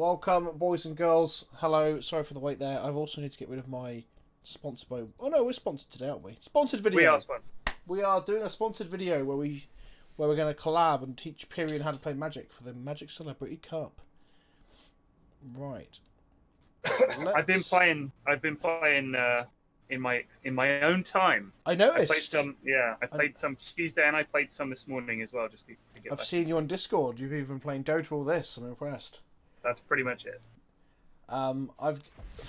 Welcome, boys and girls. Hello. Sorry for the wait there. I've also need to get rid of my sponsor by... Oh no, we're sponsored today, aren't we? Sponsored video. We are sponsored. We are doing a sponsored video where we're going to collab and teach Pyrion how to play Magic for the MTG Celebrity Cup. Right. I've been playing in my own time. I noticed. I played some. Yeah, I played some Tuesday and I played some this morning as well, just to get. I've back. seen you on Discord. You've even playing Dota all this. I'm impressed. That's pretty much it. For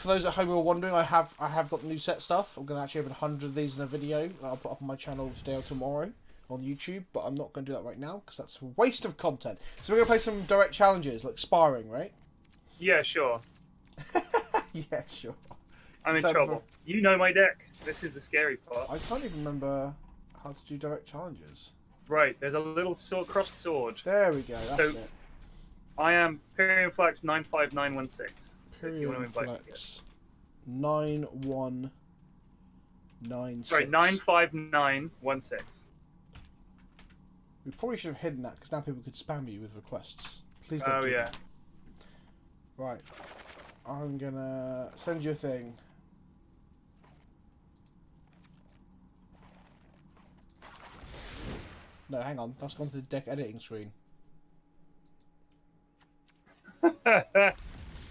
those at home who are wondering, I have got the new set stuff. I'm going to actually have 100 of these in a video that I'll put up on my channel today or tomorrow on YouTube, but I'm not going to do that right now because that's a waste of content. So we're going to play some direct challenges, like sparring, right? Yeah, sure. Yeah, sure. I'm in trouble. You know my deck. This is the scary part. I can't even remember how to do direct challenges. Right, there's a little crossed sword. There we go, that's it. I am Pyrion Flax 95916. Pyrion Flax 9196. Sorry, 95916. We probably should have hidden that because now people could spam you with requests. Please don't do that. Right. I'm gonna send you a thing. No, hang on. That's gone to the deck editing screen.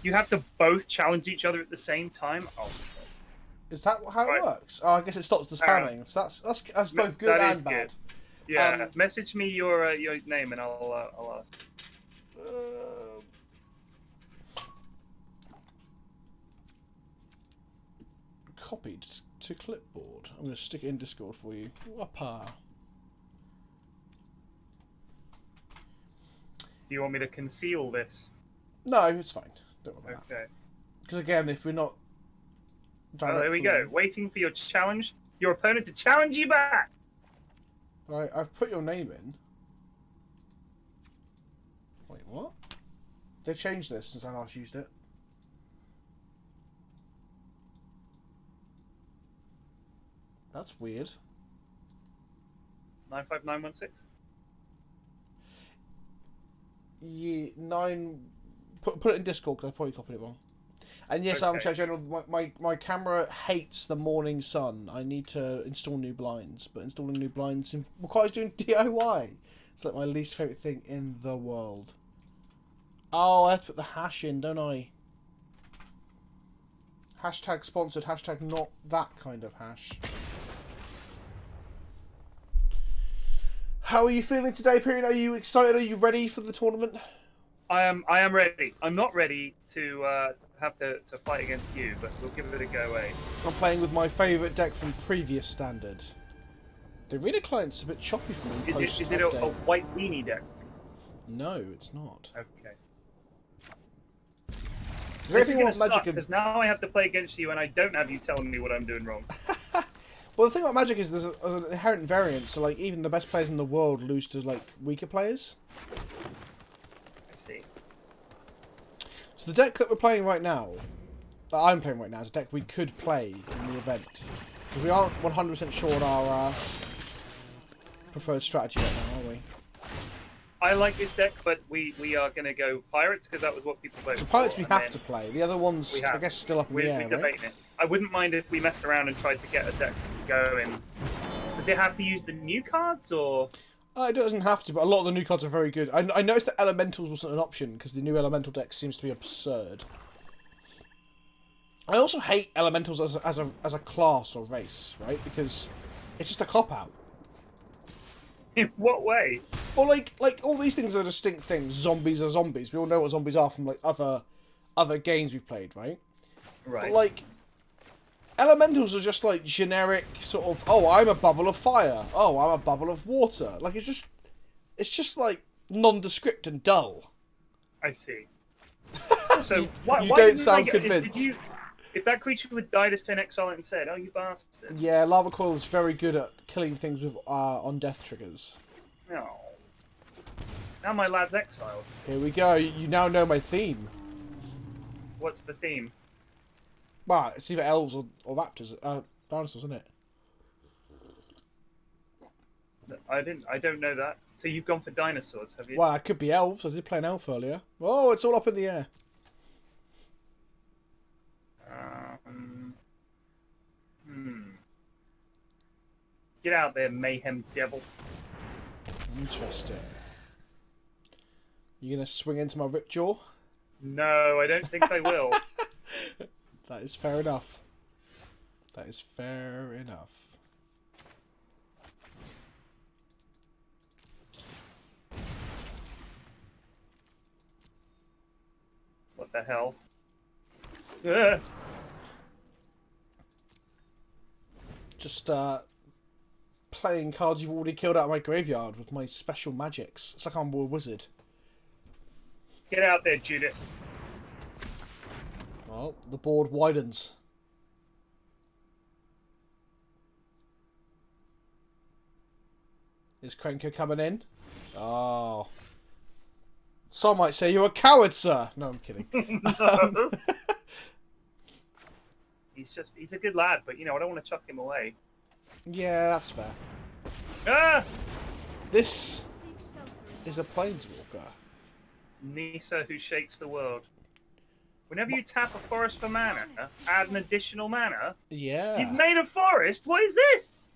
You have to both challenge each other at the same time? Oh, is that how it works? Oh, I guess it stops the spamming. So that's both good and bad. Good. Yeah, message me your name and I'll ask. Copied to clipboard. I'm going to stick it in Discord for you. Whoppa. Do you want me to conceal this? No, it's fine. Don't worry about that. Okay. Because again, if we're not... Oh, there we go. Waiting for your challenge. Your opponent to challenge you back. Right, I've put your name in. Wait, what? They've changed this since I last used it. That's weird. 95916. Yeah, 9. Put it in Discord because I probably copied it wrong. And yes, okay. I'm Chat General. My camera hates the morning sun. I need to install new blinds, but installing new blinds requires doing DIY. It's like my least favourite thing in the world. Oh, I have to put the hash in, don't I? Hashtag sponsored, hashtag not that kind of hash. How are you feeling today, Pyrion? Are you excited? Are you ready for the tournament? I am ready. I'm not ready to have to fight against you, but we'll give it a go, eh? I'm playing with my favourite deck from previous standard. The Arena client's a bit choppy for me. Is it a white weenie deck? No, it's not. Okay. This is going to suck, because now I have to play against you and I don't have you telling me what I'm doing wrong. Well, the thing about Magic is there's an inherent variance, so like even the best players in the world lose to like weaker players. I see. So the deck that we're playing right now, that I'm playing right now, is a deck we could play in the event. Because we aren't 100% sure on our preferred strategy right now, are we? I like this deck, but we are going to go Pirates because that was what people voted for. So Pirates we have to play. The other ones, I guess, still up in the air, we're debating it. I wouldn't mind if we messed around and tried to get a deck going. Does it have to use the new cards, or...? It doesn't have to, but a lot of the new cards are very good. I noticed that Elementals wasn't an option, because the new Elemental deck seems to be absurd. I also hate Elementals as a class or race, right? Because it's just a cop-out. In what way? Well, like all these things are distinct things. Zombies are zombies. We all know what zombies are from like other games we've played, right? Right. But like Elementals are just like generic sort of. Oh, I'm a bubble of fire. Oh, I'm a bubble of water. Like it's just like nondescript and dull. I see. So why you don't sound convinced. If that creature would die, just turn exile it and said, "Oh, you bastard." Yeah, Lava Coil is very good at killing things with on death triggers. No. Now my lad's exiled. Here we go. You now know my theme. What's the theme? Well, it's either elves or raptors, dinosaurs, isn't it? I don't know that. So you've gone for dinosaurs, have you? Well, it could be elves. I did play an elf earlier. Oh, it's all up in the air. Get out there, mayhem devil. Interesting. You gonna swing into my Ripjaw? No, I don't think I will. That is fair enough. That is fair enough. What the hell? Ugh. Just playing cards you've already killed out of my graveyard with my special magics. It's like I'm a wizard. Get out there, Judith. Well, the board widens. Is Krenko coming in? Oh. Some might say you're a coward, sir. No, I'm kidding. No. He's a good lad, but you know, I don't want to chuck him away. Yeah, that's fair. Ah! This is a planeswalker. Nisa who shakes the world. Whenever you tap a forest for mana, add an additional mana. Yeah. You've made a forest? What is this?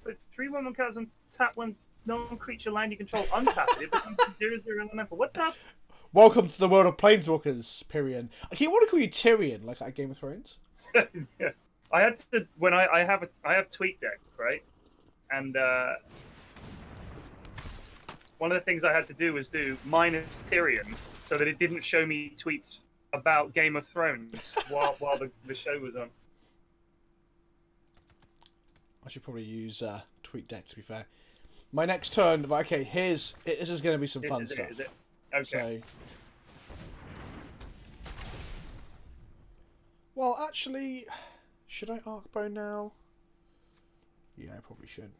Put 3/1 cards and tap one non-creature land you control untap it. It becomes 0/0 elemental. What the? Welcome to the world of planeswalkers, Pyrion. I keep wanting to call you Tyrion, like at Game of Thrones. Yeah. I had to when I have Tweet Deck, right? And one of the things I had to do was do minus Tyrion so that it didn't show me tweets about Game of Thrones while the show was on. I should probably use Tweet Deck, to be fair. My next turn, okay, this is going to be some fun stuff. Is it? Okay. So, well, actually, should I Arcbow now? Yeah, I probably should.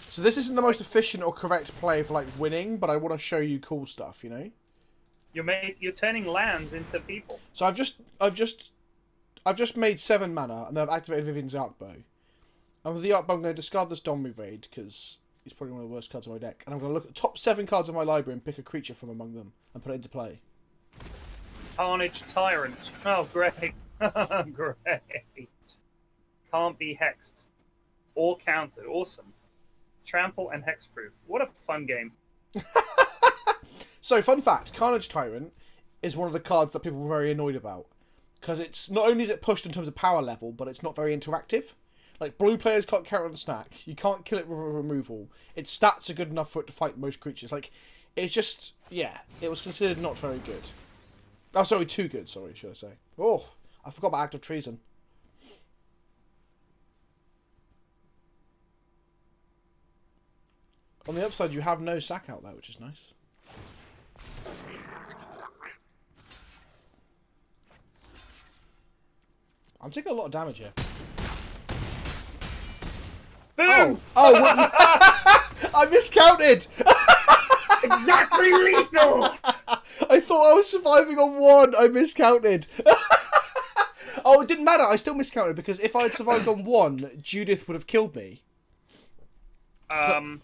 So this isn't the most efficient or correct play for like winning, but I want to show you cool stuff, you know. You're turning lands into people. So I've just made 7 mana, and then I've activated Vivian's Arcbow. And with the Arcbow, I'm going to discard this Domri Raid, because it's probably one of the worst cards on my deck. And I'm going to look at the top 7 cards of my library and pick a creature from among them, and put it into play. Carnage Tyrant. Oh, great. Great. Can't be hexed. Or countered. Awesome. Trample and hexproof. What a fun game. So, fun fact, Carnage Tyrant is one of the cards that people were very annoyed about. Because it's not only is it pushed in terms of power level, but it's not very interactive. Like, blue players can't carry on a snack. You can't kill it with a removal. Its stats are good enough for it to fight most creatures. Like, it's just, yeah, it was considered not very good. Oh, sorry, too good, sorry, should I say. Oh, I forgot about Act of Treason. On the upside, you have no sack out there, which is nice. I'm taking a lot of damage here. Boom! Oh, I miscounted! Exactly lethal! I thought I was surviving on 1. I miscounted. Oh, it didn't matter. I still miscounted because if I had survived on 1, Judith would have killed me.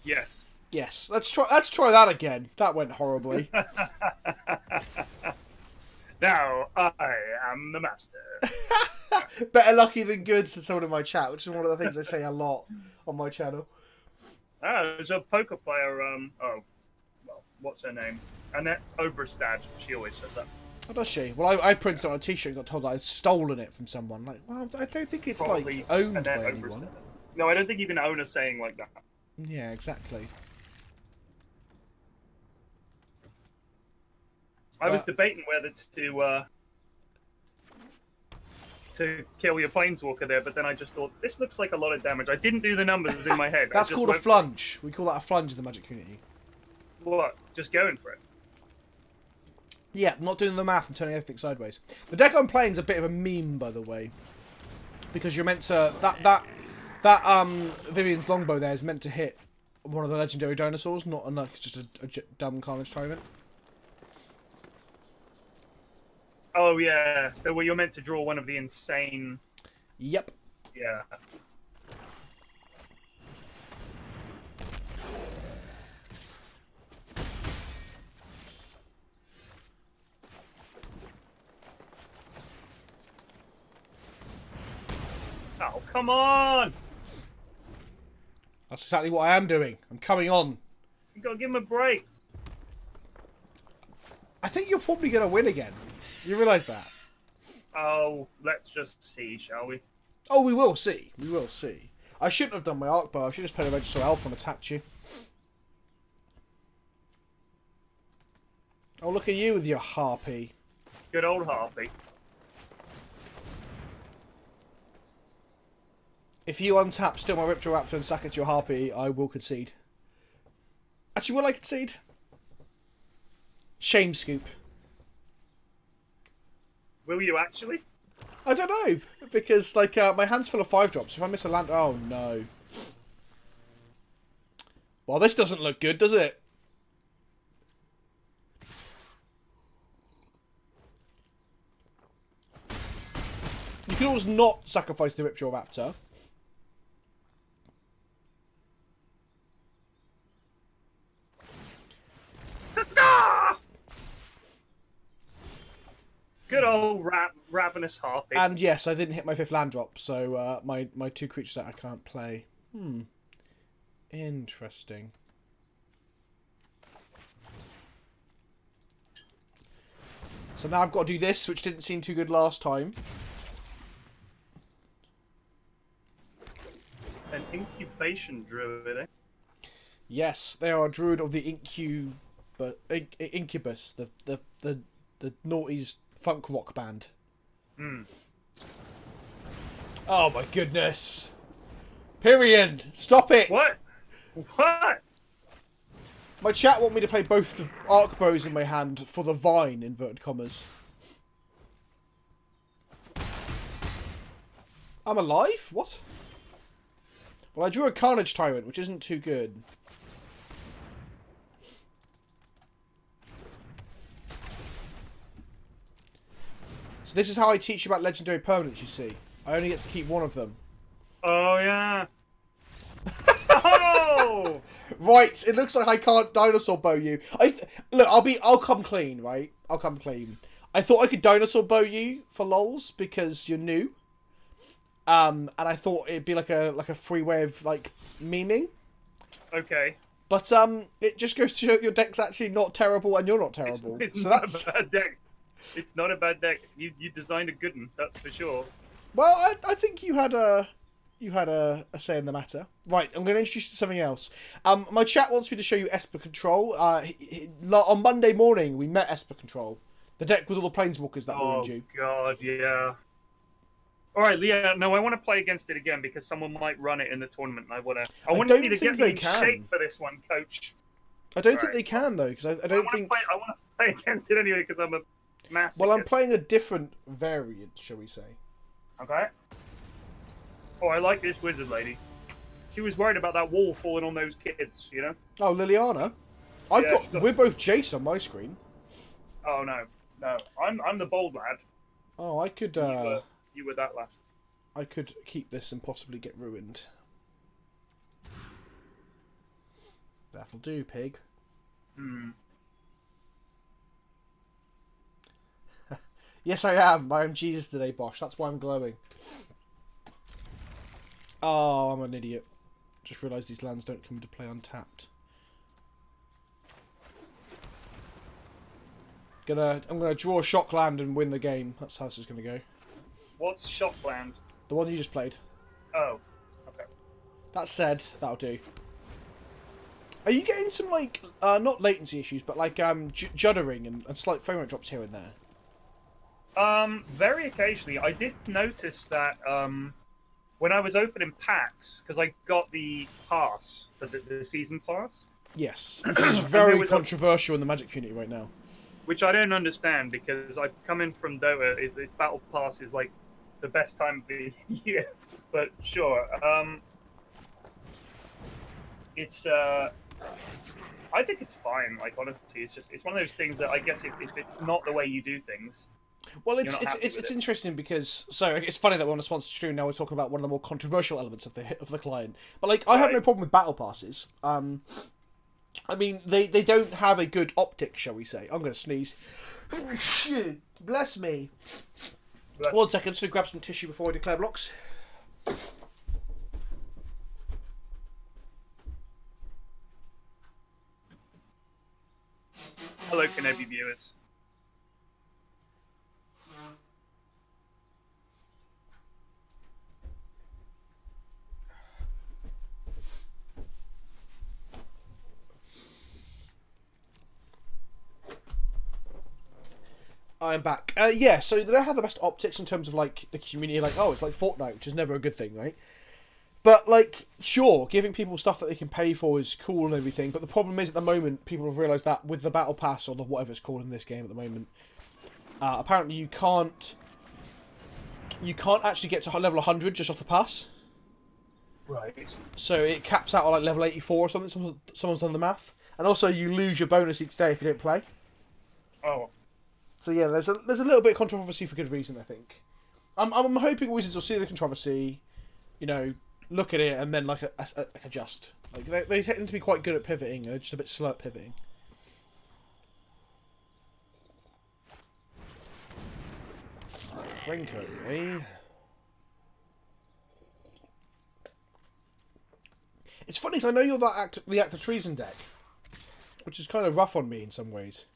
Yes. Yes. Let's try that again. That went horribly. Now I am the master. Better lucky than good, said someone in my chat, which is one of the things I say a lot on my channel. There's a poker player, what's her name? Annette Oberstad. She always says that. Oh, does she? Well, I printed it on a t-shirt and got told that I'd stolen it from someone. Like, well, I don't think it's, Probably like, owned Annette by Oberstad. anyone. No, I don't think you can own a saying like that. Yeah, exactly. I was debating whether to kill your planeswalker there, but then I just thought, this looks like a lot of damage. I didn't do the numbers in my head. That's called a flunge. We call that a flunge in the Magic community. What? Just going for it? Yeah, not doing the math and turning everything sideways. The deck I'm playing is a bit of a meme, by the way. Because you're meant to... That Vivian's Longbow there is meant to hit one of the legendary dinosaurs, not just a dumb Carnage Tyrant. Oh, yeah. So you're meant to draw one of the insane... Yep. Yeah. come on! That's exactly what I am doing. I'm coming on. You gotta give him a break. I think you're probably going to win again. You realise that? Oh, let's just see, shall we? Oh, we will see. We will see. I shouldn't have done my arc bar. I should just played a Register Alpha and attacked you. Oh, look at you with your harpy. Good old Harpy. If you untap Still My Riptoraptor and sack it to your harpy, I will concede. Actually, will I concede? Shame scoop. Will you actually? I don't know, because like my hand's full of 5-drops. If I miss a land, oh no. Well, this doesn't look good, does it? You can always not sacrifice the Riptoraptor. Good old ravenous Harpy. And yes, I didn't hit my 5th land drop, so my 2 creatures that I can't play. Interesting. So now I've got to do this, which didn't seem too good last time. An incubation druid, eh? Yes, they are a druid of the Incubus, the noughties funk rock band. Oh my goodness. Pyrion, stop it! What? What? My chat want me to play both the arc bows in my hand for the vine, inverted commas. I'm alive? What? Well, I drew a Carnage Tyrant, which isn't too good. So this is how I teach you about legendary permanents, you see. I only get to keep one of them. Oh, yeah. Oh! Right, it looks like I can't dinosaur bow you. Look, I'll come clean, right? I'll come clean. I thought I could dinosaur bow you for lols because you're new. And I thought it'd be like a free way of like memeing. Okay. But it just goes to show your deck's actually not terrible and you're not terrible. It's so not that's a bad deck. It's not a bad deck. You designed a good one, that's for sure. well, I think you had a say in the matter. Right, I'm going to introduce you to something else. My chat wants me to show you Esper Control. On Monday morning, we met Esper Control, the deck with all the planeswalkers that ruined you. Oh god, yeah. All right, Leah. No, I want to play against it again because someone might run it in the tournament. I want you to get me in shape for this one, Coach. I don't think they can though, because I don't think. I want to play against it anyway because I'm a massive. Well, I'm playing a different variant, shall we say? Okay. Oh, I like this wizard lady. She was worried about that wall falling on those kids, you know? Oh, Liliana. We're both Jace on my screen. Oh no. I'm the bold lad. Oh, I could You were that lad. I could keep this and possibly get ruined. That'll do, pig. Yes, I am. I am Jesus today, Bosch. That's why I'm glowing. Oh, I'm an idiot. Just realised these lands don't come into play untapped. I'm gonna draw a shock land and win the game. That's how this is gonna go. What's Shockland? The one you just played. Oh, okay. That said, that'll do. Are you getting some like not latency issues, but like juddering and slight frame rate drops here and there? Very occasionally. I did notice that when I was opening packs, because I got the pass, the season pass. Yes, which is very controversial in the Magic community right now. Which I don't understand because I come in from Dota. Its battle pass is like the best time of the year, but sure. It's I think it's fine. Like honestly, it's one of those things that I guess if it's not the way you do things. Well, it's interesting because it's funny that we're on a sponsored stream now. We're talking about one of the more controversial elements of the client. But like, I have no problem with battle passes. I mean, they don't have a good optic, shall we say? I'm going to sneeze. Bless me. Bless 1 second, so grab some tissue before I declare blocks. Hello, Kenobi viewers. I'm back. Yeah, so they don't have the best optics in terms of like the community. Like, oh, it's like Fortnite, which is never a good thing, right? But like, sure, giving people stuff that they can pay for is cool and everything. But the problem is, at the moment, people have realised that with the battle pass or the whatever it's called in this game at the moment, apparently you can't actually get to level 100 just off the pass. Right. So it caps out on like level 84 or something. Someone's done the math, and also you lose your bonus each day if you don't play. Oh. So yeah, there's a little bit of controversy for good reason, I think. I'm hoping Wizards will see the controversy, you know, look at it and then like adjust. Like they tend to be quite good at pivoting. They're just a bit slow at pivoting. Renko, eh? It's funny because I know you're the Act of Treason deck, which is kind of rough on me in some ways.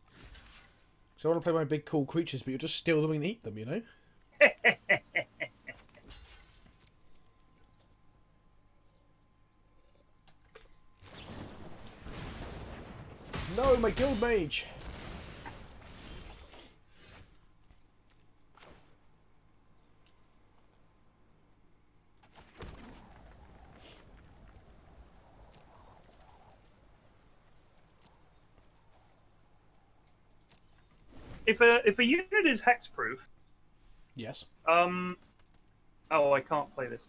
So I want to play my big cool creatures, but you'll just steal them and eat them, you know? No, my guild mage! If a unit is hexproof, Yes. oh, I can't play this.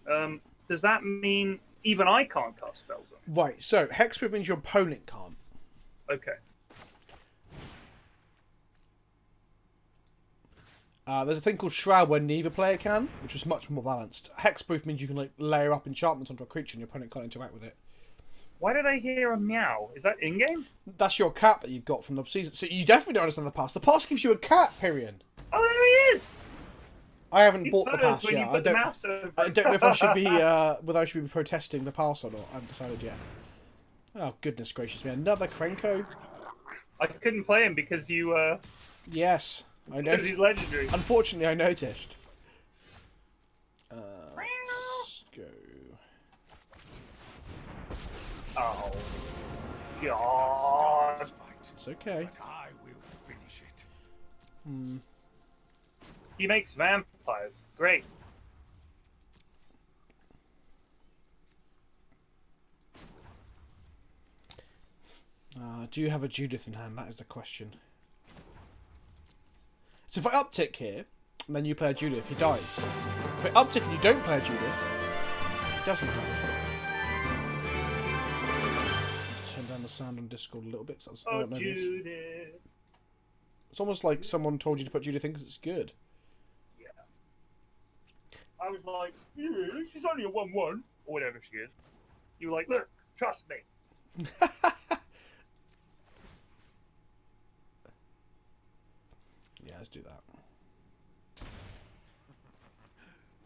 Does that mean even I can't cast spells on it? Right, so hexproof means your opponent can't. Okay. There's a thing called Shroud where neither player can, which is much more balanced. Hexproof means you can like layer up enchantments onto a creature and your opponent can't interact with it. Why did I hear a meow? Is that in-game? That's your cat that you've got from the season. So you definitely don't understand the pass. The pass gives you a cat, Pyrion. Oh, there he is! I haven't He bought the photos pass when you yet. put the mouse over. I don't know if I should be whether I should be protesting the pass or not. I haven't decided yet. Oh goodness gracious me! Another Krenko. I couldn't play him because you, Yes, I because noticed. he's legendary. Unfortunately, I noticed. Let's go. Oh, God. It's okay. I will finish it. Hmm. He makes vampires. Great. Do you have a Judith in hand? That is the question. So if I uptick here, and then you play a Judith, he dies. If I uptick and you don't play a Judith, he doesn't die. Turn down the sound on Discord a little bit. So Oh, Judith. It's almost like someone told you to put Judith in because it's good. Yeah. I was like, yeah, she's only a 1-1, or whatever she is. You were like, look, trust me. Yeah, let's do that.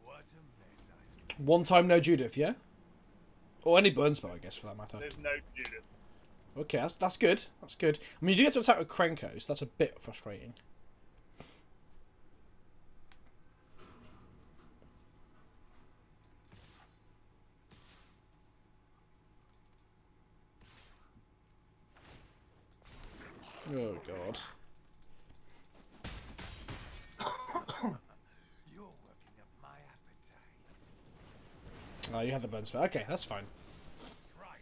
What a mess I One time no Judith, yeah? Or any burn spell, I guess, for that matter. There's no Judith. Okay, that's good. That's good. I mean, you do get to attack with Krenko, so that's a bit frustrating. Oh, God. You're working up my appetite. Oh, you had the burn spell. Okay, that's fine. Try it.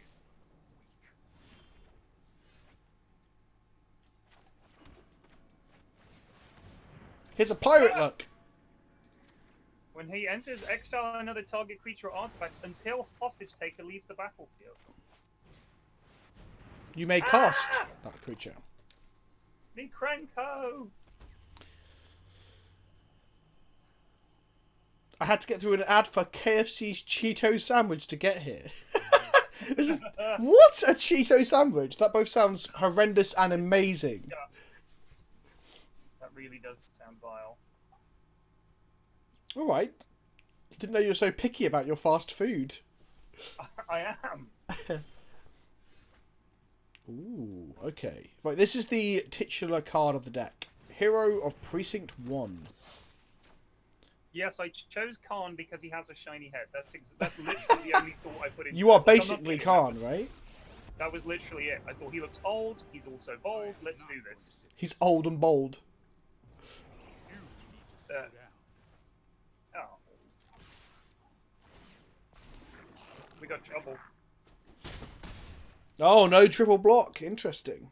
Here's a pirate luck. When he enters, exile another target creature or artifact until hostage taker leaves the battlefield. You may cast that creature. Me Krenko! I had to get through an ad for KFC's Cheeto sandwich to get here. What a Cheeto sandwich! That both sounds horrendous and amazing. Yeah. That really does sound vile. Alright. Didn't know you were so picky about your fast food. I am. Ooh, okay. Right, this is the titular card of the deck. Hero of Precinct 1. Yes, I chose Khan because he has a shiny head. That's literally the only thought I put into You are it. Like, I'm not basically kidding, Khan, right? That was literally it. I thought he looks old, he's also bold, let's do this. He's old and bold. Oh. We got trouble. Oh, no triple block. Interesting.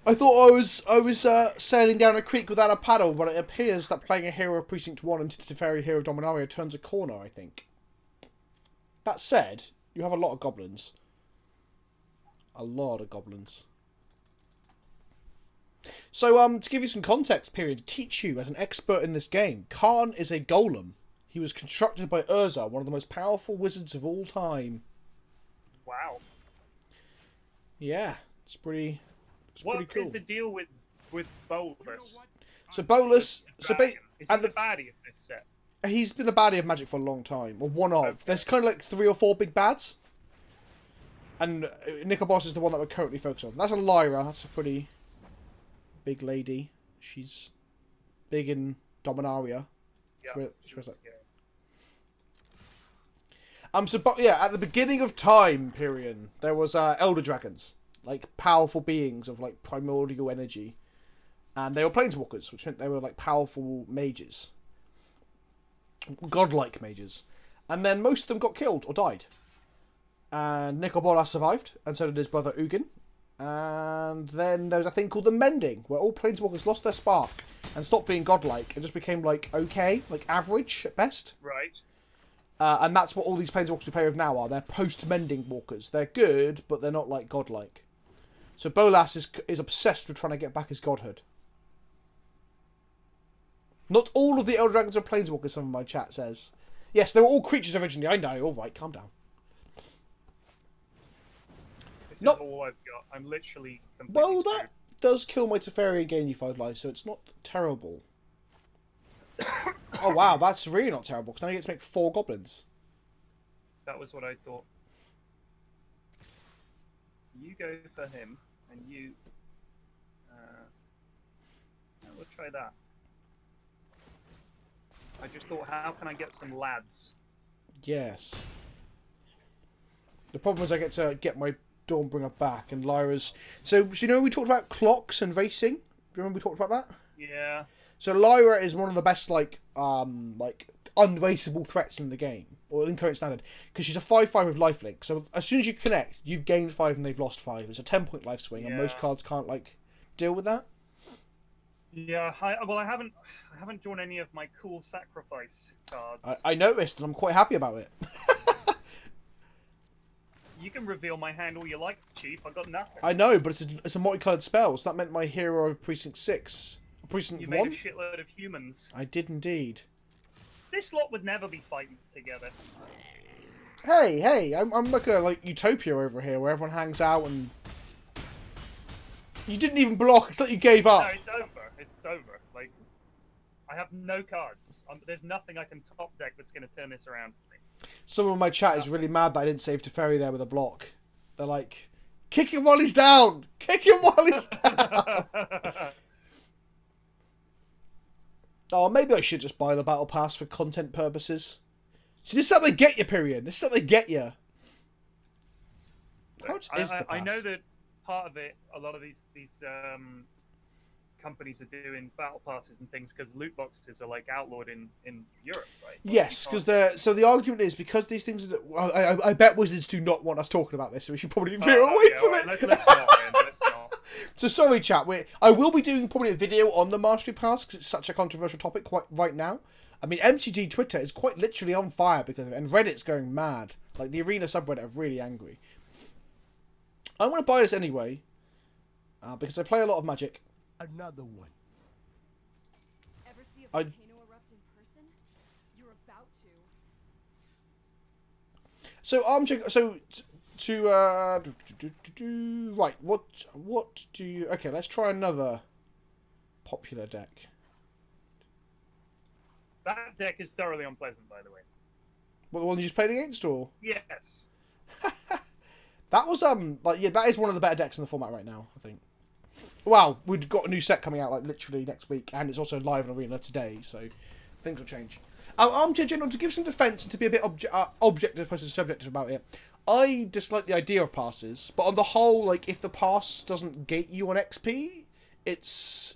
I thought I was sailing down a creek without a paddle, but it appears that playing a Hero of Precinct 1 into Teferi Hero of Dominaria turns a corner, I think. That said, you have a lot of goblins. A lot of goblins. So, to give you some context, period, to teach you as an expert in this game, Khan is a golem. He was constructed by Urza, one of the most powerful wizards of all time. Wow. Yeah, it's pretty cool. What is the deal with Bolus? So Bolus, Is he the baddie of this set? He's been the baddie of Magic for a long time, or one of. Okay. There's kind of like 3 or 4 big bads, and Nicobos is the one that we're currently focused on. That's a Lyra. That's a pretty big lady. She's big in Dominaria. Yeah. But yeah, at the beginning of time, Pyrion, there was Elder Dragons, like powerful beings of like primordial energy, and they were planeswalkers, which meant they were like powerful mages, godlike mages, and then most of them got killed or died. And Nicobolas survived, and so did his brother Ugin. And then there was a thing called the Mending, where all planeswalkers lost their spark and stopped being godlike and just became like okay, like average at best. Right. And that's what all these planeswalkers we play with now are. They're post-mending walkers. They're good, but they're not, like, godlike. So Bolas is obsessed with trying to get back his godhood. Not all of the Elder Dragons are planeswalkers, some of my chat says. Yes, they were all creatures originally. I know. All right, calm down. This is all I've got. I'm literally completely Well, that screwed. does kill my Teferi and gain you 5 lives, so it's not terrible. Oh, wow, that's really not terrible, because now you get to make 4 goblins. That was what I thought. You go for him, and you... we'll try that. I just thought, how can I get some lads? Yes. The problem is I get to get my Dawnbringer back, and Lyra's... So you know we talked about clocks and racing? Do you remember we talked about that? Yeah. So Lyra is one of the best, like unraceable threats in the game, or in current standard, because she's a 5/5 with lifelink. So as soon as you connect, you've gained 5 and they've lost 5. It's a 10-point life swing, and most cards can't like deal with that. Yeah. I haven't drawn any of my cool sacrifice cards. I noticed, and I'm quite happy about it. You can reveal my hand all you like, Chief. I've got nothing. I know, but it's a multicolored spell, so that meant my hero of Precinct 6. Precinct You 1? made a shitload of humans. I did indeed. This lot would never be fighting together. Hey, I'm like a utopia over here where everyone hangs out and... You didn't even block, it's like you gave up. No, it's over. It's over. Like, I have no cards. There's nothing I can top deck that's going to turn this around for me. Someone in my chat is really mad that I didn't save Teferi there with a block. They're like, kick him while he's down! Kick him while he's down! Oh, maybe I should just buy the battle pass for content purposes. See, this is how they get you, Pyrion. This is how they get you. How much is the pass? I know that part of it, a lot of these companies are doing battle passes and things because loot boxes are like outlawed in Europe, right? Yes, because so the argument is because these things. I bet Wizards do not want us talking about this, so we should probably veer away from it. Let's not, man, let's not. So sorry, chat. I will be doing probably a video on the Mastery Pass because it's such a controversial topic right now. I mean, MTG Twitter is quite literally on fire because of it, and Reddit's going mad. Like the Arena subreddit are really angry. I'm going to buy this anyway because I play a lot of Magic. Another one. Ever see a volcano erupt in person? You're about to. So armchair. So right. What do you? Okay, let's try another popular deck. That deck is thoroughly unpleasant, by the way. What, the one you just played against, or? Yes. That was like yeah, that is one of the better decks in the format right now, I think. Wow, we've got a new set coming out like literally next week, and it's also live in Arena today, so things will change. Armchair General, to give some defence and to be a bit objective as opposed to subjective about it, I dislike the idea of passes, but on the whole, like, if the pass doesn't gate you on XP, it's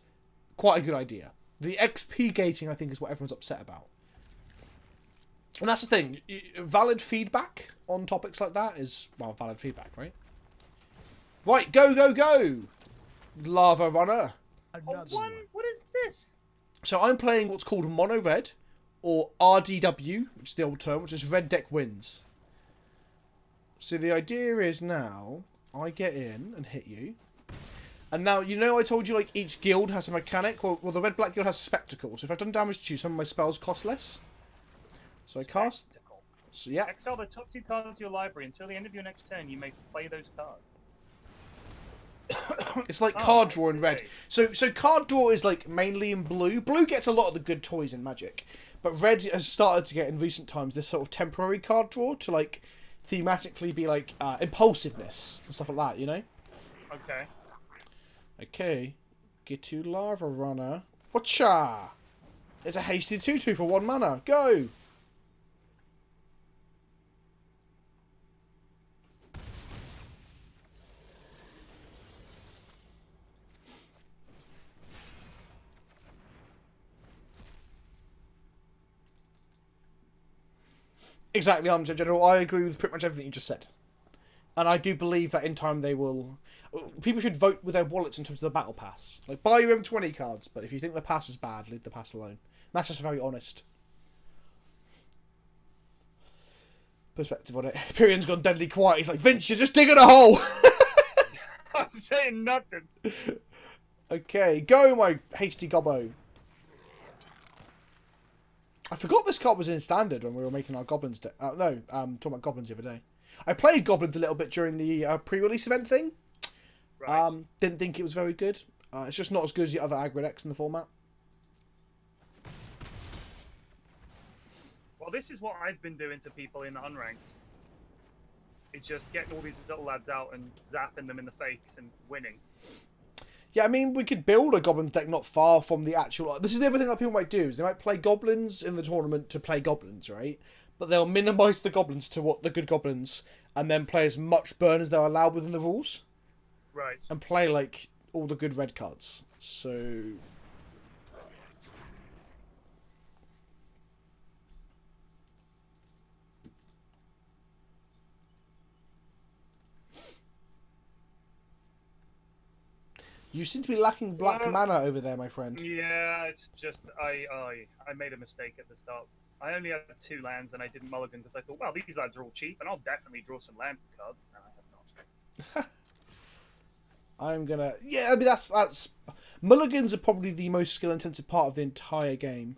quite a good idea. The XP gating, I think, is what everyone's upset about. And that's the thing. Valid feedback on topics like that is, well, valid feedback, right? Right, go, go, go! Lava Runner. Another Oh, one. what is this? So I'm playing what's called Mono Red, or RDW, which is the old term, which is Red Deck Wins. So the idea is now, I get in and hit you. And now, you know I told you, like, each guild has a mechanic? Well, the Red-Black Guild has Spectacle. So if I've done damage to you, some of my spells cost less. So I cast... Spectacle. So, yeah. Exile the top 2 cards of your library. Until the end of your next turn, you may play those cards. It's like card draw in okay. red. So card draw is, like, mainly in blue. Blue gets a lot of the good toys in Magic. But red has started to get, in recent times, this sort of temporary card draw to, like, thematically be, like, impulsiveness and stuff like that, you know? Okay. Okay. Get to Lava Runner. Whatcha? It's a hasty 2/2 for 1 mana. Go! Exactly, Armchair General. I agree with pretty much everything you just said. And I do believe that in time they will... People should vote with their wallets in terms of the battle pass. Like, buy your M20 cards, but if you think the pass is bad, leave the pass alone. That's just very honest perspective on it. Pyrion's gone deadly quiet. He's like, Vince, you're just digging a hole! I'm saying nothing. Okay, go, my hasty gobbo. I forgot this card was in standard when we were making our goblins deck. No, talking about goblins the other day. I played goblins a little bit during the pre-release event thing. Right. Didn't think it was very good. It's just not as good as the other aggro decks in the format. Well, this is what I've been doing to people in unranked. It's just getting all these little lads out and zapping them in the face and winning. Yeah, I mean, we could build a goblin deck not far from the actual... This is the other thing that people might do, is they might play goblins in the tournament to play goblins, right? But they'll minimise the goblins to what the good goblins, and then play as much burn as they're allowed within the rules. Right. And play, like, all the good red cards. So... You seem to be lacking black mana over there, my friend. Yeah, it's just I made a mistake at the start. I only had 2 lands and I didn't mulligan because I thought, well, these lands are all cheap and I'll definitely draw some land cards. And I have not. I'm gonna... Yeah, I mean, that's... Mulligans are probably the most skill-intensive part of the entire game.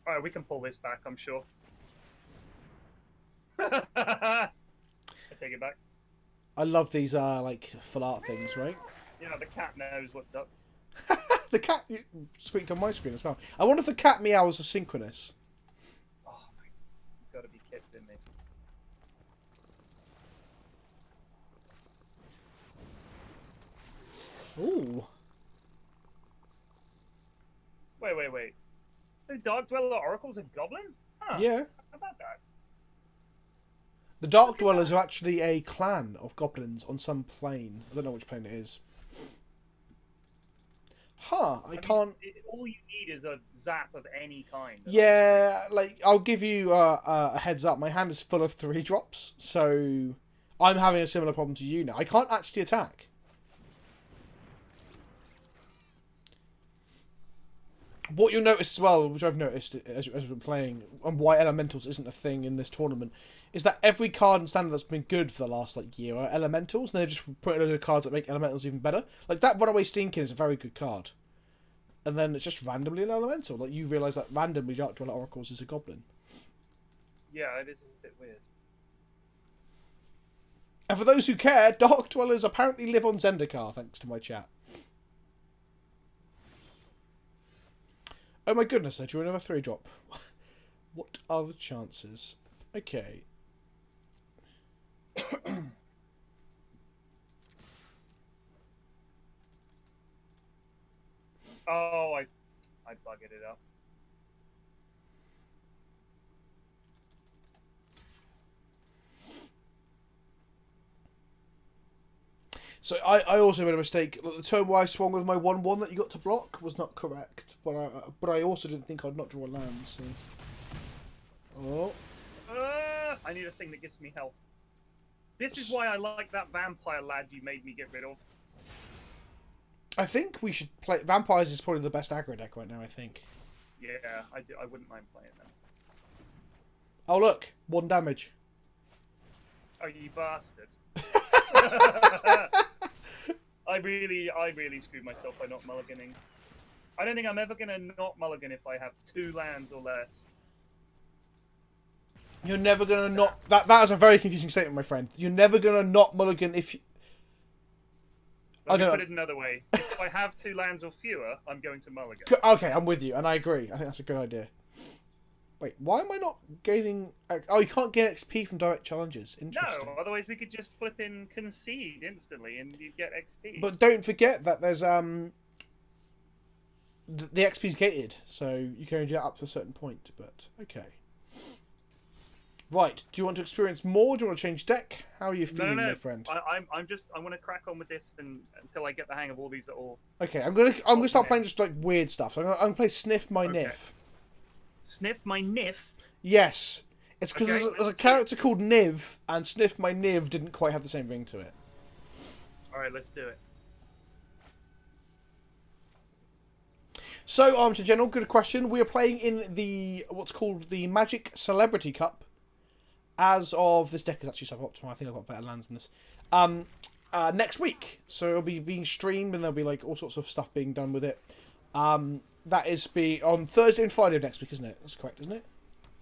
Alright, we can pull this back, I'm sure. I take it back. I love these, like, full art things, right? You know, the cat knows what's up. The cat squeaked on my screen as well. I wonder if the cat meows are synchronous. Oh my... You've got to be kidding me. Ooh. Wait. The Dark Dweller Oracle's a goblin? Huh. Yeah. How about that? The Dark Dwellers are actually a clan of goblins on some plane. I don't know which plane it is. Huh, I can't... All you need is a zap of any kind. Yeah, like, I'll give you a heads up. My hand is full of 3-drops, so I'm having a similar problem to you now. I can't actually attack. What you'll notice as well, which I've noticed as we've been playing, and why Elementals isn't a thing in this tournament, is that every card in Standard that's been good for the last, like, year are Elementals, and they've just put in other cards that make Elementals even better. Like, that Runaway Stinkin is a very good card. And then it's just randomly an Elemental. Like, you realise that randomly Dark Dweller Oracles is a Goblin. Yeah, it is a bit weird. And for those who care, Dark Dwellers apparently live on Zendikar, thanks to my chat. Oh my goodness, I drew another 3-drop. What are the chances? Okay. Oh, I buggered it up. So I also made a mistake. The turn where I swung with my 1/1 that you got to block was not correct, but I also didn't think I'd not draw a land. So. Oh. I need a thing that gives me health. This is why I like that vampire lad you made me get rid of. I think we should play. Vampires is probably the best aggro deck right now. I think. Yeah, I wouldn't mind playing them. Oh look, 1 damage. Oh, you bastard! I really screwed myself by not mulliganing. I don't think I'm ever gonna not mulligan if I have 2 lands or less. You're never gonna not. That is a very confusing statement, my friend. You're never gonna not mulligan if. Let me put it another way. If I have 2 lands or fewer, I'm going to mulligan. Okay, I'm with you, and I agree. I think that's a good idea. Wait, why am I not gaining... Oh, you can't gain XP from direct challenges. Interesting. No, otherwise we could just flip in concede instantly and you'd get XP. But don't forget that there's... The XP's gated, so you can only do that up to a certain point, but... Okay. Right, do you want to experience more? Do you want to change deck? How are you feeling, my friend? I want to crack on with this until I get the hang of all these little... Okay, I'm gonna start playing just like weird stuff. I'm gonna play Sniff My Niff. Sniff My Niff? Yes. It's because there's a character called Niv, and Sniff My Niv didn't quite have the same ring to it. Alright, let's do it. So, to General, good question. We are playing in the what's called the Magic Celebrity Cup. As of this deck is actually suboptimal. I think I've got better lands than this. Next week, so it'll be being streamed, and there'll be like all sorts of stuff being done with it. That is on Thursday and Friday of next week, isn't it? That's correct, isn't it?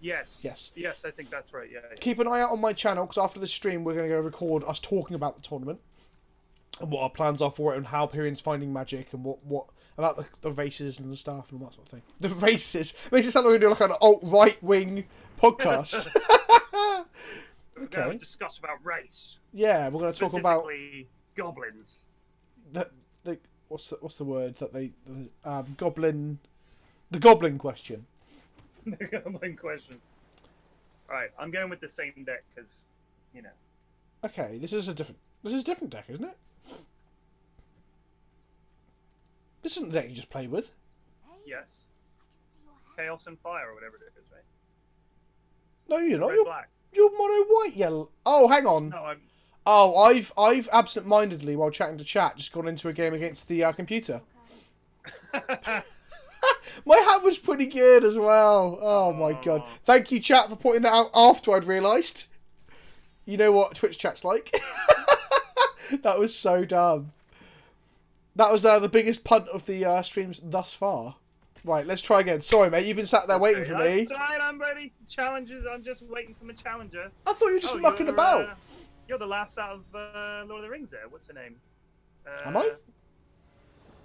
Yes. Yes. Yes, I think that's right. Yeah. Keep an eye out on my channel because after the stream, we're going to go record us talking about the tournament and what our plans are for it, and how Pyrion's finding Magic, and what about the races and the stuff and all that sort of thing. The races makes it sound like we're doing like an alt-right wing podcast. We're going to discuss about race. Yeah, we're going to talk about goblins. What's the word that the goblin question. The goblin question. All right, I'm going with the same deck because, you know. Okay, this is a different deck, isn't it? This isn't the deck you just play with. Yes. Chaos and Fire or whatever it is, right? No, you're not. Black. You're mono white yellow. Oh, hang on. No, I'm. Oh, I've absent-mindedly, while chatting to chat, just gone into a game against the computer. My hand was pretty good as well. Oh my god. Thank you, chat, for pointing that out after I'd realised. You know what Twitch chat's like. That was so dumb. That was the biggest punt of the streams thus far. Right, let's try again. Sorry, mate, you've been sat there waiting for me. That's right, I'm ready. Challenges, I'm just waiting for my challenger. I thought you were just mucking about. You're the last out of Lord of the Rings there. What's her name? Am I?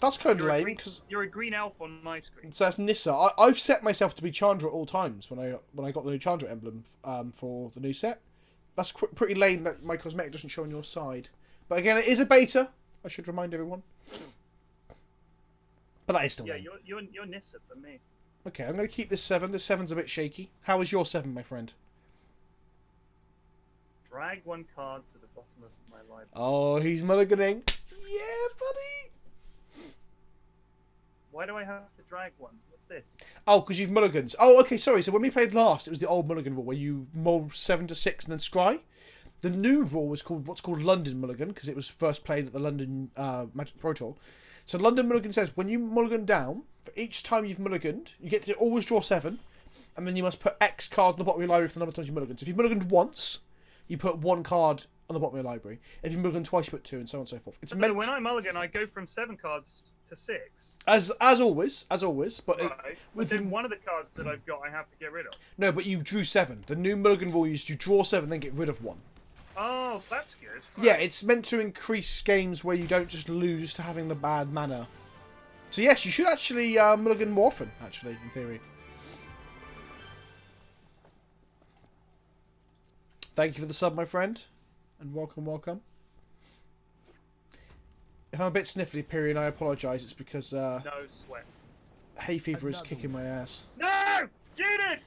That's kind of lame. Because you're a green elf on my screen. So that's Nissa. I've set myself to be Chandra at all times when I got the new Chandra emblem for the new set. That's pretty lame that my cosmetic doesn't show on your side. But again, it is a beta. I should remind everyone. But that is still lame. You're Nissa for me. Okay, I'm going to keep this 7. This 7's a bit shaky. How is your 7, my friend? Drag 1 card to the bottom of my library. Oh, he's mulliganing. Yeah, buddy. Why do I have to drag 1? What's this? Oh, because you've mulligans. Oh, okay, sorry. So when we played last, it was the old mulligan rule where you mull 7 to 6 and then scry. The new rule was what's called London Mulligan, because it was first played at the London Magic Pro Tour. So London Mulligan says when you mulligan down, for each time you've mulliganed, you get to always draw 7, and then you must put X cards on the bottom of your library for the number of times you mulliganed. So if you've mulliganed once, you put 1 card on the bottom of your library. If you mulligan twice, you put 2, and so on and so forth. It's meant when I mulligan, I go from 7 cards to 6. As always, but right. Within one of the cards that I've got, I have to get rid of. No, but you drew 7. The new mulligan rule is you draw 7, then get rid of 1. Oh, that's good. Right. Yeah, it's meant to increase games where you don't just lose to having the bad mana. So yes, you should actually mulligan more often, actually, in theory. Thank you for the sub, my friend. And welcome, welcome. If I'm a bit sniffly, Pyrion, I apologise. It's because No sweat. hay fever is kicking my ass. No! Judith!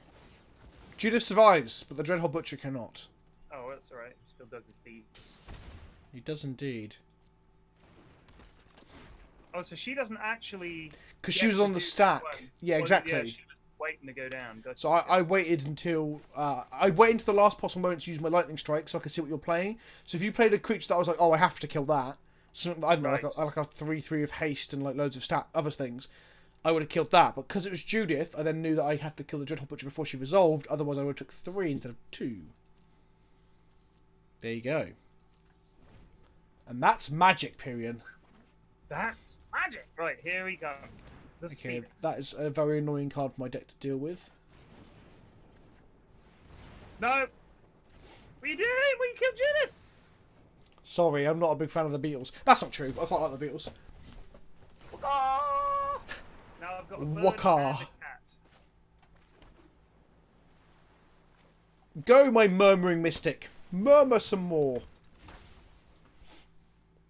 Judith survives, but the Dreadhole Butcher cannot. Oh, that's alright. He still does his deeds. He does indeed. Oh, so she doesn't actually... Because she was on the stack. Yeah, exactly. Yeah, she was waiting to go down. Gotcha. So I waited until... I waited until the last possible moment to use my Lightning Strike so I could see what you're playing. So if you played a creature that I was like, oh, I have to kill that. So, I don't know, Right. like a 3/3 of haste and like loads of other things. I would have killed that. But because it was Judith, I then knew that I had to kill the Dreadhole Butcher before she resolved. Otherwise, I would have took 3 instead of 2. There you go. And that's magic, Pyrion. That's magic! Right, here he comes. The Okay, Phoenix. that is a very annoying card for my deck to deal with. No! What are you doing? Well, you killed Judith! Sorry, I'm not a big fan of the Beatles. That's not true. I quite like the Beatles. Waka! Now I've got a bird Waka. and a cat. Go, my murmuring mystic. Murmur some more.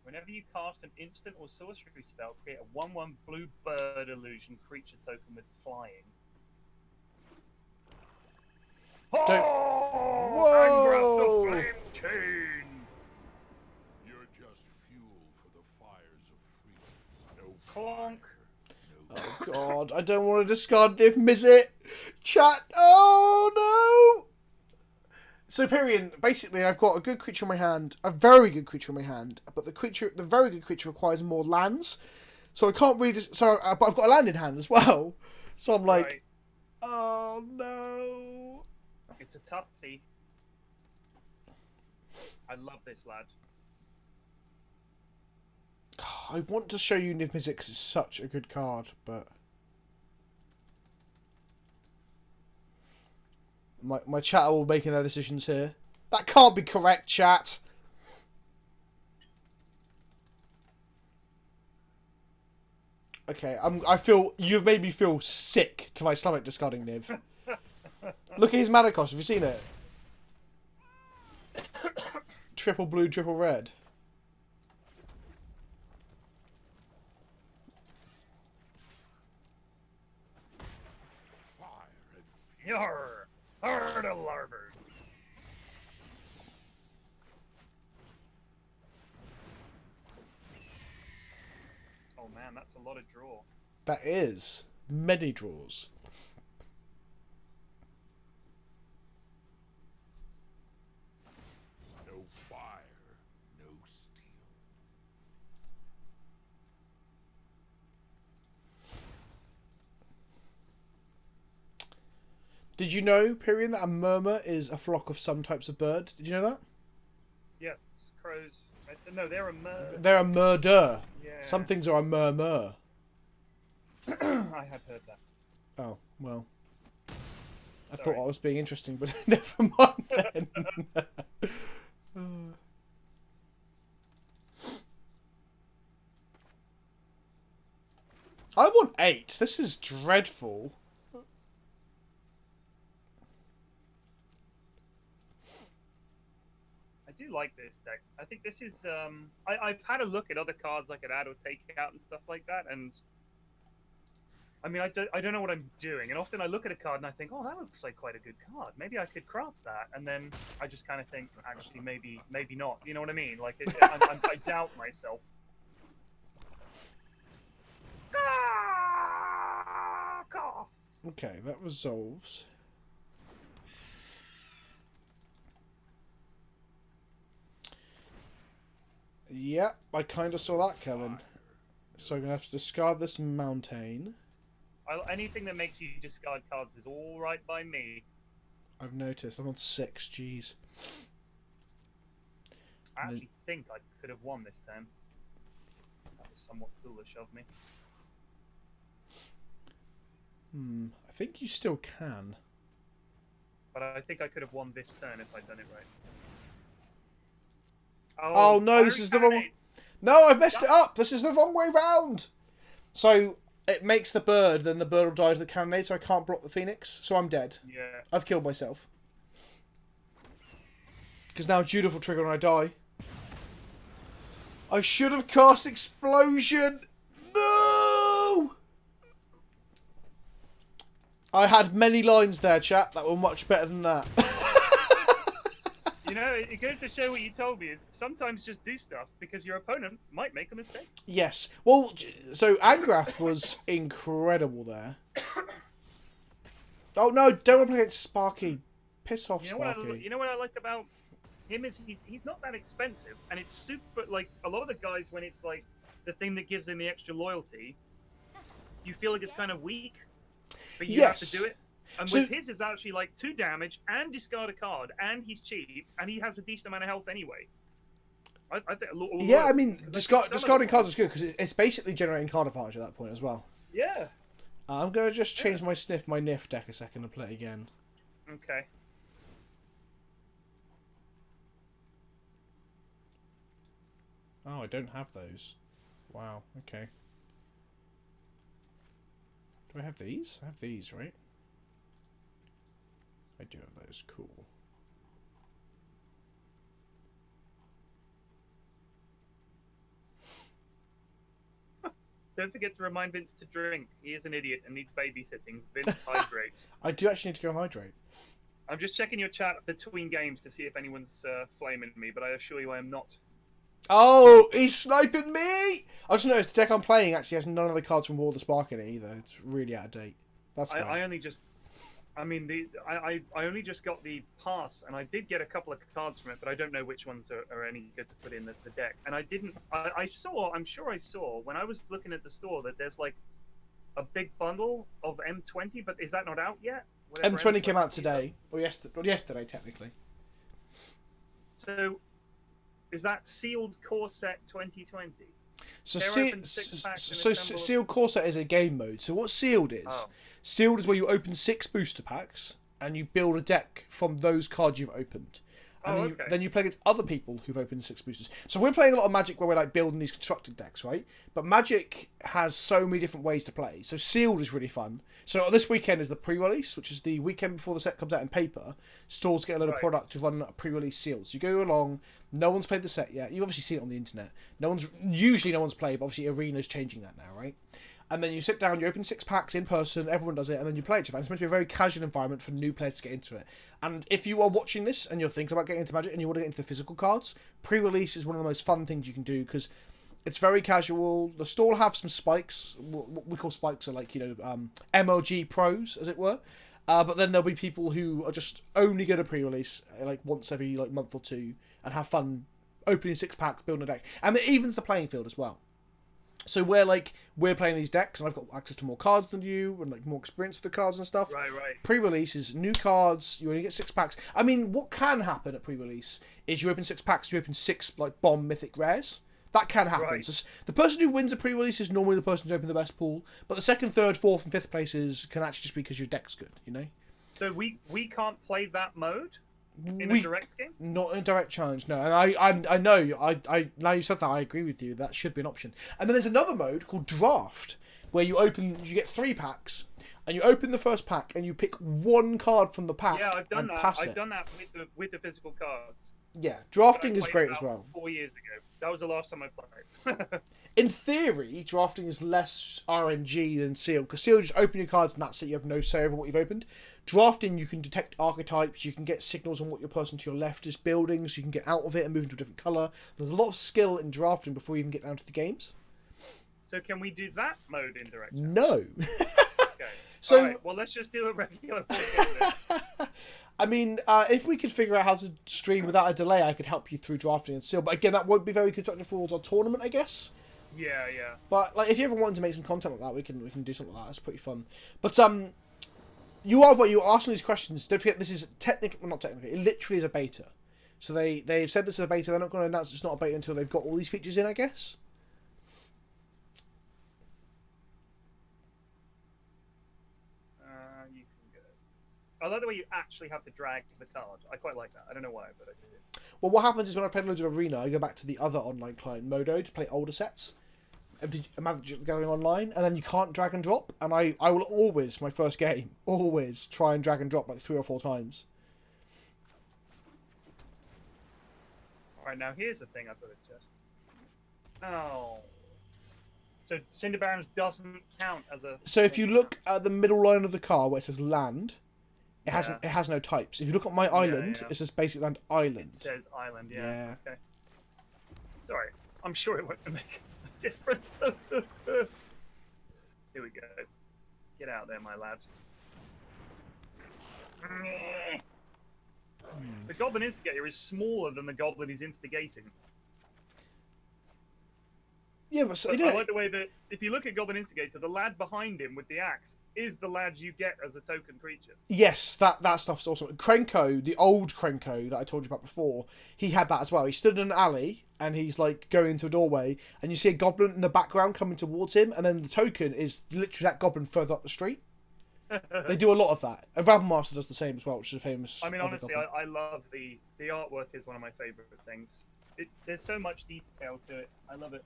Whenever you cast an instant or sorcery spell, create a 1/1 blue bird illusion creature token with flying. Don't- Oh, Whoa! Angrath the Flame Chain! You're just fuel for the fires of freedom. No Clonk. fire, no Oh god, I don't want to discard Niv Mizzet. Chat. Oh no! So Pyrion, basically I've got a good creature in my hand, a very good creature in my hand, but the very good creature requires more lands. So I can't really but I've got a land in hand as well. So I'm like, Right. oh no. It's a toughie. I love this lad. I want to show you Niv Mizzet because it's such a good card, but my chat are all making their decisions here. That can't be correct, chat. Okay, I feel you've made me feel sick to my stomach discarding Niv. Look at his mana cost. Have you seen it? Triple blue, triple red. fire and fuel. Yarr! Hard a larboard. Oh man, that's a lot of draw. That is many draws. No fire, no steel. Did you know, Pyrion, that a murmur is a flock of some types of bird? Did you know that? Yes, crows. No, they're a mer. They're a murder. Yeah. Some things are a murmur. I had heard that. Oh, well. I Sorry. thought I was being interesting, but never mind then. I want 8. This is dreadful. I do like this deck. I think this is. I've had a look at other cards I could add or take out and stuff like that, and I mean, I don't know what I'm doing, and often I look at a card and I think, oh, that looks like quite a good card. Maybe I could craft that, and then I just kind of think, actually, maybe not. You know what I mean? Like, I doubt myself. Okay, that resolves. Yep, I kind of saw that coming. So I'm going to have to discard this mountain. Anything that makes you discard cards is all right by me. I've noticed. I'm on 6, jeez. I actually think I could have won this turn. That was somewhat foolish of me. I think you still can. But I think I could have won this turn if I'd done it right. Oh no, this is the wrong... No, I've messed it up! This is the wrong way round! So, it makes the bird, then the bird will die to the cannonade, so I can't block the Phoenix, so I'm dead. Yeah. I've killed myself. Because now Judith will trigger when I die. I should have cast Explosion! No! I had many lines there, chat, that were much better than that. You know, it goes to show what you told me is sometimes just do stuff because your opponent might make a mistake. Yes. Well, so Angrath was incredible there. Oh no, don't want to play against Sparky. Piss off, Sparky. You know what I like about him is he's not that expensive, and it's super, like, a lot of the guys, when it's like the thing that gives them the extra loyalty, you feel like it's kind of weak, but you have to do it. And with his is actually like 2 damage and discard a card, and he's cheap, and he has a decent amount of health anyway. I think. Yeah, I mean, discarding cards is good because it's basically generating card advantage at that point as well. Yeah. I'm gonna just change my Nif deck a second and play again. Okay. Oh, I don't have those. Wow. Okay. Do I have these? I have these, right? I do have those. Cool. Don't forget to remind Vince to drink. He is an idiot and needs babysitting. Vince, hydrate. I do actually need to go hydrate. I'm just checking your chat between games to see if anyone's flaming me, but I assure you I am not. Oh, he's sniping me! I just noticed the deck I'm playing actually has none of the cards from War of the Spark in it either. It's really out of date. That's fine. I only just... I mean, I only just got the pass, and I did get a couple of cards from it, but I don't know which ones are any good to put in the deck. And I didn't... I'm sure I saw, when I was looking at the store, that there's like a big bundle of M20, but is that not out yet? Whatever M20 came out today, or yesterday technically. So, is that Sealed Core Set 2020? So, Sealed Core Set is a game mode. So what Sealed is, Sealed is where you open 6 booster packs, and you build a deck from those cards you've opened. And then you play against other people who've opened 6 boosters. So we're playing a lot of Magic where we're like building these constructed decks, right? But Magic has so many different ways to play. So Sealed is really fun. So this weekend is the pre-release, which is the weekend before the set comes out in paper. Stores get a lot of product to run a pre-release Sealed. So you go along, no one's played the set yet. You've obviously seen it on the internet. Usually no one's played, but obviously Arena's changing that now, right? And then you sit down, you open 6 packs in person, everyone does it, and then you play each other. And it's meant to be a very casual environment for new players to get into it. And if you are watching this and you're thinking about getting into Magic and you want to get into the physical cards, pre-release is one of the most fun things you can do because it's very casual. The store will have some spikes. What we call spikes are like, MLG pros, as it were. But then there'll be people who are just only going to pre-release like once every month or two and have fun opening 6 packs, building a deck. And it evens the playing field as well. So we're playing these decks, and I've got access to more cards than you, and like more experience with the cards and stuff. Right. Pre-release is new cards. You only get 6 packs. I mean, what can happen at pre-release is you open 6 packs. You open 6 like bomb mythic rares. That can happen. Right. So the person who wins a pre-release is normally the person who's opened the best pool. But the 2nd, 3rd, 4th, and 5th places can actually just be because your deck's good. You know. So we can't play that mode in a direct game. Not in a direct challenge, no. And I know. I now you said that, I agree with you. That should be an option. And then there's another mode called Draft, where you get 3 packs, and you open the first pack, and you pick 1 card from the pack. Yeah, I've done that. Pass I've done that with the physical cards. Yeah, drafting is great as well. 4 years ago. That was the last time I played. In theory, drafting is less RNG than Sealed, because Sealed, you just open your cards and that's it. You have no say over what you've opened. Drafting, you can detect archetypes, you can get signals on what your person to your left is building, so you can get out of it and move into a different colour. There's a lot of skill in drafting before you even get down to the games. So can we do that mode in direct? No. Okay. So, right, well, let's just do a regular game. I mean, if we could figure out how to stream without a delay, I could help you through drafting and Seal. But again, that won't be very constructive towards our tournament, I guess. Yeah. But like, if you ever wanted to make some content like that, we can do something like that. It's pretty fun. But you are what you are asking these questions. Don't forget, this is not technically. It literally is a beta. So they've said this is a beta. They're not going to announce it's not a beta until they've got all these features in, I guess. You can go. I like the way you actually have to drag the card. I quite like that. I don't know why, but I do. Well, what happens is when I play loads of Arena, I go back to the other online client, Modo, to play older sets. Magic going online, and then you can't drag and drop. And I will always, my first game, always try and drag and drop like 3 or 4 times. Alright, now here's the thing I've got to test. Oh. So Cinder Barons doesn't count as a... So if you look at the middle line of the card where it says land, it has no types. If you look at my island, it says basic land island. It says island, yeah. Okay. Sorry, I'm sure it won't make a difference. Here we go. Get out there, my lad. The Goblin Instigator is smaller than the Goblin he's instigating. Yeah, but I like the way that if you look at Goblin Instigator, the lad behind him with the axe is the lad you get as a token creature. Yes, that stuff's awesome. Krenko, the old Krenko that I told you about before, he had that as well. He stood in an alley and he's like going into a doorway, and you see a goblin in the background coming towards him, and then the token is literally that goblin further up the street. They do a lot of that. And Rabblemaster does the same as well, which is a famous. I mean, honestly, I love the artwork. Is one of my favorite things. There's so much detail to it. I love it.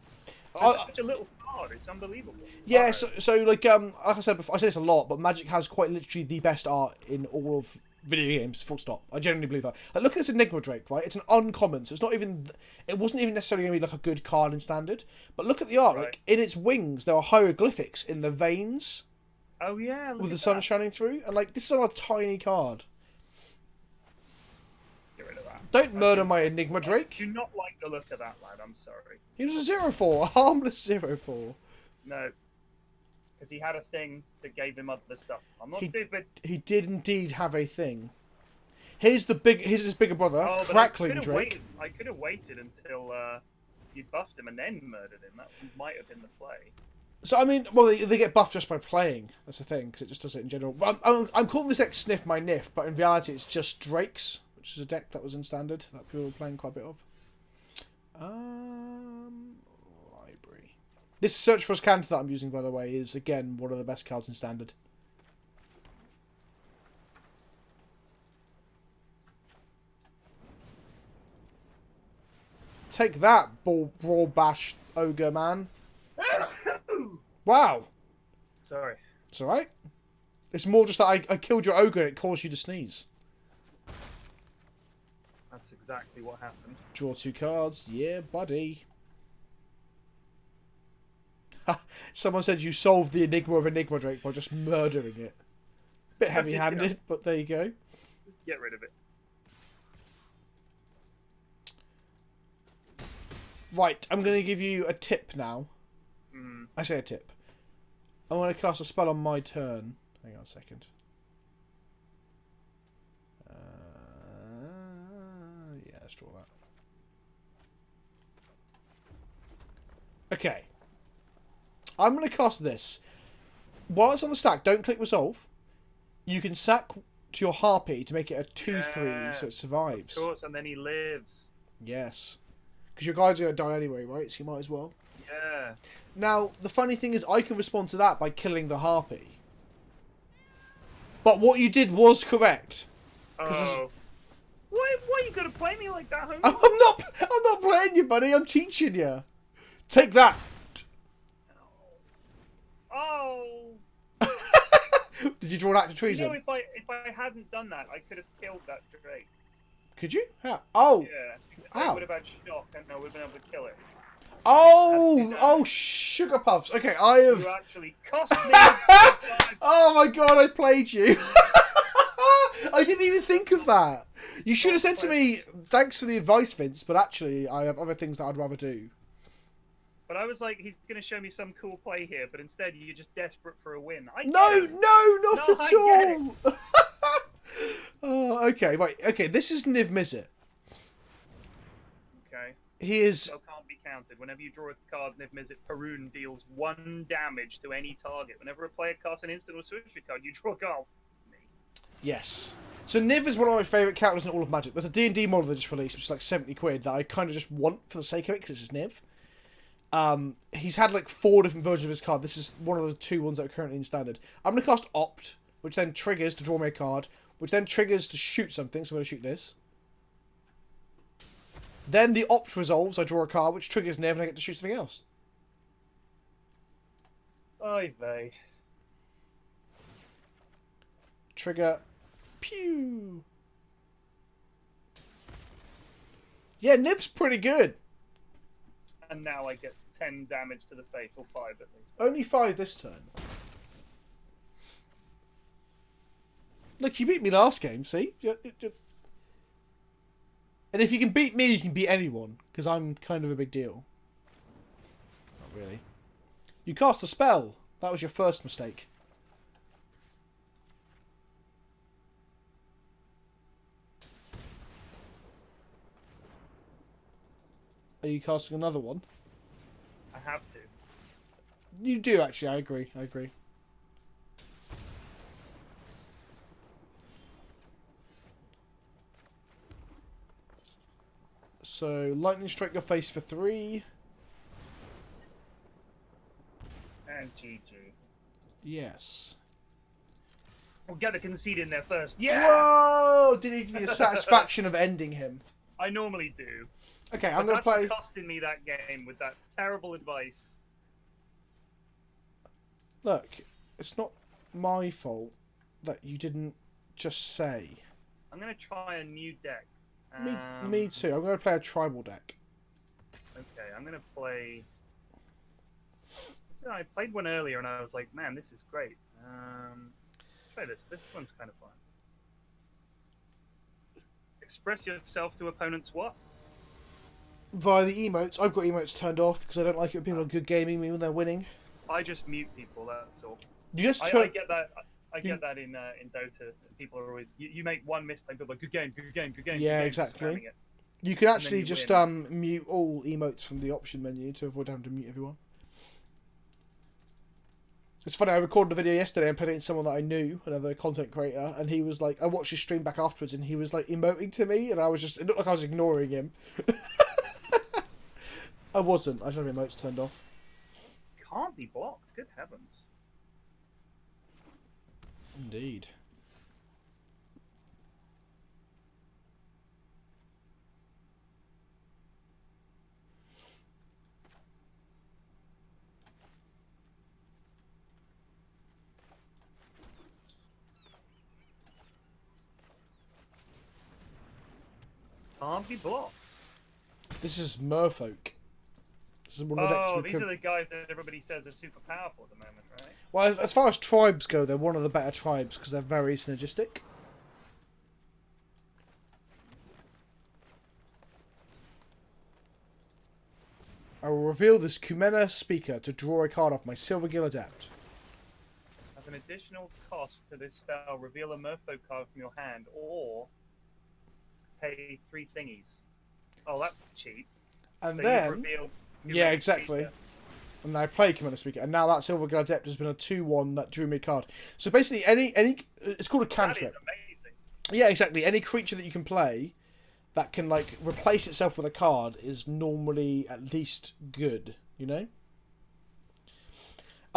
It's such a little card. It's unbelievable. Yeah, so like I said before, I say this a lot, but Magic has quite literally the best art in all of video games. Full stop. I genuinely believe that. Like, look at this Enigma Drake, right? It's an uncommon, so it's not even. It wasn't even necessarily going to be like a good card in standard. But look at the art. Right. Like in its wings, there are hieroglyphics in the veins. Oh yeah. With the sun shining through, and like this is on a tiny card. Don't murder my Enigma Drake. I do not like the look of that lad, I'm sorry. He was a 0/4, a harmless 0/4. No. Because he had a thing that gave him other stuff. I'm not stupid. He did indeed have a thing. Here's his bigger brother, Crackling Drake. I could have waited until you buffed him and then murdered him. That might have been the play. So, I mean, well, they get buffed just by playing. That's the thing, because it just does it in general. I'm calling this deck Sniff My Niff, but in reality it's just Drakes. Which is a deck that was in standard that people were playing quite a bit of. Library. This Search for Scanter that I'm using, by the way, is again one of the best cards in standard. Take that, Brawl Bash Ogre man. Wow. Sorry. It's alright. It's more just that I killed your ogre and it caused you to sneeze. That's exactly what happened. Draw 2 cards. Yeah, buddy. Someone said you solved the enigma of Enigma Drake by just murdering it. Bit heavy-handed, but there you go. Get rid of it. Right, I'm going to give you a tip now. I say a tip. I'm going to cast a spell on my turn. Hang on a second. Yeah, let's draw that. Okay. I'm going to cast this. While it's on the stack, don't click Resolve. You can sack to your Harpy to make it a 2/3 so it survives. Of course, and then he lives. Yes. Because your guy's going to die anyway, right? So you might as well. Yeah. Now, the funny thing is I can respond to that by killing the Harpy. But what you did was correct. Oh. Why are you going to play me like that, homie? I'm not playing you, buddy. I'm teaching you. Take that. Oh. Did you draw an act of treason? You know, if I hadn't done that, I could have killed that Drake. Could you? How? Oh. Yeah. I would have had shock and I would have been able to kill it. Oh, sugar puffs. Okay, I have. You actually cost me. Oh my god, I played you. I didn't even think of that. You should have said to me, thanks for the advice, Vince, but actually, I have other things that I'd rather do. But I was like, he's going to show me some cool play here, but instead you're just desperate for a win. No, not at all. Oh, okay, right. Okay, this is Niv Mizzet. Okay. He is... So can't be counted. Whenever you draw a card, Niv Mizzet, Perun deals 1 damage to any target. Whenever a player casts an instant or sorcery card, you draw a card. Yes. So Niv is one of my favourite characters in all of Magic. There's a D&D model that just released, which is like 70 quid, that I kind of just want for the sake of it, because it's Niv. He's had like 4 different versions of his card. This is one of the 2 ones that are currently in standard. I'm going to cast Opt, which then triggers to draw me a card, which then triggers to shoot something, so I'm going to shoot this. Then the Opt resolves, I draw a card, which triggers Niv, and I get to shoot something else. Oy vey. Trigger. Pew! Yeah, Nib's pretty good. And now I get 10 damage to the face, or 5 at least. Only 5 this turn. Look, you beat me last game, see? And if you can beat me, you can beat anyone, because I'm kind of a big deal. Not really. You cast a spell. That was your first mistake. Are you casting another one? I have to. You do, actually. I agree. I agree. So, lightning strike your face for 3. And GG. Yes. We'll get a concede in there first. Yeah! Whoa! Did he give you the satisfaction of ending him? I normally do. Okay, But I'm going to that's play... costing me that game with that terrible advice. Look, it's not my fault that you didn't just say. I'm going to try a new deck. Me too. I'm going to play a tribal deck. Okay, I'm going to play... I played one earlier and I was like, man, this is great. Try this. This one's kind of fun. Express yourself to opponents what? Via the emotes. I've got emotes turned off because I don't like it when people are good gaming me when they're winning. I just mute people, that's all. You just I turn... get that. I get that in Dota. People are always you make one misplay, people are like good game, good game, good game. Yeah, good game, exactly. it. You can actually just win. mute all emotes from the option menu to avoid having to mute everyone. It's funny, I recorded a video yesterday and played it in someone that I knew, another content creator, and he was like, I watched his stream back afterwards and he was like emoting to me and I was just, it looked like I was ignoring him. I wasn't, I just had emotes turned off. Can't be blocked, good heavens. Indeed. Can't be blocked. This is Merfolk. This is one of the decks we These could... are the guys that everybody says are super powerful at the moment, right? Well, as far as tribes go, they're one of the better tribes because they're very synergistic. I will reveal this Kumena speaker to draw a card off my Silvergill Adept. As an additional cost to this spell, reveal a Merfolk card from your hand, or pay 3 thingies. Oh, that's cheap. And so then... Yeah, Kumena exactly. Speaker. And I play Commander Speaker, and now that Silvergill Adept has been a 2/1 that drew me a card. So basically, any it's called a cantrip. That is amazing. Yeah, exactly. Any creature that you can play that can like replace itself with a card is normally at least good. You know.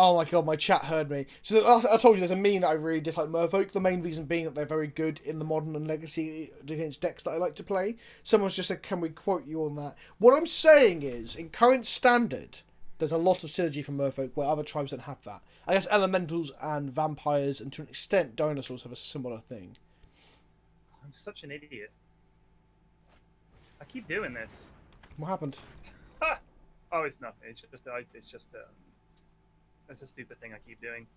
Oh my god, my chat heard me. So I told you there's a meme that I really dislike Merfolk. The main reason being that they're very good in the modern and legacy against decks that I like to play. Someone's just said, can we quote you on that? What I'm saying is, in current standard, there's a lot of synergy from Merfolk where other tribes don't have that. I guess elementals and vampires and to an extent dinosaurs have a similar thing. I'm such an idiot. I keep doing this. What happened? Ah! Oh, it's nothing. It's a stupid thing I keep doing.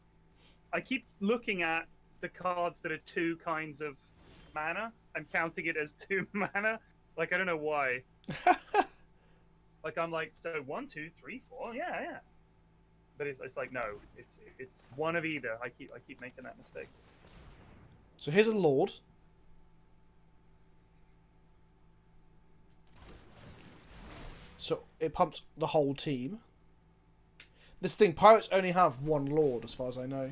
I keep looking at the cards that are 2 kinds of mana and counting it as 2 mana. Like, I don't know why. Like, I'm like, so 1, 2, 3, 4, yeah. But it's like, no, it's one of either. I keep making that mistake. So here's a Lord. So it pumps the whole team. This thing, pirates only have 1 Lord, as far as I know.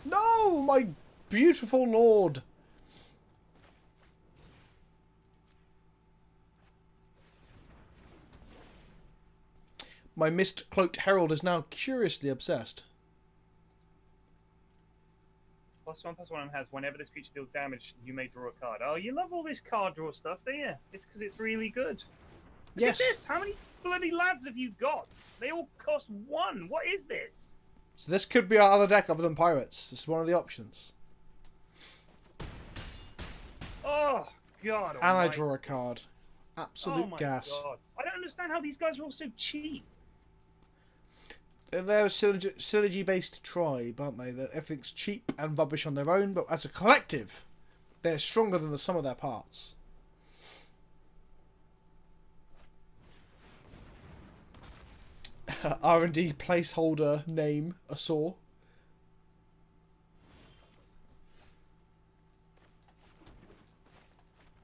No, my beautiful Lord. My mist-cloaked herald is now curiously obsessed. +1/+1 has whenever this creature deals damage, you may draw a card. Oh, you love all this card draw stuff, do you? It's because it's really good. Look Yes. at this! How many bloody lads have you got? They all cost 1. What is this? So this could be our other deck other than Pirates. This is one of the options. Oh, God. And I draw a card. Absolute oh my gas. God. I don't understand how these guys are all so cheap. They're a synergy-based tribe, aren't they? Everything's cheap and rubbish on their own, but as a collective, they're stronger than the sum of their parts. R&D placeholder name, a saw.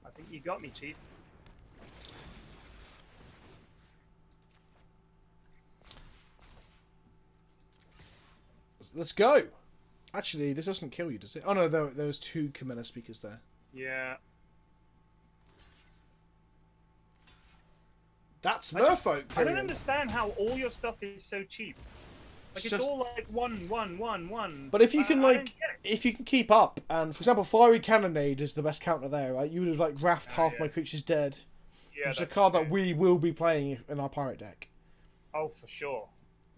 I think you got me, Chief. Let's go. Actually, this doesn't kill you, does it? Oh no, there was 2 Kamena speakers there. Yeah. That's Merfolk. I don't understand how all your stuff is so cheap. Like, it's all like one. But if you can, I don't like, get it. if you can keep up, and for example, Fiery Cannonade is the best counter there, right? You would have, like, graphed half my creatures dead. Yeah, Which is a that's card true. that we will be playing in our pirate deck. Oh, for sure.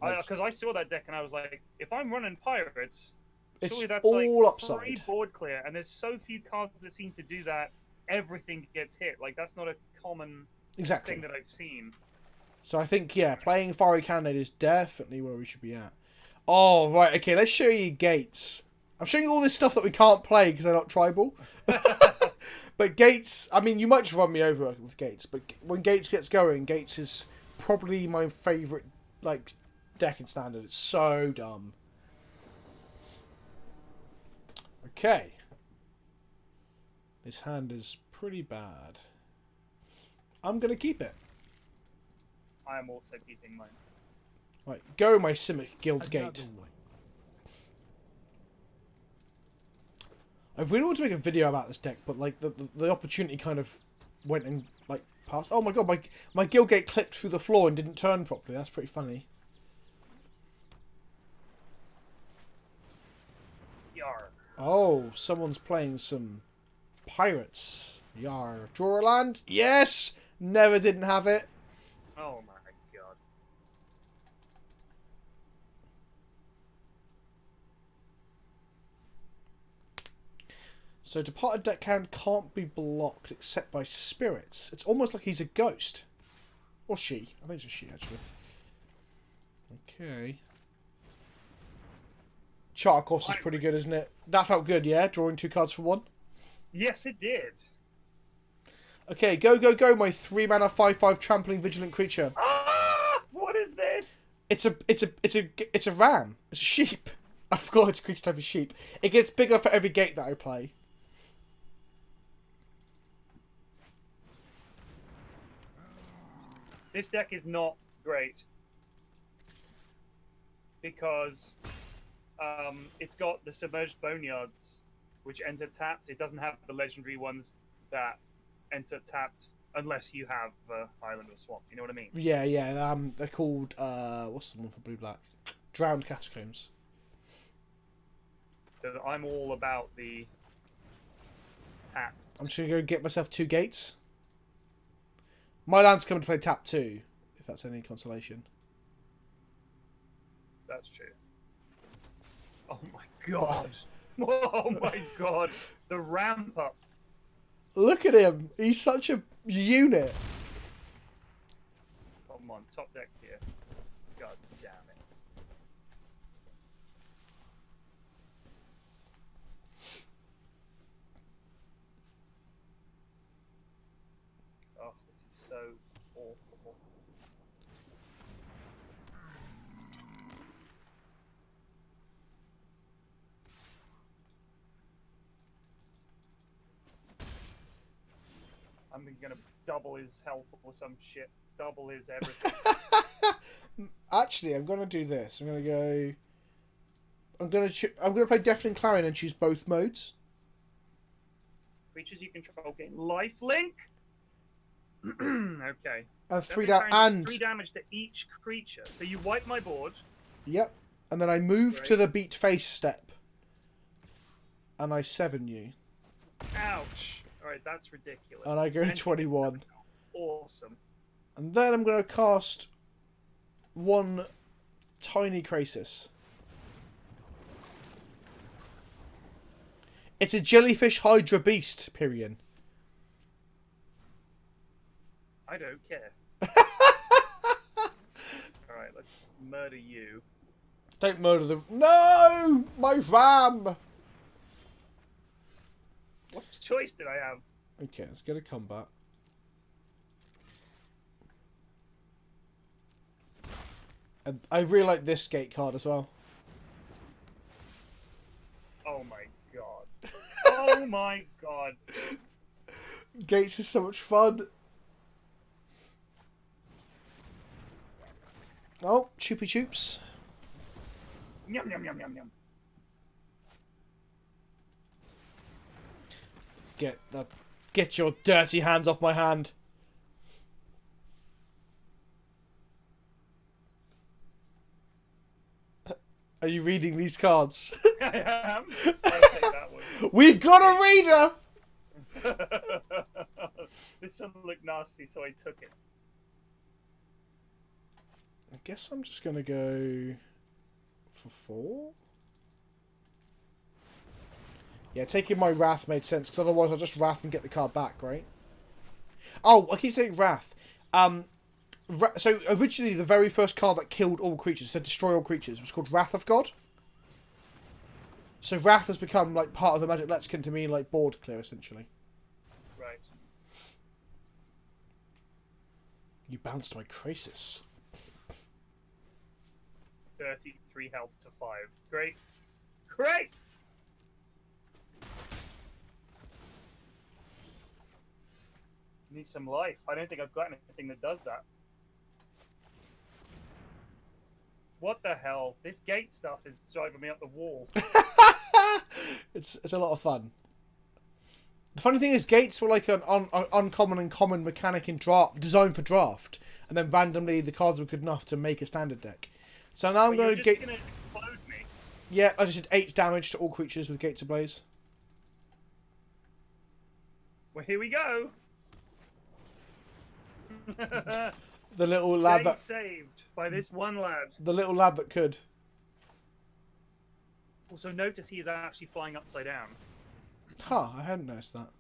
Like- Because I saw that deck and I was like, if I'm running pirates, It's surely that's all like upside. 3 board clear, and there's so few cards that seem to do that. Everything gets hit. Like, that's not a common Exactly. thing that I've seen. So I think, yeah, playing Fiery Cannonade is definitely where we should be at. Oh, right, okay, let's show you Gates. I'm showing you all this stuff that we can't play because they're not tribal. But Gates, I mean, you might just run me over with Gates, but when Gates gets going, Gates is probably my favourite, like, deck in Standard. It's so dumb. Okay. This hand is pretty bad. I'm going to keep it. I am also keeping mine. Right, go my Simic Guild Gate. I really want to make a video about this deck, but like the opportunity kind of went and like passed. Oh my god, my Guild Gate clipped through the floor and didn't turn properly. That's pretty funny. Yar. Oh, someone's playing some pirates. Yar. Draw a land? Yes! Never didn't have it. Oh my god. So Departed Deckhand can't be blocked except by spirits. It's almost like he's a ghost. Or she. I think it's a she, actually. Okay. Charter course is pretty good, isn't it? That felt good, yeah? Drawing 2 cards for 1. Yes, it did. Okay, go, go, go, my 3-mana 5/5 trampling vigilant creature. Ah! What is this? It's a ram. It's a sheep. I forgot it's a creature type of sheep. It gets bigger for every gate that I play. This deck is not great. Because it's got the Submerged Boneyards, which enter tapped. It doesn't have the legendary ones that enter tapped unless you have Island or Swamp. You know what I mean? Yeah, yeah. They're called what's the one for blue black? Drowned Catacombs. So I'm all about the tapped. I'm just gonna go get myself 2 gates. My land's coming to play tap 2, if that's any consolation. That's true. Oh my god. Oh my god. The ramp up. Look at him. He's such a unit. Come on, top deck here. God damn it. Oh, this is so awful. I'm gonna double his health or some shit. Double his everything. Actually, I'm gonna do this. I'm gonna go. I'm gonna play Deafening Clarion and choose both modes. Creatures you control gain lifelink. Okay. And Deafening 3 down Clarion and does 3 damage to each creature. So you wipe my board. yep. And then I move Great. to the beat face step. And I 7 you. Ouch. Alright, that's ridiculous. And I go to And 21. Awesome. And then I'm gonna cast 1 tiny Krasis. It's a jellyfish hydra beast, Pyrion. I don't care. Alright, let's murder you. Don't murder them. No! My ram! What choice did I have? Okay, let's go to combat. And I really like this gate card as well. Oh my god. Oh my god. Gates is so much fun. Oh, choopy choops. Yum yum yum yum yum. Get your dirty hands off my hand. Are you reading these cards? I am. I'll take that one. We've got a reader! This one looked nasty, so I took it. I guess I'm just going to go for 4. Yeah, taking my Wrath made sense, because otherwise I'll just Wrath and get the card back, right? Oh, I keep saying Wrath. So originally the very first card that killed all creatures, said destroy all creatures, was called Wrath of God. So Wrath has become like part of the Magic lexicon to mean like board clear, essentially. Right. You bounced my Crisis. 33 health to 5. Great. Great! Need some life. I don't think I've got anything that does that. What the hell? This gate stuff is driving me up the wall. It's a lot of fun. The funny thing is, gates were like an uncommon and common mechanic in draft, designed for draft, and then randomly the cards were good enough to make a standard deck. So now I'm going to gonna explode me. Yeah, I just did 8 damage to all creatures with Gates Ablaze. Well, here we go. The little lad that saved by this one lad. The little lad that could. Also, notice he is actually flying upside down. Huh, I hadn't noticed that.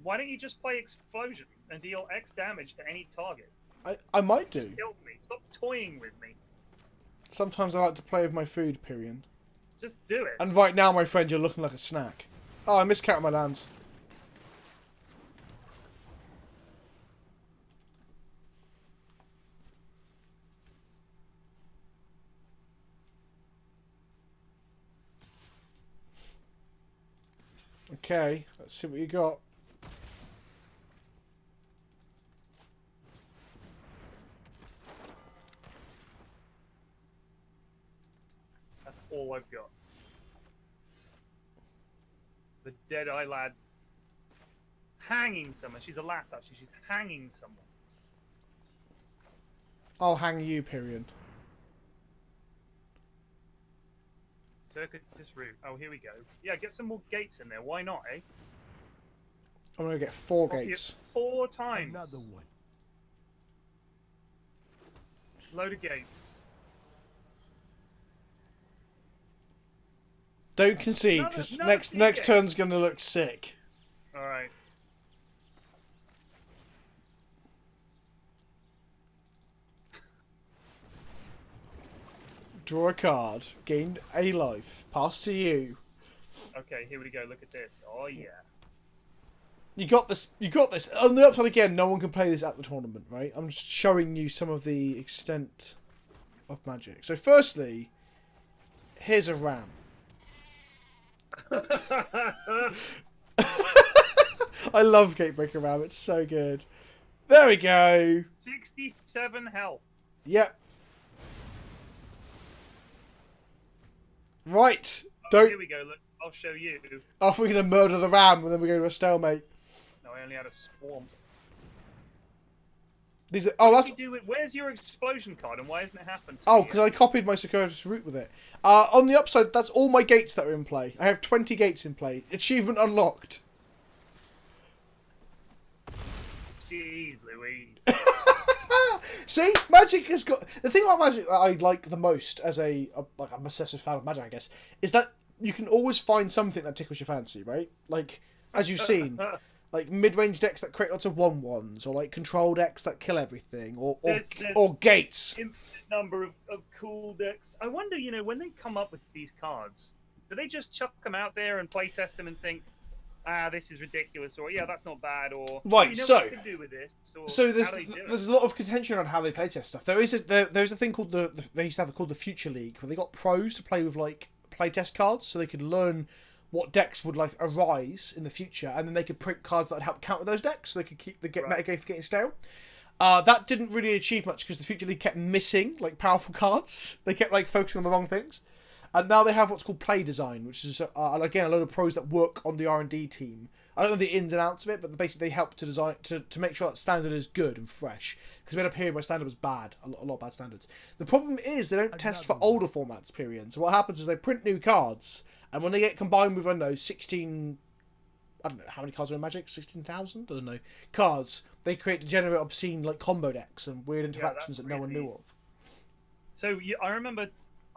Why don't you just play Explosion and deal X damage to any target? I might do. Just kill me. Stop toying with me. Sometimes I like to play with my food, Pyrion. Just do it. And right now, my friend, you're looking like a snack. Oh, I miscounted my lands. Okay, let's see what you got. That's all I've got. The Dead-Eye lad hanging someone. She's a lass, actually. She's hanging someone. I'll hang you, Pyrion. Circuitous route. Oh, here we go. Yeah, get some more gates in there. Why not, eh? I'm going to get 4 Copy gates. it 4 times. Another one. Load of gates. Don't concede, because next gates. turn's going to look sick. Alright. Draw a card. Gained a life. Pass to you. Okay, here we go. Look at this. Oh, yeah. You got this. You got this. On the upside again, no one can play this at the tournament, right? I'm just showing you some of the extent of Magic. So firstly, here's a ram. I love Gatebreaker Ram. It's so good. There we go. 67 health. Yep. Right. Oh, Don't. here we go. Look, I'll show you. Oh, we're gonna murder the ram and then we go to a stalemate. No, I only had a swarm. These are. Oh, that's. Where's your explosion card and why hasn't it happened? Oh, because I copied my circuitous route with it. On the upside, that's all my gates that are in play. I have 20 gates in play. Achievement unlocked. Jeez Louise. See, Magic has got... The thing about Magic that I like the most as a obsessive fan of Magic, I guess, is that you can always find something that tickles your fancy, right? Like, as you've seen, like mid-range decks that create lots of 1/1s, or like control decks that kill everything, There's or gates. infinite number of cool decks. I wonder, when they come up with these cards, do they just chuck them out there and play test them and think, this is ridiculous, or yeah, that's not bad, or right? What So I can do with this, or so there's a lot of contention on how they playtest stuff. There's a thing called they used to have it called the Future League, where they got pros to play with like playtest cards, so they could learn what decks would like arise in the future, and then they could print cards that would help counter those decks, so they could keep the metagame from getting stale. That didn't really achieve much because the Future League kept missing like powerful cards. They kept like focusing on the wrong things. And now they have what's called play design, which is again a load of pros that work on the R&D team. I don't know the ins and outs of it, but basically they help to design to make sure that standard is good and fresh. Because we had a period where standard was bad, a lot of bad standards. The problem is they don't test for older formats, Pyrion. So what happens is they print new cards, and when they get combined with, I don't know, 16... I don't know, how many cards are in Magic? 16,000? I don't know. Cards. They create degenerate, obscene like combo decks and weird interactions that no one knew of. So I remember...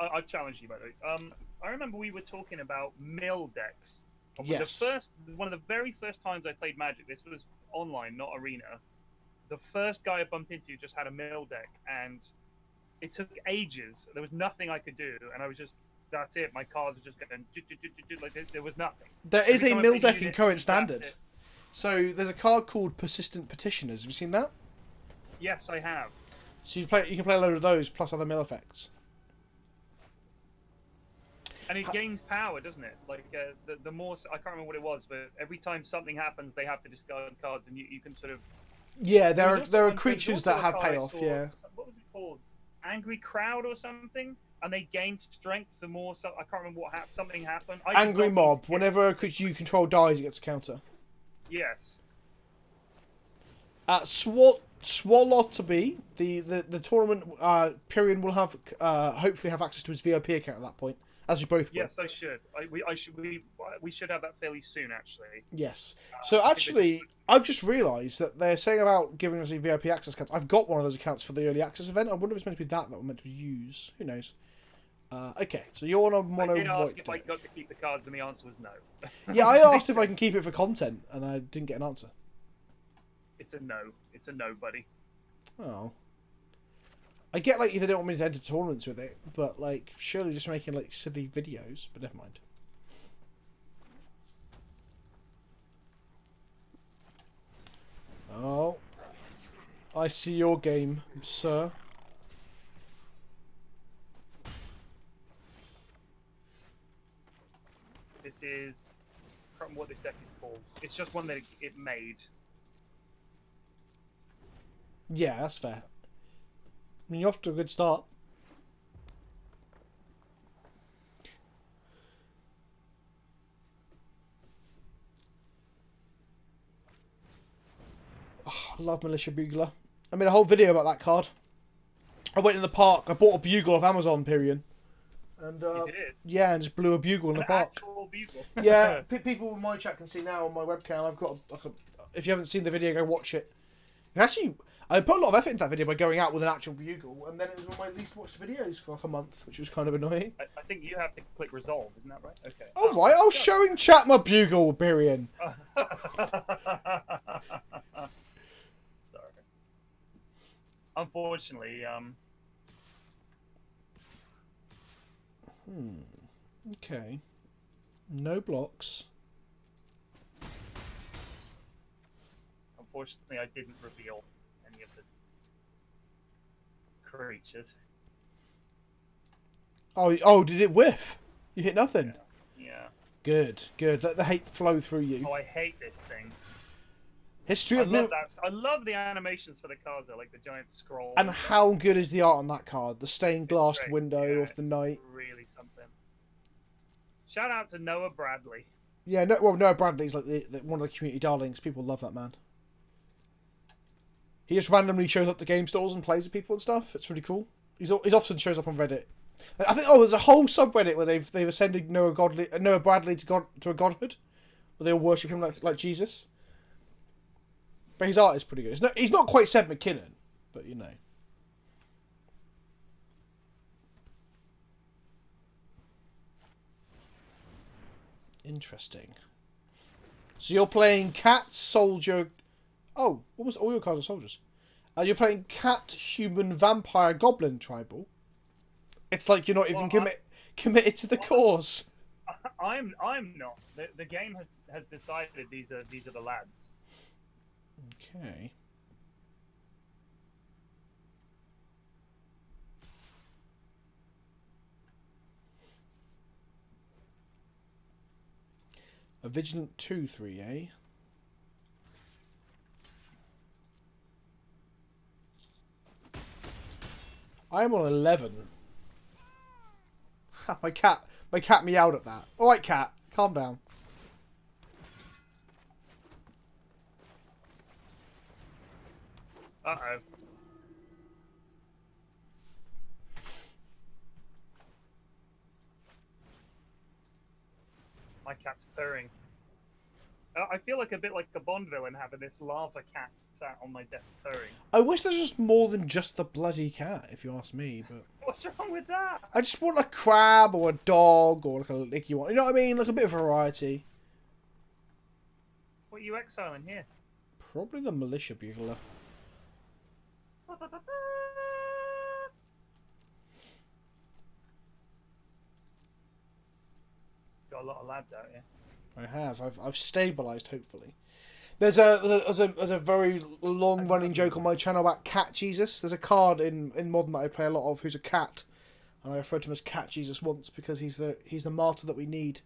I've challenged you, by the way. I remember we were talking about mill decks. Yes. One of the very first times I played Magic, this was online, not Arena. The first guy I bumped into just had a mill deck, and it took ages. There was nothing I could do, and I was just, that's it. My cards were just going, like there was nothing. There is a mill deck in current standard. So there's a card called Persistent Petitioners. Have you seen that? Yes, I have. So you can play a load of those plus other mill effects. And it gains power, doesn't it? Like the more, I can't remember what it was, but every time something happens, they have to discard cards, and you can sort of. Yeah, there are creatures that have payoff. Yeah. What was it called? Angry Crowd or something, and they gain strength the more. I can't remember what happened. Something happened. Angry Mob. Whenever a creature you control dies, it gets a counter. Yes. At Swallotaby, the tournament, Pyrion will have hopefully have access to his VIP account at that point. As we both will. Yes, I should. We should have that fairly soon, actually. Yes. So actually, I've just realised that they're saying about giving us a VIP access account. I've got one of those accounts for the early access event. I wonder if it's meant to be that we're meant to use. Who knows? Okay, so you're on a mono. I did ask if I got to keep the cards, and the answer was no. Yeah, I asked if I can keep it for content, and I didn't get an answer. It's a no. It's a no, buddy. Oh. I get like they don't want me to enter tournaments with it, but like surely just making like silly videos. But never mind. Oh, I see your game, sir. This is, I can't remember what this deck is called. It's just one that it made. Yeah, that's fair. I mean, you're off to a good start. Oh, I love Militia Bugler. I made a whole video about that card. I went in the park. I bought a bugle off Amazon, Pyrion. And You did? yeah, and just blew a bugle in the park. Actual bugle. Yeah, people in my chat can see now on my webcam. I've got. If you haven't seen the video, go watch it. Actually, I put a lot of effort into that video by going out with an actual bugle, and then it was one of my least watched videos for like a month, which was kind of annoying. I think you have to click resolve, isn't that right? Okay. Oh, right, I'll show in chat my bugle, Pyrion. Sorry. Unfortunately, Okay. No blocks. Unfortunately, I didn't reveal any of the creatures. Oh, did it whiff? You hit nothing? Yeah. Good. Let the hate flow through you. Oh, I hate this thing. History I of love that. I love the animations for the cards, like the giant scroll. And how good is the art on that card? The stained glass window of the night. Really something. Shout out to Noah Bradley. Yeah, Noah Bradley's like one of the community darlings. People love that man. He just randomly shows up to game stores and plays with people and stuff. It's really cool. He's often shows up on Reddit. I think there's a whole subreddit where they've ascended Noah Bradley to a godhood, where they all worship him like Jesus. But his art is pretty good. He's not quite Seb McKinnon, but you know. Interesting. So you're playing cat, soldier... Oh, almost all your cards are soldiers. You're playing cat, human, vampire, goblin, tribal. It's like you're not even committed to the cause. I'm not. The game has decided these are the lads. Okay. A Vigilant 2/3, eh? I'm on 11. my cat meowed at that. Alright, cat, calm down. Uh-oh. My cat's purring. I feel like a bit like a Bond villain having this lava cat sat on my desk purring. I wish there was just more than just the bloody cat, if you ask me, but... What's wrong with that? I just want a crab or a dog or like a licky one. You know what I mean? Like a bit of variety. What are you exiling here? Probably the militia bugler. Got a lot of lads out here. I have. I've stabilised, hopefully. There's a very long running joke on my channel about Cat Jesus. There's a card in Modern that I play a lot of who's a cat, and I referred to him as Cat Jesus once because he's the martyr that we need.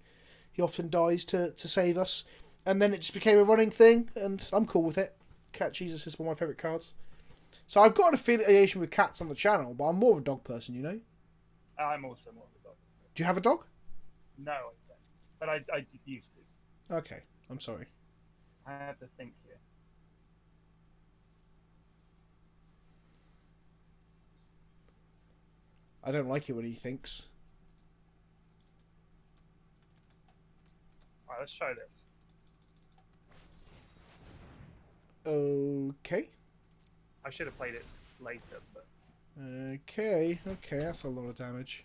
He often dies to save us, and then it just became a running thing, and I'm cool with it. Cat Jesus is one of my favourite cards. So I've got an affiliation with cats on the channel, but I'm more of a dog person, you know. I'm also more of a dog. Do you have a dog? No, I don't. But I used to. Okay, I'm sorry. I have to think here. I don't like it when he thinks. Alright, let's try this. Okay. I should have played it later, but... Okay, that's a lot of damage.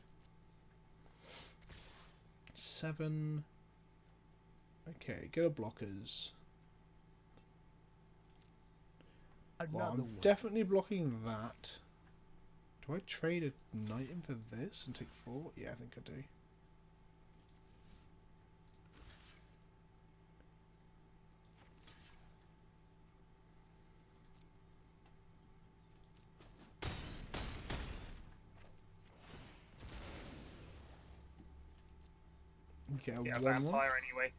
7. Okay, go to blockers. Well, I'm definitely blocking that. Do I trade a knight in for this and take 4? Yeah, I think I do. Okay, Yeah, one vampire anyway.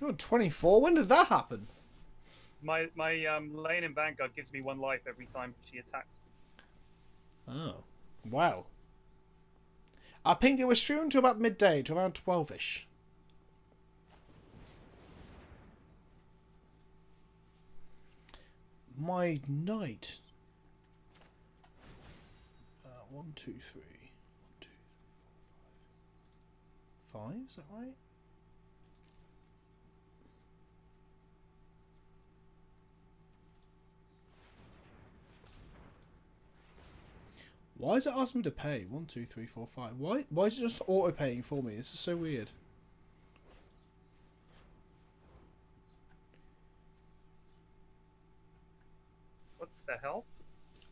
You're 24? When did that happen? My lane in Vanguard gives me 1 life every time she attacks. Oh. Wow. I think it was streamed to about midday, to around 12-ish. My knight. 1, 2, 3. 1, 2, 3, 4, 5. 5, is that right? Why is it asking me to pay? 1, 2, 3, 4, 5. Why is it just auto paying for me? This is so weird. What the hell?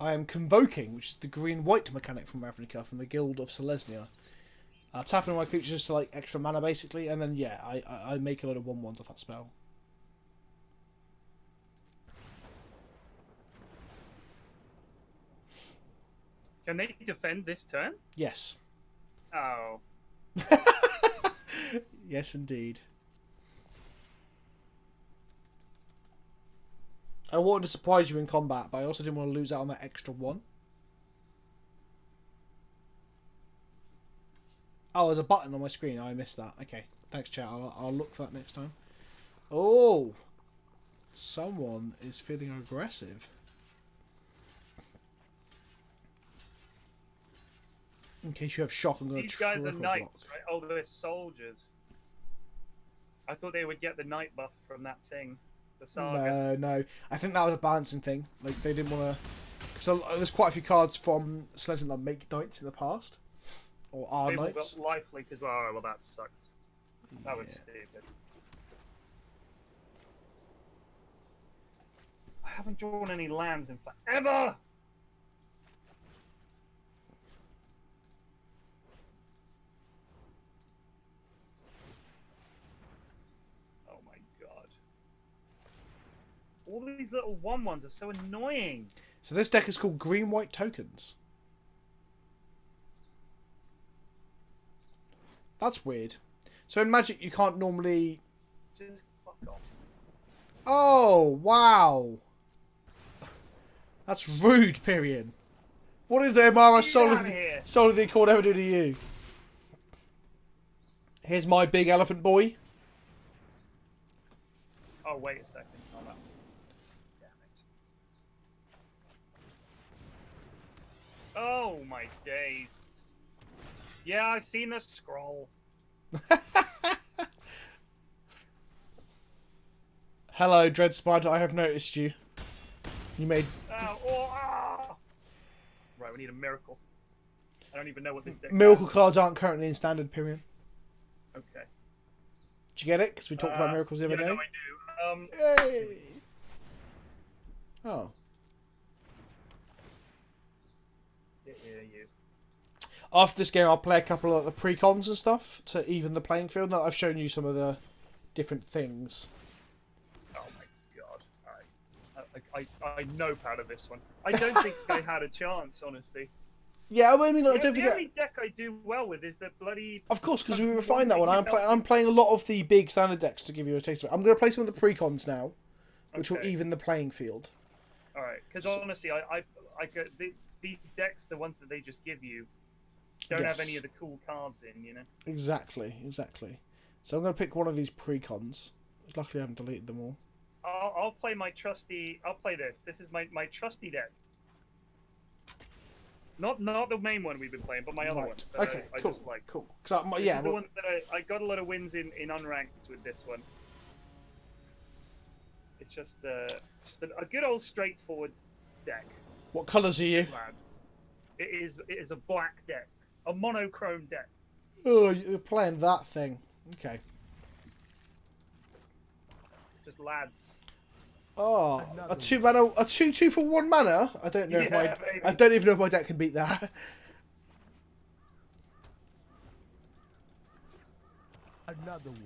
I am convoking, which is the green-white mechanic from Ravnica from the Guild of Selesnya. Tapping my creatures to like extra mana basically, and then yeah, I make a load of 1/1s off that spell. Can they defend this turn? Yes. Oh. Yes, indeed. I wanted to surprise you in combat, but I also didn't want to lose out on that extra 1. Oh, there's a button on my screen. Oh, I missed that. Okay. Thanks, chat. I'll look for that next time. Oh! Someone is feeling aggressive. In case you have shock, I'm going to These guys are triple knights, block. right? Oh, they're soldiers. I thought they would get the knight buff from that thing. The saga. No. I think that was a balancing thing. Like, they didn't want to... Because there's quite a few cards from Sledgehammer that make knights in the past. Or are People knights. got lifelink as well. Oh, well, that sucks. That was stupid. I haven't drawn any lands in forever! Oh my god. All these little 1/1s are so annoying. So this deck is called Green-White Tokens. That's weird. So in Magic, you can't normally... Just fuck off. Oh, wow. That's rude, Pyrion. What did the Amara Soul of the Accord ever do to you? Here's my big elephant boy. Oh, wait a second. Oh, no. Damn it. Oh, my days. Yeah, I've seen the scroll. Hello, Dread Spider. I have noticed you. You made... Right, we need a miracle. I don't even know what this deck Miracle has. cards aren't currently in standard, Pyrion. Okay. Did you get it? Because we talked about miracles the other day. No, I do. Yay! Oh. Yeah, you. After this game, I'll play a couple of the pre-cons and stuff to even the playing field. Now I've shown you some of the different things. Oh my god. Alright. I nope out of this one. I don't think I had a chance, honestly. Yeah, I mean, I don't The forget. only deck I do well with is the bloody... Of course, because we refined that one. I'm playing a lot of the big standard decks to give you a taste of it. I'm going to play some of the pre-cons now, which will even the playing field. Alright, because honestly, I get these decks, the ones that they just give you, don't have any of the cool cards in, you know? Exactly. So I'm going to pick one of these pre-cons. Luckily, I haven't deleted them all. I'll play my trusty... I'll play this. This is my trusty deck. Not the main one we've been playing, but my other one. Okay, I cool. just like. Cool. So, This is the one that I got a lot of wins in unranked with this one. It's just a good old straightforward deck. What colours are you? Lad. It is a black deck, a monochrome deck. Oh, you're playing that thing. Okay. Just lads. Oh, a 2/2 for 1 mana. I don't know if I don't even know if my deck can beat that. Another one.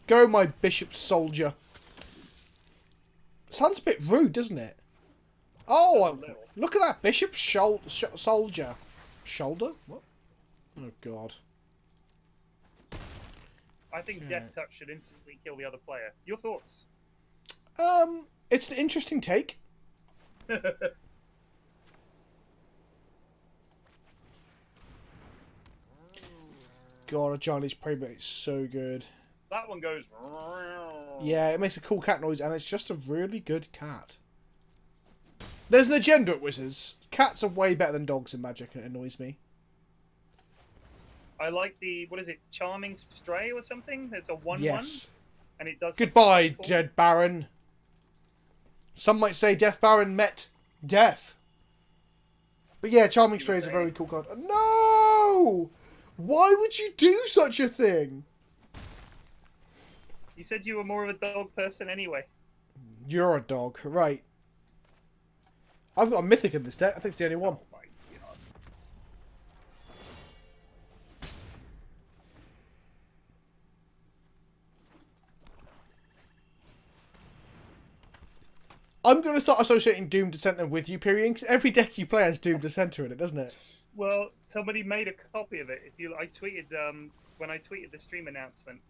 Go, my bishop soldier. Sounds a bit rude, doesn't it? Oh, look at that bishop soldier. Shoulder? What? Oh, God. I think Death Touch should instantly kill the other player. Your thoughts? It's an interesting take. God, a Chinese Premate is so good. That one goes... Yeah, it makes a cool cat noise, and it's just a really good cat. There's an agenda at Wizards. Cats are way better than dogs in Magic, and it annoys me. I like the... What is it? Charming Stray or something? There's a 1/1. Yes. And it does... Goodbye, cool. Dead Baron. Some might say Death Baron met death. But yeah, Charming Stray is a very cool card. No! Why would you do such a thing? You said you were more of a dog person anyway. You're a dog, right. I've got a Mythic in this deck. I think it's the only one. Oh my god. I'm going to start associating Doom Dissenter with you, Pyrion, because every deck you play has Doom Dissenter in it, doesn't it? Well, somebody made a copy of it. I tweeted when I tweeted the stream announcement,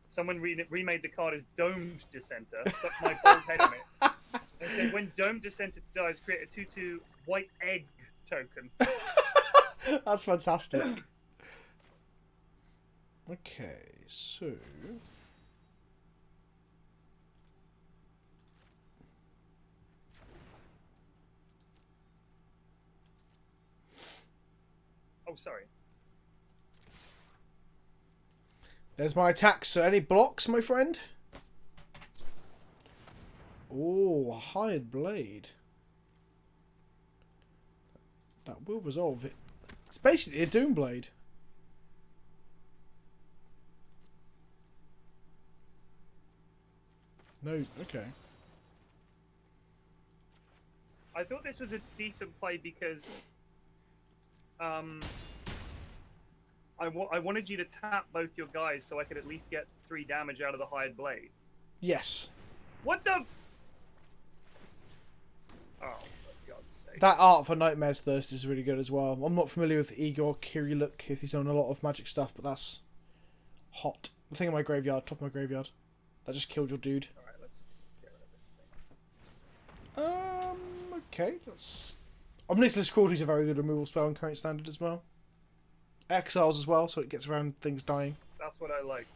someone remade the card as Domed Dissenter, stuck my bald head on it. They said, when Domed Dissenter dies, create a 2/2 white egg token. That's fantastic. Okay, so... Oh, sorry. There's my attack. So any blocks, my friend? Oh, a hired blade. That will resolve it. It's basically a Doom Blade. No, okay. I thought this was a decent play because I wanted you to tap both your guys so I could at least get 3 damage out of the hired blade. Yes. What the? Oh, for God's sake. That art for Nightmare's Thirst is really good as well. I'm not familiar with Igor Kirilluk if he's done a lot of magic stuff, but that's hot. The thing in my graveyard, top of my graveyard. That just killed your dude. Alright, let's get rid of this thing. Okay, that's... Omnixious Cruelty is a very good removal spell in current standard as well. Exiles as well, so it gets around things dying. That's what I liked.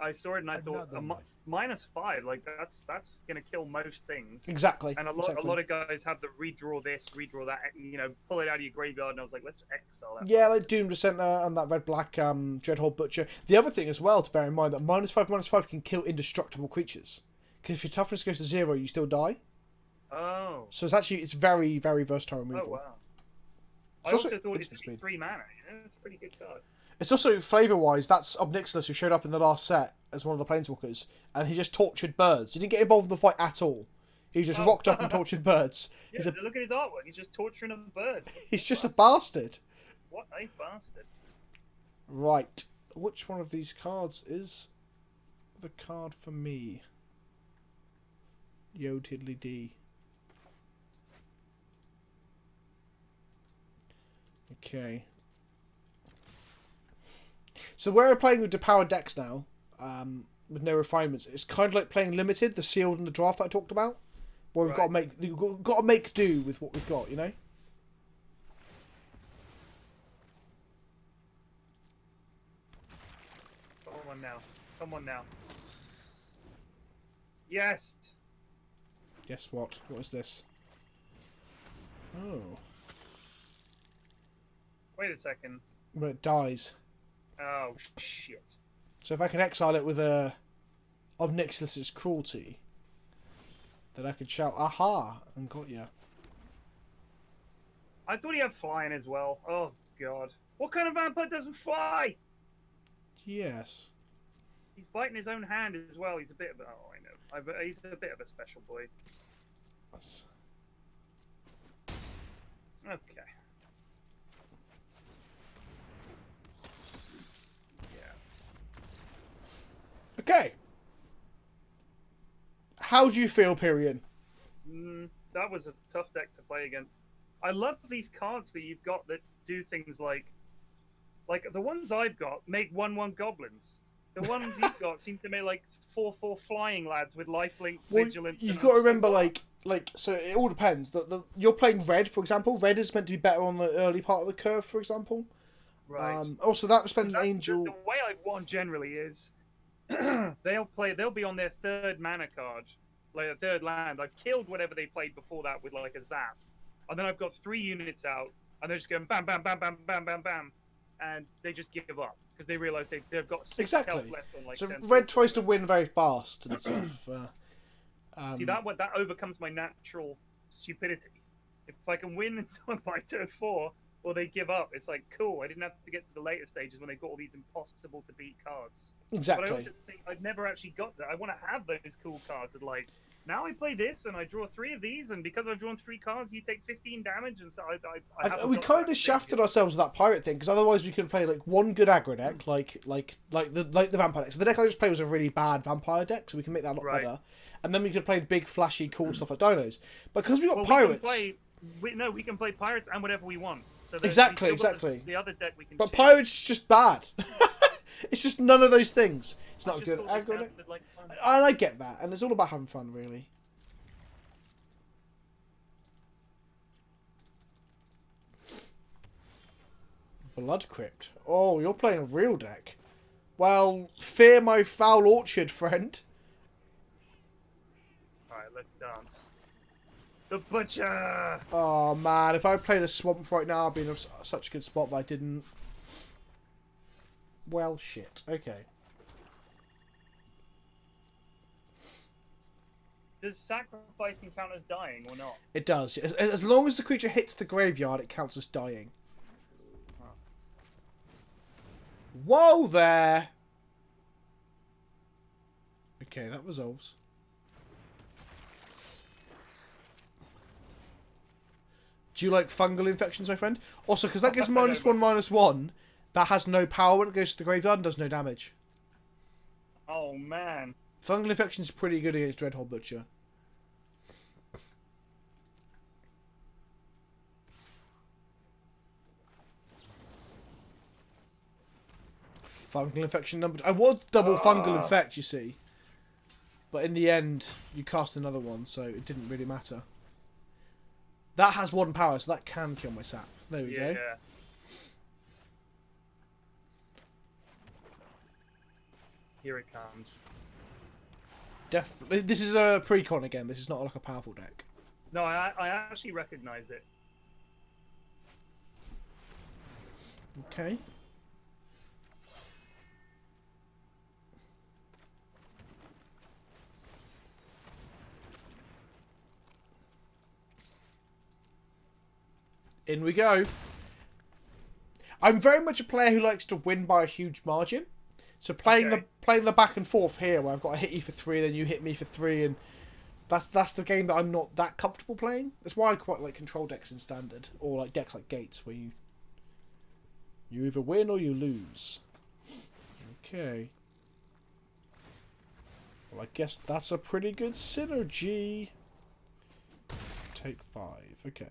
I saw it and I thought -5, like that's gonna kill most things. Exactly. And a lot of guys have the redraw this, redraw that, you know, pull it out of your graveyard, and I was like, let's exile that. Yeah, like Doom Descenter and that red-black Dreadhorde Butcher. The other thing as well to bear in mind that -5/-5 can kill indestructible creatures. Because if your toughness goes to 0, you still die. Oh. So it's very, very versatile removal. Oh wow. It's I also thought instant it's 3 mana. You know, it's a pretty good card. It's also, flavour-wise, that's Obnixilis who showed up in the last set as one of the Planeswalkers, and he just tortured birds. He didn't get involved in the fight at all. He just rocked up and tortured birds. Yeah, look at his artwork. He's just torturing a bird. He's just a bastard. What a bastard. Right. Which one of these cards is the card for me? Yo tiddly dee. Okay. So we're playing with depowered decks now, with no refinements. It's kind of like playing limited, the sealed and the draft that I talked about, where we've got to make do with what we've got, you know. Come on now, come on now. Yes. Guess what? What is this? Oh. Wait a second. When it dies. Oh shit. So if I can exile it with a Obnixilis' Cruelty, then I could shout "Aha!" and got ya. I thought he had flying as well. Oh god. What kind of vampire doesn't fly? Yes. He's biting his own hand as well. He's a bit of a... Oh, I know. He's a bit of a special boy. Okay. Okay. How do you feel, Pyrion? That was a tough deck to play against. I love these cards that you've got that do things like the ones I've got make 1/1 goblins. The ones you've got seem to make like 4/4 flying lads with lifelink, vigilance. You've got to remember, so it all depends. You're playing red, for example. Red is meant to be better on the early part of the curve, for example. Right. Also, that was spending Angel. The way I've won generally is they'll be on their 3rd mana card, like a 3rd land. I've killed whatever they played before that with like a zap, and then I've got 3 units out, and they're just going bam, bam, bam, bam, bam, bam, bam, and they just give up because they realise they've got 6 health left on like. So 10 red tries to win very fast and stuff. See that overcomes my natural stupidity. If I can win by turn 4, or they give up, it's like cool. I didn't have to get to the later stages when they got all these impossible to beat cards. Exactly. But I also think I've never actually got that. I want to have those cool cards that like, now I play this and I draw 3 of these, and because I've drawn 3 cards, you take 15 damage, and so we kind of shafted ourselves with that pirate thing, because otherwise we could play like one good aggro deck, like the vampire deck. So the deck I just played was a really bad vampire deck, so we can make that a lot better. And then we could have played big, flashy, cool stuff like dinos. But because we got pirates, we can play pirates and whatever we want. So exactly. The other deck we can. But pirates is just bad. It's just none of those things. It's not good aggro deck. Like and I get that, and it's all about having fun, really. Blood Crypt. Oh, you're playing a real deck. Well, fear my foul orchard, friend. Alright, let's dance. The butcher! Oh man, if I played a swamp right now, I'd be in such a good spot, but I didn't. Well, shit. Okay. Does sacrificing count as dying or not? It does. As long as the creature hits the graveyard, it counts as dying. Oh. Whoa there! Okay, that resolves. Do you like fungal infections, my friend? Also, because that gives -1/-1, that has no power when it goes to the graveyard and does no damage. Oh man. Fungal infection is pretty good against Dreadhorde Butcher. Fungal infection number... I would double fungal infect, you see. But in the end, you cast another one, so it didn't really matter. That has 1 power, so that can kill my sap. There we go. Yeah. Here it comes. This is a pre-con again. This is not like a powerful deck. No, I actually recognize it. Okay. In we go. I'm very much a player who likes to win by a huge margin. So playing the back and forth here, where I've got to hit you for 3, then you hit me for 3, and that's the game that I'm not that comfortable playing. That's why I quite like control decks in standard, or like decks like Gates, where you either win or you lose. Okay. Well, I guess that's a pretty good synergy. Take 5. Okay.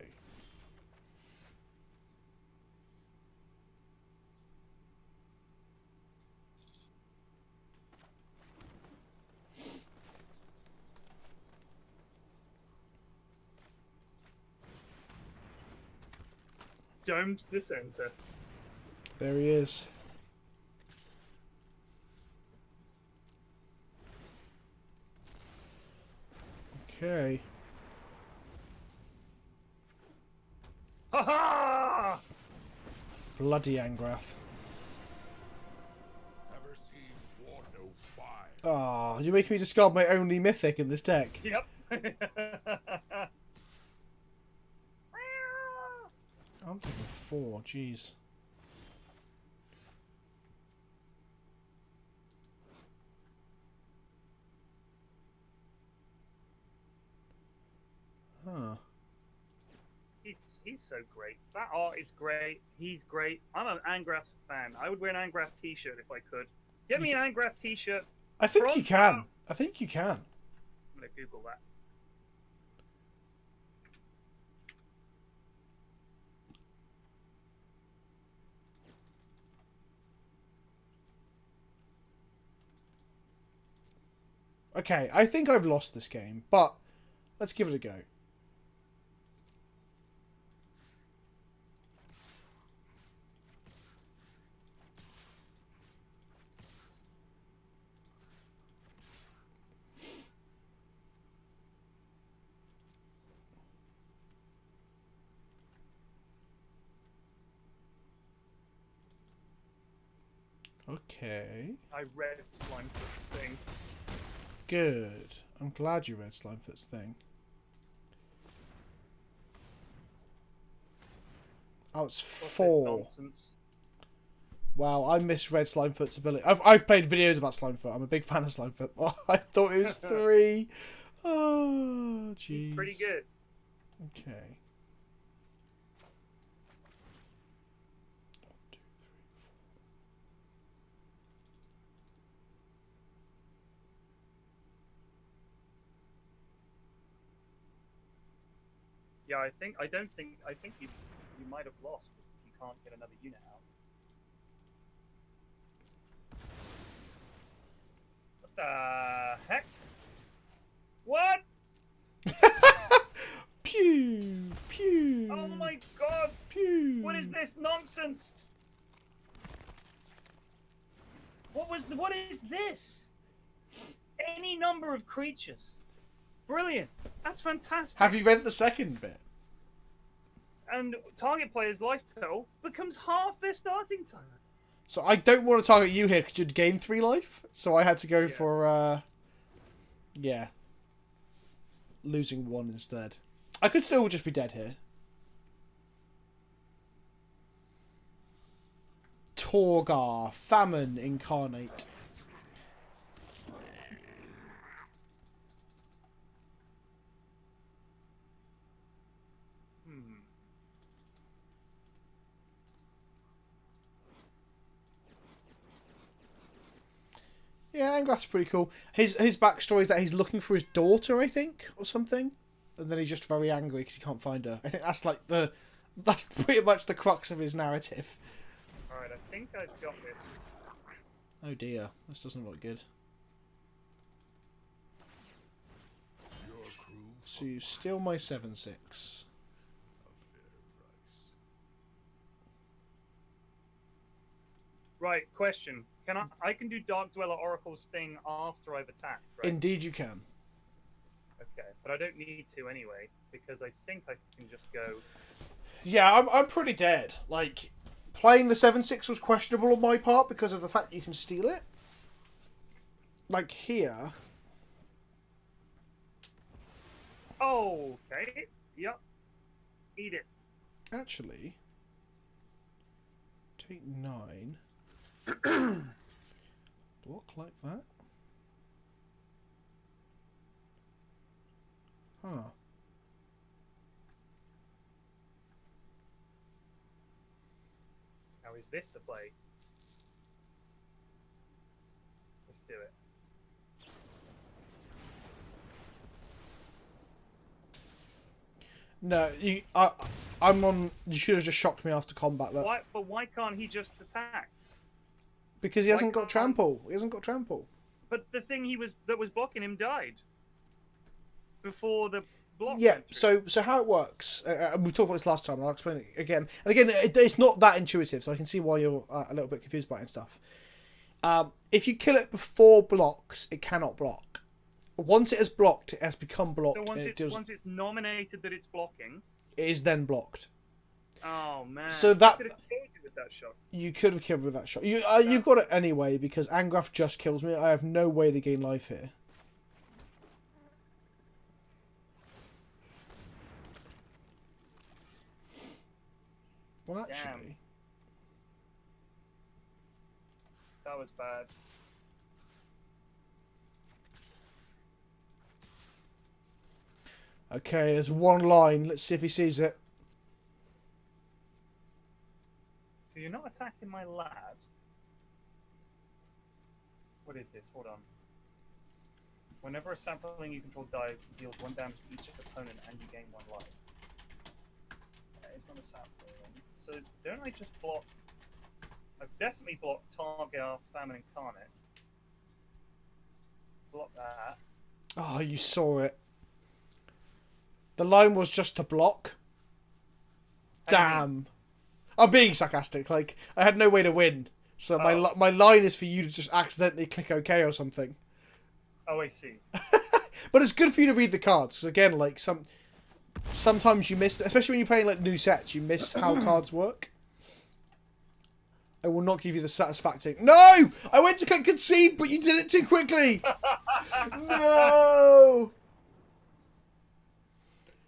Domed Dissenter. There he is. Okay. Ha ha! Bloody Angrath. Never seen war no fire. Ah, you're making me discard my only mythic in this deck. Yep. I'm taking 4, jeez. Huh. He's so great. That art is great. He's great. I'm an Angrath fan. I would wear an Angrath t-shirt if I could. Get me an Angrath t-shirt. I think you can. I think you can. I'm gonna Google that. Okay, I think I've lost this game, but let's give it a go. Okay. I read Slimefoot's thing. Good. I'm glad you read Slimefoot's thing. Oh, it's What's this 4. nonsense? Wow, I misread Slimefoot's ability. I've played videos about Slimefoot. I'm a big fan of Slimefoot. Oh, I thought it was 3. Oh, jeez. He's pretty good. Okay. 1, 2, 3, 4. Yeah, I think you might have lost if you can't get another unit out. What the heck? What? Pew! Pew! Oh my god! Pew! What is this nonsense? What is this? Any number of creatures. Brilliant. That's fantastic. Have you read the second bit? And target player's life total becomes half their starting time. So I don't want to target you here because you'd gain 3 life. So I had to go for, yeah. Losing 1 instead. I could still just be dead here. Torgar, Famine Incarnate. Yeah, Angrath's pretty cool. His backstory is that he's looking for his daughter, I think, or something, and then he's just very angry because he can't find her. I think that's like that's pretty much the crux of his narrative. All right, I think I've got this. Oh dear, this doesn't look good. So you steal my 7/6. Right, question. I can do Dark Dweller Oracle's thing after I've attacked, right? Indeed you can. Okay, but I don't need to anyway, because I think I can just go... Yeah, I'm pretty dead. Like, playing the 7/6 was questionable on my part because of the fact you can steal it. Like here... Oh, okay. Yep. Eat it. Actually... Take 9... Block like that? Huh. How is this to play? Let's do it. No, I'm on... You should have just shocked me after combat. That. But why can't he just attack? Because he hasn't got trample. He hasn't got trample. But the thing that was blocking him died before the block. Yeah. So how it works? We talked about this last time. And I'll explain it again. And again, it's not that intuitive, so I can see why you're a little bit confused by it and stuff. If you kill it before blocks, it cannot block. Once it has blocked, it has become blocked. So once it's nominated that it's blocking, it is then blocked. Oh man! So that could have killed you with that shot. You could have killed with that shot. You've got it anyway because Angrath just kills me. I have no way to gain life here. Well, actually, damn. That was bad. Okay, there's one line. Let's see if he sees it. So you're not attacking my lad. What is this? Hold on. Whenever a sapling you control dies, it deals 1 damage to each opponent and you gain 1 life. It's not a sapling. So don't I just block... I've definitely blocked Targar, Famine, Incarnate. Block that. Oh, you saw it. The line was just to block. Damn. I'm being sarcastic. Like, I had no way to win. So my line is for you to just accidentally click OK or something. Oh, I see. But it's good for you to read the cards. Because again, like, sometimes you miss... Especially when you're playing, like, new sets, you miss how cards work. I will not give you the satisfaction. No! I went to click concede, but you did it too quickly! No!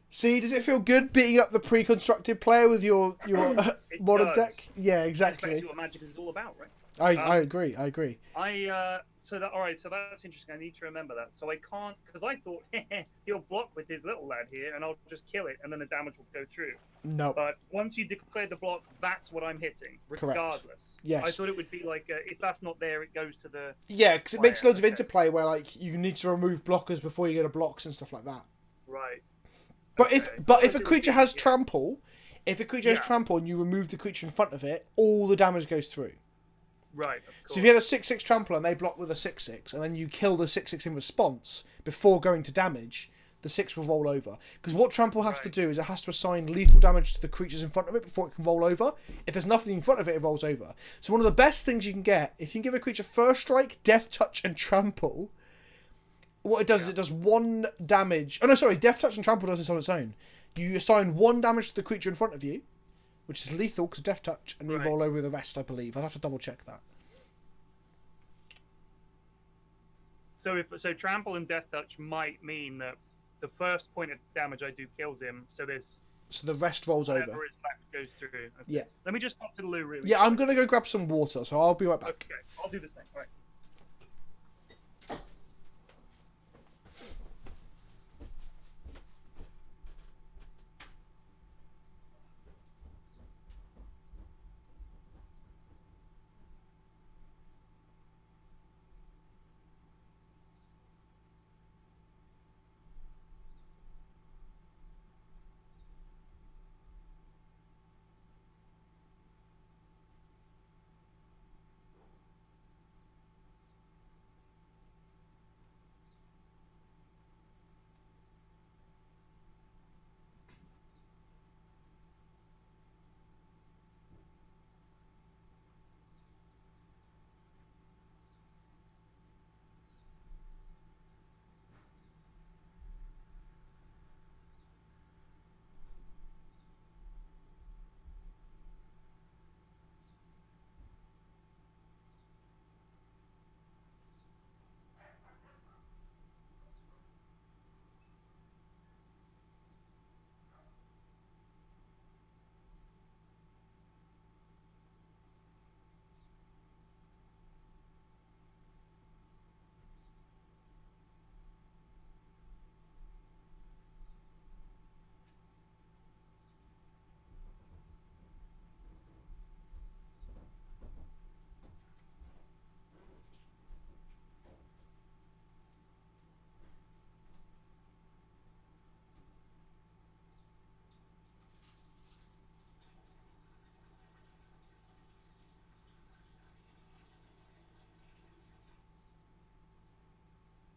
See, does it feel good beating up the pre-constructed player with your modern deck? Yeah, exactly. That's what Magic is all about, right? I agree. So that's interesting. I need to remember that. So I can't, because I thought he'll block with his little lad here, and I'll just kill it, and then the damage will go through. No. But once you declare the block, that's what I'm hitting, regardless. Correct. Yes. I thought it would be like if that's not there, it goes to the. Yeah, because it makes loads of interplay where like you need to remove blockers before you get a blocks and stuff like that. Right. But if a creature has trample, has trample and you remove the creature in front of it, all the damage goes through. Right. Of course. So if you had a 6/6 trample and they block with a 6/6, and then you kill the 6/6 in response before going to damage, the 6 will roll over. Because what trample has to do is it has to assign lethal damage to the creatures in front of it before it can roll over. If there's nothing in front of it, it rolls over. So one of the best things you can get, if you can give a creature first strike, death touch, and trample, what it does is it does 1 damage. Oh no, sorry, Death Touch and Trample does this on its own. You assign 1 damage to the creature in front of you, which is lethal because Death Touch, and you roll over the rest, I believe. I'll have to double check that. So Trample and Death Touch might mean that the first point of damage I do kills him, so the rest rolls over. Whatever is left goes through. Okay. Yeah. Let me just pop to the loo really Yeah, I'm going to go grab some water, so I'll be right back. Okay, I'll do the same. Right.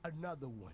Another one.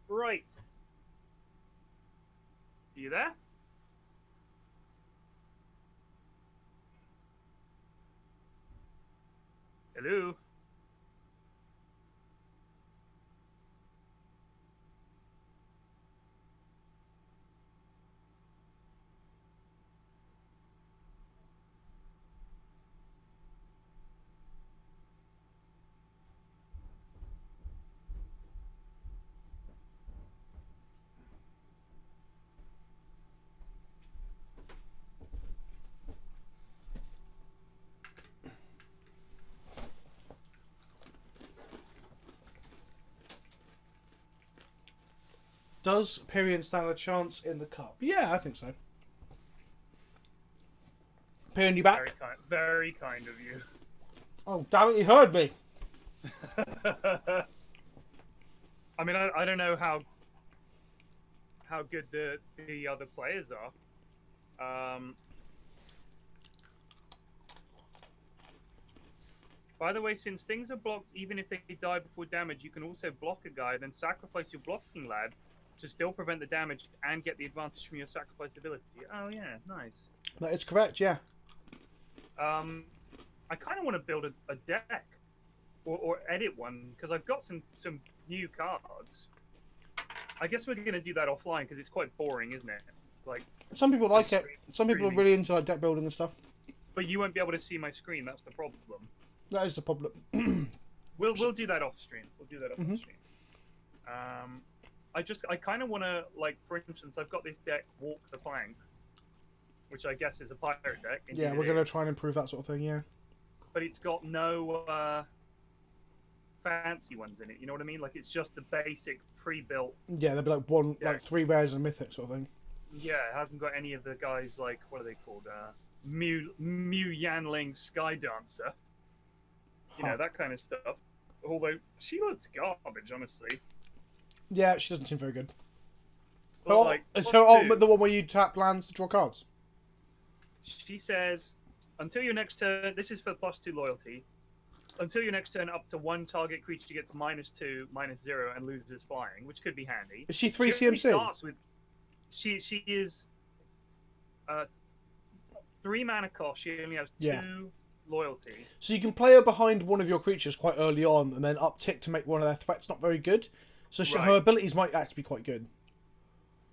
Right. You there? Hello? Does Pyrion stand a chance in the cup? Yeah, I think so. Pyrion, you back? Very kind of you. Oh, damn it, you heard me. I mean, I don't know how good the other players are. By the way, since things are blocked, even if they die before damage, you can also block a guy, then sacrifice your blocking lad to still prevent the damage and get the advantage from your sacrifice ability. Oh yeah, nice. That is correct, yeah. I kind of want to build a deck or edit one because I've got some new cards. I guess we're going to do that offline because it's quite boring, isn't it? Like some people like it. Some people are really into like deck building and stuff. But you won't be able to see my screen. That's the problem. That is the problem. We'll do that off stream. We'll do that off stream. I kind of want to, like, for instance, I've got this deck, Walk the Plank, which I guess is a pirate deck. Yeah, we're going to try and improve that sort of thing, yeah. But it's got no fancy ones in it, you know what I mean? Like, it's just the basic pre-built... Yeah, there'll be like like 3 rares and a mythic sort of thing. Yeah, it hasn't got any of the guys, like, what are they called? Mew Yanling Sky Dancer. You know, that kind of stuff. Although, she looks garbage, honestly. Yeah, she doesn't seem very good. But, like, is her ultimate the one where you tap lands to draw cards? She says, until your next turn, this is for +2 loyalty. Until your next turn, up to 1 target creature gets -2, -0, and loses flying, which could be handy. Is she 3 She only CMC? starts with, she is 3 mana cost. She only has 2 loyalty. So you can play her behind one of your creatures quite early on, and then uptick to make one of their threats not very good. So her abilities might actually be quite good.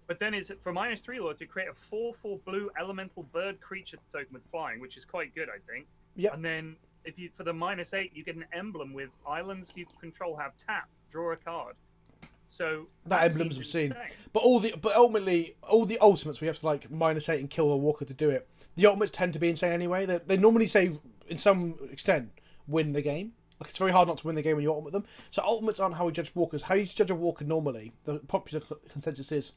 But then it's for -3 loyalty, create a 4/4 blue elemental bird creature token with flying, which is quite good, I think. Yeah. And then if you for the -8, you get an emblem with islands you control have tap, draw a card. So that emblem's obscene. But ultimately all the ultimates we have to like -8 and kill a walker to do it. The ultimates tend to be insane anyway. They normally say in some extent win the game. Like it's very hard not to win the game when you ultimate them. So ultimates aren't how we judge walkers. How you judge a walker normally, the popular consensus is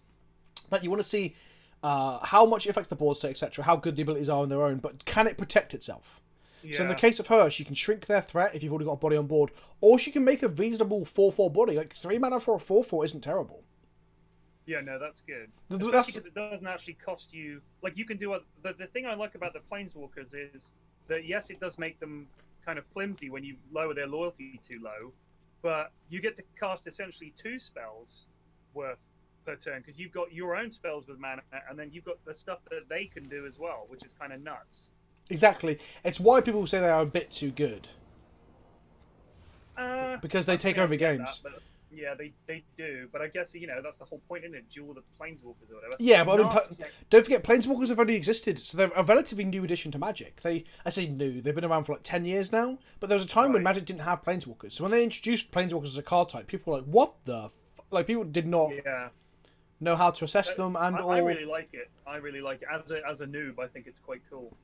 that you want to see how much it affects the board state, etc. How good the abilities are on their own, but can it protect itself? Yeah. So in the case of her, she can shrink their threat if you've already got a body on board, or she can make a reasonable 4/4 body. Like 3 mana for a 4/4 isn't terrible. Yeah, no, that's good. That's because it doesn't actually cost you. Like you can do the thing I like about the planeswalkers is that yes, it does make them kind of flimsy when you lower their loyalty too low, but you get to cast essentially 2 spells worth per turn because you've got your own spells with mana, and then you've got the stuff that they can do as well, which is kind of nuts. Exactly. It's why people say they are a bit too good. Because they take over games. That, yeah, they do. But I guess, you know, that's the whole point, isn't it? Duel the Planeswalkers or whatever. Yeah, but I mean, don't forget, Planeswalkers have only existed, so they're a relatively new addition to Magic. I say new, they've been around for like 10 years now, but there was a time when Magic didn't have Planeswalkers. So when they introduced Planeswalkers as a card type, people were like, what the Like, people did not know how to assess them, and I really like it. I really like it. As a noob, I think it's quite cool.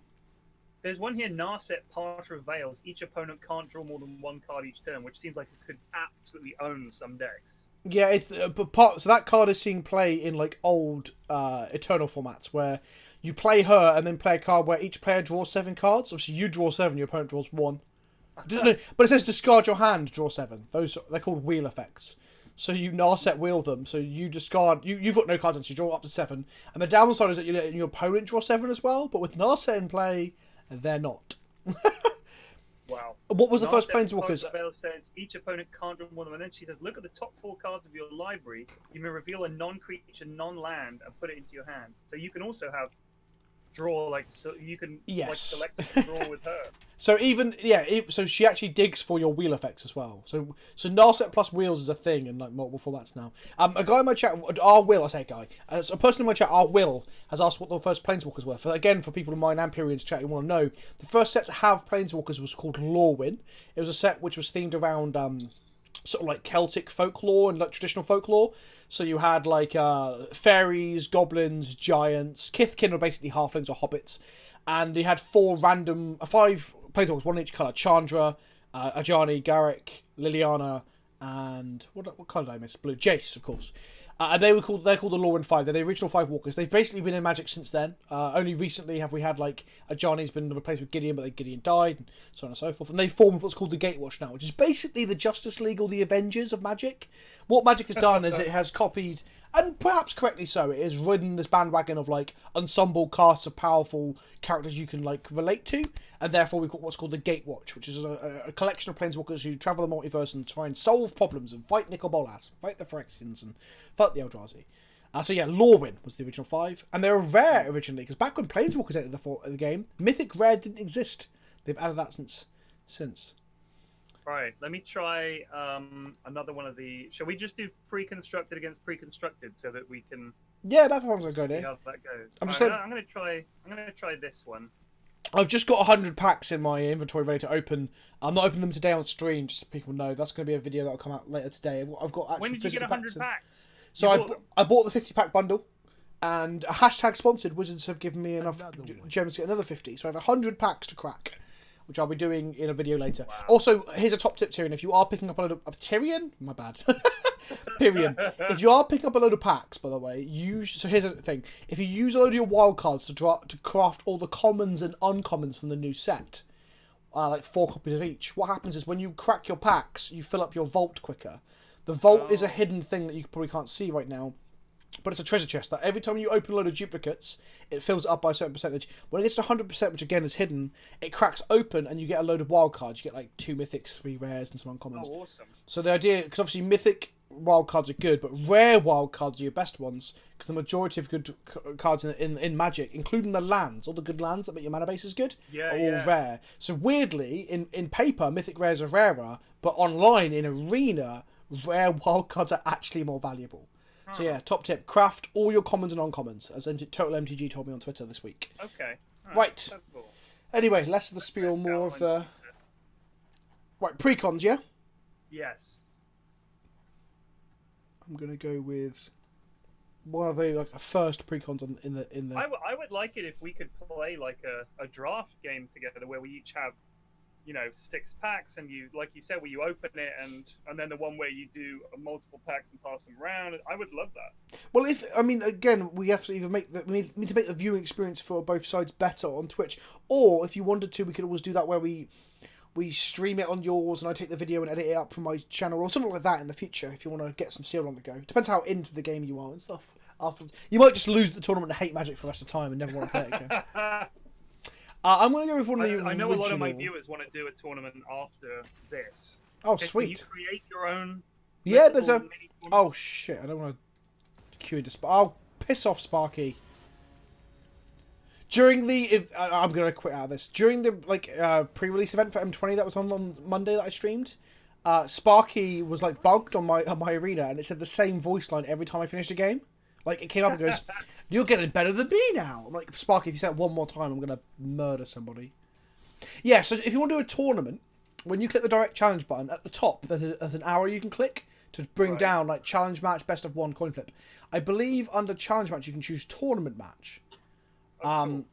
There's one here, Narset, Parter of Veils. Each opponent can't draw more than 1 card each turn, which seems like it could absolutely own some decks. Yeah, it's so that card is seeing play in like old Eternal formats where you play her and then play a card where each player draws 7 cards. Obviously, you draw 7, your opponent draws 1. But it says discard your hand, draw 7. They're called wheel effects. So you Narset wheel them. So you discard. You've got no cards in, so you draw up to 7. And the downside is that you let your opponent draw 7 as well. But with Narset in play, they're not. Wow. What was the first Planeswalkers? Bell says each opponent can't draw more than 1. And then she says, look at the top 4 cards of your library. You may reveal a non-creature, non-land, and put it into your hand. So you can also have draw, like, so you can like select a draw with her. So so she actually digs for your wheel effects as well. So Narset plus wheels is a thing in like multiple formats now. A guy in my chat, a person in my chat, Will, has asked what the first Planeswalkers were. For people in mine and Pyrion's chat who want to know, the first set to have Planeswalkers was called Lorwyn. It was a set which was themed around sort of like Celtic folklore and like traditional folklore. So you had like fairies, goblins, giants. Kithkin were basically halflings or hobbits. And you had 5 Planeswalkers, 1 in each colour. Chandra, Ajani, Garrick, Liliana, and what colour did I miss? Blue. Jace, of course. And they're called the Lorwyn 5. They're the original 5 walkers. They've basically been in Magic since then. Only recently have we had like a Johnny's been replaced with Gideon, but then Gideon died, and so on and so forth. And they formed what's called the Gatewatch now, which is basically the Justice League or the Avengers of Magic. What Magic has done is it has copied, and perhaps correctly so, it has ridden this bandwagon of like ensemble casts of powerful characters you can like relate to, and therefore we've got what's called the Gatewatch, which is a collection of planeswalkers who travel the multiverse and try and solve problems and fight Nicol Bolas, fight the Phyrexians, and fight the Eldrazi. So yeah, Lorwyn was the original 5, and they were rare originally, because back when planeswalkers entered the game, Mythic Rare didn't exist. They've added that since. Right, let me try another one of the... Shall we just do pre-constructed against pre-constructed so that we can... Yeah, that sounds like a good idea. See how that goes. I'm gonna try this one. I've just got 100 packs in my inventory ready to open. I'm not opening them today on stream, just so people know. That's going to be a video that'll come out later today. I've got actual When did you get 100 packs? So I bought the 50 pack bundle, and a hashtag sponsored Wizards have given me enough gems to get another 50. So I have 100 packs to crack, which I'll be doing in a video later. Wow. Also, here's a top tip, Tyrion. If you are picking up a load of Tyrion, my bad. Pyrion. If you are picking up a load of packs, by the way, so here's the thing. If you use a load of your wildcards to craft all the commons and uncommons from the new set, like 4 copies of each, what happens is when you crack your packs, you fill up your vault quicker. The vault is a hidden thing that you probably can't see right now, but it's a treasure chest that every time you open a load of duplicates, it fills it up by a certain percentage. When it gets to 100%, which again is hidden, it cracks open and you get a load of wild cards. You get like 2 mythics, 3 rares, and some uncommons. Oh, awesome. So the idea, because obviously mythic wild cards are good, but rare wild cards are your best ones, because the majority of good cards in Magic, including the lands, all the good lands that make your mana bases good, are all rare. So weirdly, in paper, mythic rares are rarer, but online, in Arena, rare wild cards are actually more valuable. So yeah, top tip, craft all your commons and uncommons, as Total MTG told me on Twitter this week. Okay. Right. Cool. Anyway, less of the spiel, more of the... Right, precons, yeah? Yes. I'm going to go with one of the first precons in the... I would like it if we could play like a draft game together where we each have, 6 packs, and you, like you said, where you open it and then the one where you do multiple packs and pass them around. I would love that. Well, again, we have to either we need to make the viewing experience for both sides better on Twitch, or if you wanted to, we could always do that where we stream it on yours and I take the video and edit it up from my channel or something like that in the future. If you want to get some seal on the go, depends how into the game you are and stuff. You might just lose the tournament and hate Magic for the rest of the time and never want to play it again. I'm going to go with one of the I know a lot of my viewers want to do a tournament after this. Oh, sweet. Can you create your own? Yeah, there's a... Oh, shit. I don't want to queue into... Oh, piss off, Sparky. During the... I'm going to quit out of this. During the pre-release event for M20 that was on Monday that I streamed, Sparky was bugged on my arena, and it said the same voice line every time I finished a game. It came up and goes... You're getting better than me now. I'm like, Sparky, if you say it one more time, I'm going to murder somebody. Yeah, so if you want to do a tournament, when you click the direct challenge button, at the top, there's an arrow you can click to bring down, challenge match, best of 1, coin flip. I believe under challenge match, you can choose tournament match. Cool.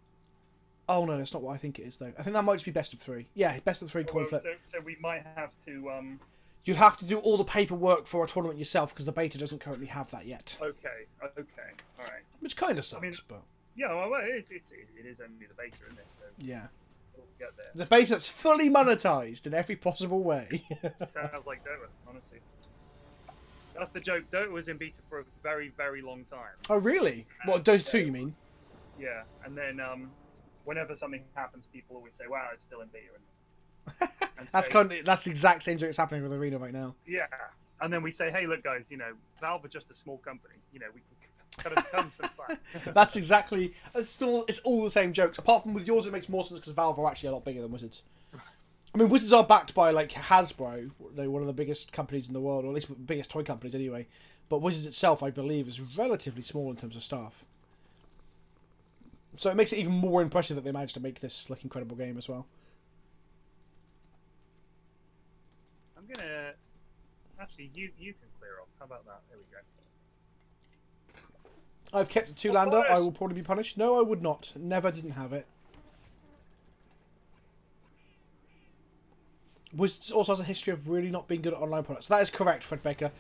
Oh, no, that's not what I think it is, though. I think that might just be best of 3. Yeah, best of 3, coin flip. So we might have to... You'll have to do all the paperwork for a tournament yourself, because the beta doesn't currently have that yet. Okay, alright. Which kind of sucks, but... Yeah, well, it is only the beta, isn't it? So yeah. We'll get there. It's a beta that's fully monetized in every possible way. Sounds like Dota, honestly. That's the joke. Dota was in beta for a very, very long time. Oh, really? What, Dota 2, you mean? Yeah, and then whenever something happens, people always say, wow, it's still in beta. That's the exact same joke that's happening with Arena right now. Yeah, and then we say, hey, look, guys, Valve are just a small company. We can cut some slack. That's exactly. It's all the same jokes. Apart from with yours, it makes more sense because Valve are actually a lot bigger than Wizards. I mean, Wizards are backed by Hasbro. They're one of the biggest companies in the world, or at least biggest toy companies anyway. But Wizards itself, I believe, is relatively small in terms of staff. So it makes it even more impressive that they managed to make this incredible game as well. I'm gonna... Actually, you can clear off. How about that? There we go. I've kept a 2-lander. I will probably be punished. No, I would not. Never didn't have it. Wizards also has a history of really not being good at online products. That is correct, Fred Baker.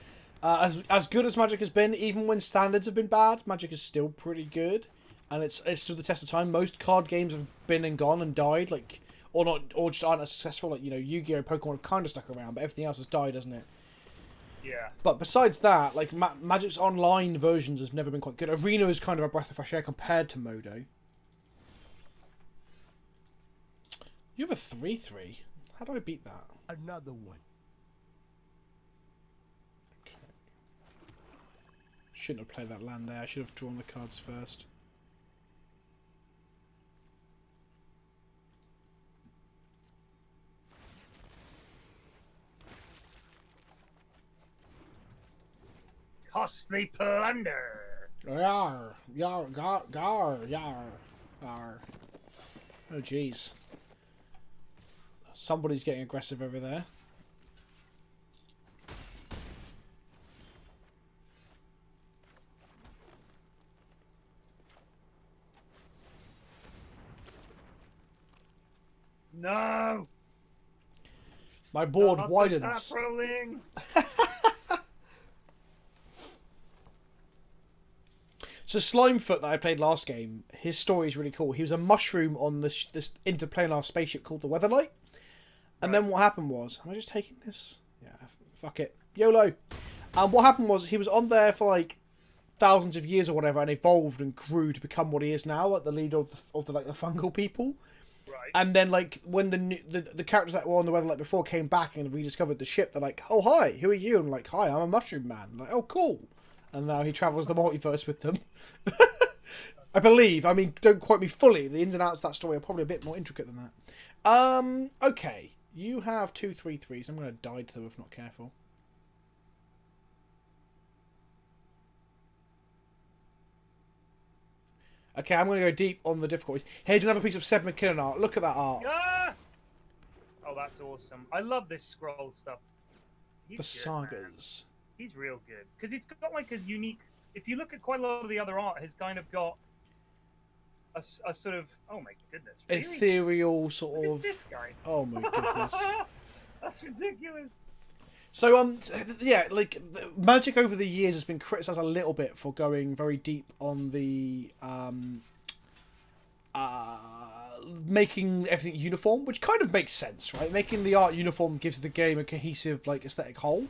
As good as Magic has been, even when standards have been bad, Magic is still pretty good, and it's stood the test of time. Most card games have been and gone and died, like, or not, or just aren't as successful. Like, you know, Yu-Gi-Oh, Pokemon have kind of stuck around, but everything else has died, hasn't it? Yeah. But besides that, like Magic's online versions has never been quite good. Arena is kind of a breath of fresh air compared to Modo. You have a 3/3. How do I beat that? Another one. Okay. Shouldn't have played that land there. I should have drawn the cards first. Costly plunder. Yar, yar, gar, gar, yar, yar. Oh, jeez. Somebody's getting aggressive over there. No. My board Not the widens. saproling. So Slimefoot that I played last game, his story is really cool. He was a mushroom on this interplanar spaceship called the Weatherlight. And then what happened was... Am I just taking this? Yeah, fuck it. YOLO. What happened was he was on there for like thousands of years or whatever and evolved and grew to become what he is now, like the leader of the like the fungal people. Right. And then like when the characters that were on the Weatherlight before came back and rediscovered the ship, they're like, oh, hi, who are you? And I'm like, hi, I'm a mushroom man. I'm like, oh, cool. And now he travels the multiverse with them. I believe. I mean, don't quote me fully. The ins and outs of that story are probably a bit more intricate than that. Okay. You have 2 3/3s. I'm going to die to them if not careful. Okay, I'm going to go deep on the difficulties. Here's another piece of Seb McKinnon art. Look at that art. Ah! Oh, that's awesome. I love this scroll stuff. He's The good, man. sagas. He's real good. Because he's got like a unique... If you look at quite a lot of the other art, has kind of got a sort of... Oh my goodness. Really? Ethereal sort Look of... at this guy. Oh my goodness. That's ridiculous. So, yeah, like, Magic over the years has been criticised a little bit for going very deep on the, making everything uniform, which kind of makes sense, right? Making the art uniform gives the game a cohesive, like, aesthetic whole.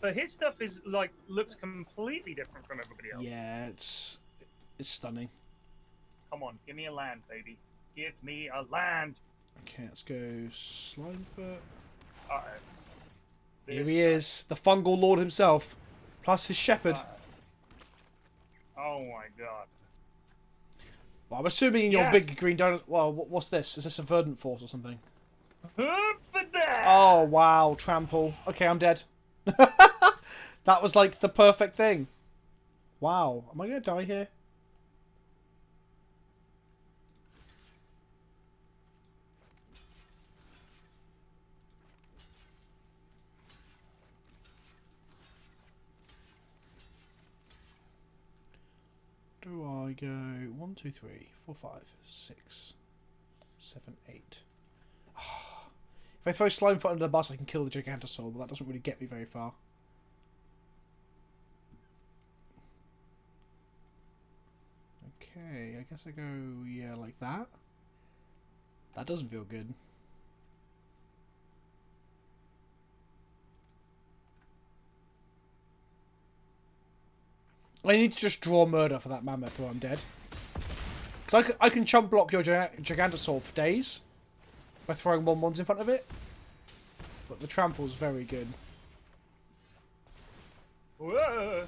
But his stuff is, like, looks completely different from everybody else. Yeah, it's stunning. Come on, give me a land, baby. Give me a land. Okay, let's go Slimefoot. Uh-oh. Here he is, the fungal lord himself, plus his shepherd. Oh my god. Well, I'm assuming in your Yes. big green donut... Well, what's this? Is this a verdant force or something? Oh, Oh, wow, trample. Okay, I'm dead. That was like the perfect thing. Wow, am I going to die here? Do I go 1, 2, 3, 4, 5, 6, 7, 8? If I throw Slimefoot under the bus, I can kill the Gigantosaur, but that doesn't really get me very far. Okay, I guess I go, yeah, like that. That doesn't feel good. I need to just draw murder for that mammoth or I'm dead. Because I can chump block your Gigantosaur for days by throwing 1/1s in front of it. But the trample's very good. Whoa.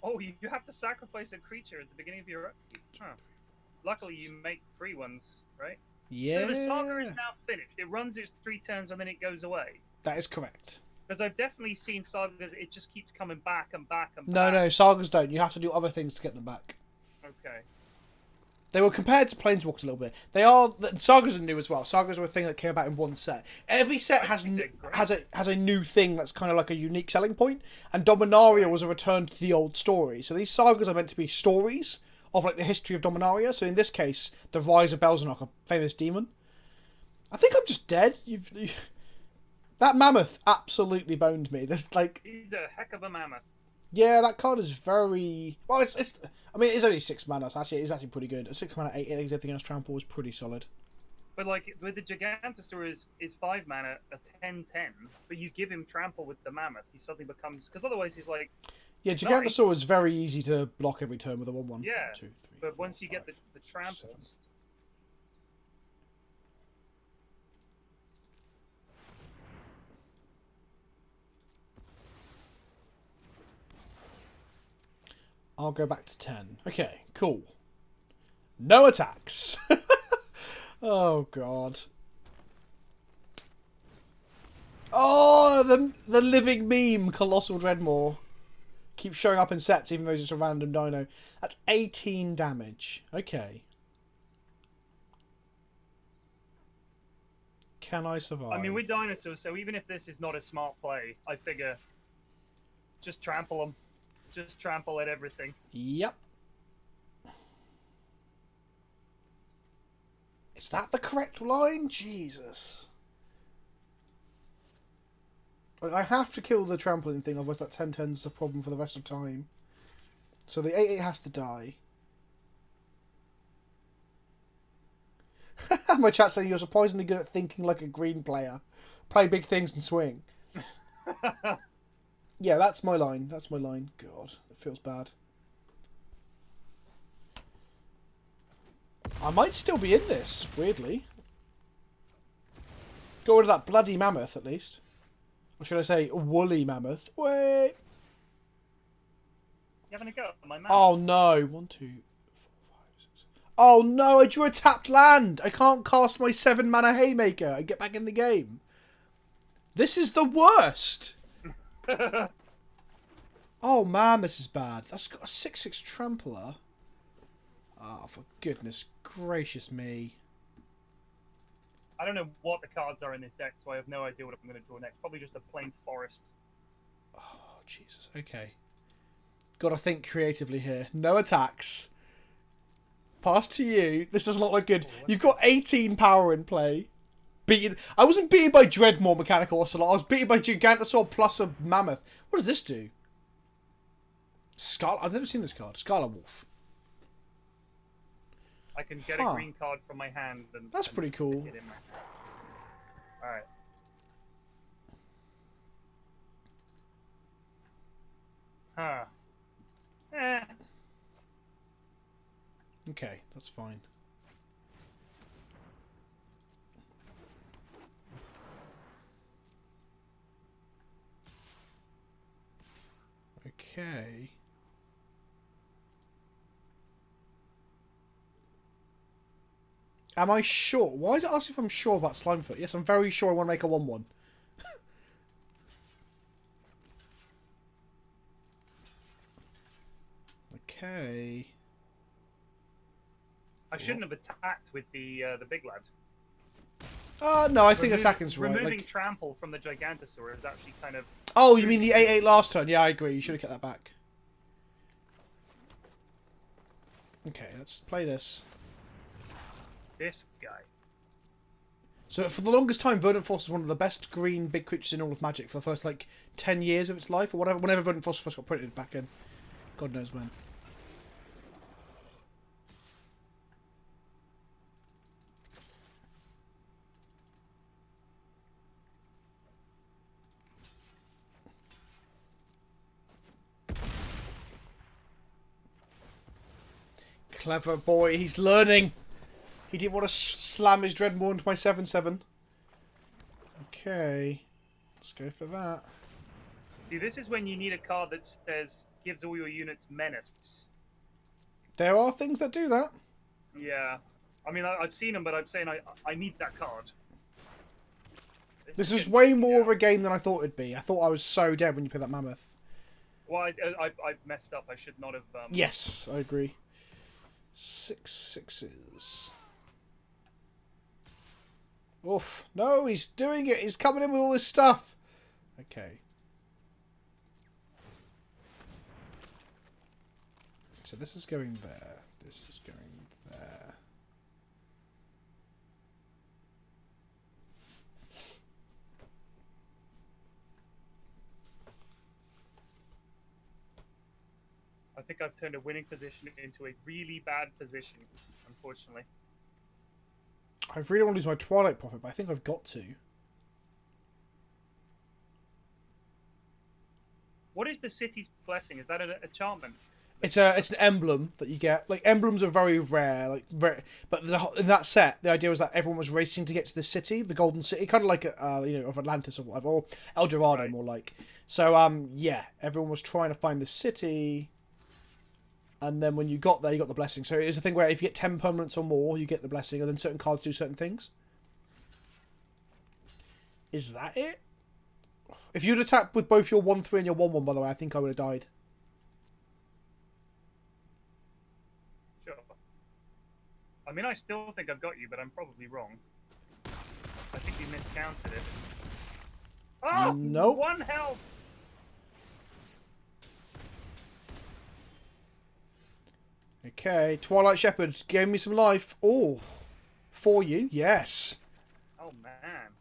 Oh, you have to sacrifice a creature at the beginning of your upkeep. Huh. Luckily, you make free ones, right? Yeah. So the saga is now finished. It runs its 3 turns and then it goes away. That is correct. Because I've definitely seen sagas, it just keeps coming back and back and No, back. no, sagas don't. You have to do other things to get them back. Okay. They were compared to Planeswalkers a little bit. They are... Sagas are new as well. Sagas are a thing that came about in one set. Every set has a new thing that's kind of like a unique selling point. And Dominaria was a return to the old story. So these sagas are meant to be stories of like the history of Dominaria. So in this case, the rise of Belzenok, a famous demon. I think I'm just dead. That mammoth absolutely boned me. There's like... He's a heck of a mammoth. Yeah, that card is very... Well, it's... I mean, it's only 6 mana, so actually, it's actually pretty good. A 6 mana, 8 everything else trample is pretty solid. But like, with the Gigantosaur is 5 mana, a 10/10, but you give him trample with the mammoth, he suddenly becomes... Because otherwise he's like... Yeah, Gigantosaur is very easy to block every turn with a 1/1. Yeah, 2, 3, but 4, once you get the 5, tramples... 7. I'll go back to 10. Okay, cool. No attacks. Oh, God. Oh, the living meme, Colossal Dreadmaw. Keeps showing up in sets, even though it's just a random dino. That's 18 damage. Okay. Can I survive? I mean, we're dinosaurs, so even if this is not a smart play, I figure just trample them. Just trample at everything. Yep. Is that the correct line? Jesus. Like, I have to kill the trampling thing, otherwise that 10/10's a problem for the rest of time. So the 8/8 has to die. My chat saying you're surprisingly good at thinking like a green player. Play big things and swing. Yeah, that's my line. That's my line. God, it feels bad. I might still be in this, weirdly. Go rid of that bloody mammoth, at least. Or should I say, woolly mammoth? Wait! You having a go at my map? Oh no! 1, 2, 4, 5, 6. Oh no! I drew a tapped land! I can't cast my 7 mana Haymaker and get back in the game. This is the worst! Oh man, this is bad. That's got a 6/6 trampler. Oh, for goodness gracious me. I don't know what the cards are in this deck, so I have no idea what I'm going to draw next. Probably just a plain forest. Oh, Jesus. Okay. Gotta think creatively here. No attacks. Pass to you. This does not look good. You've got 18 power in play. I wasn't beaten by Dreadmaw Mechanical Ocelot. I was beaten by Gigantosaur plus a Mammoth. What does this do? I've never seen this card. Scarlet Wolf. I can get a green card from my hand and that's pretty cool. Stick it in my hand. Alright. Huh. Eh. Okay, that's fine. Okay. Am I sure? Why is it asking if I'm sure about Slimefoot? Yes, I'm very sure I want to make a 1/1. Okay. I shouldn't have attacked with the big lad. No, I think attacking's right. Removing Like... trample from the Gigantosaur is actually kind of... Oh, you mean the 8/8 last turn? Yeah, I agree. You should have kept that back. Okay, let's play this. This guy. So for the longest time, Verdant Force was one of the best green big creatures in all of Magic for the first, like, 10 years of its life, or whatever, whenever Verdant Force first got printed back in. God knows when. Clever boy, he's learning. He didn't want to slam his Dreadmaw into my 7/7. Okay, let's go for that. See, this is when you need a card that says, gives all your units menace. There are things that do that. Yeah. I mean, I've seen them, but I'm saying I need that card. This is way more of a game than I thought it'd be. I thought I was so dead when you played that Mammoth. Well, I messed up. I should not have... Yes, I agree. 6/6s. Oof. No, he's doing it. He's coming in with all this stuff. Okay. So this is going there. This is going there. think I've turned a winning position into a really bad position, unfortunately. I really want to lose my Twilight Prophet, but I think I've got to. What is the city's blessing? Is that an enchantment? It's an emblem that you get. Like, emblems are very rare, but in that set, the idea was that everyone was racing to get to the city, the Golden City, kind of like of Atlantis or whatever, or El Dorado, Right. more like. So yeah, everyone was trying to find the city, and then when you got there, you got the blessing. So it's a thing where if you get 10 permanents or more, you get the blessing, and then certain cards do certain things. Is that it? If you'd attacked with both your 1/3 and your 1/1, by the way, I think I would have died. Sure. I mean, I still think I've got you, but I'm probably wrong. I think you miscounted it. Oh! Nope. 1 health! Okay, Twilight Shepherd gave me some life. Oh, for you, yes. Oh, man.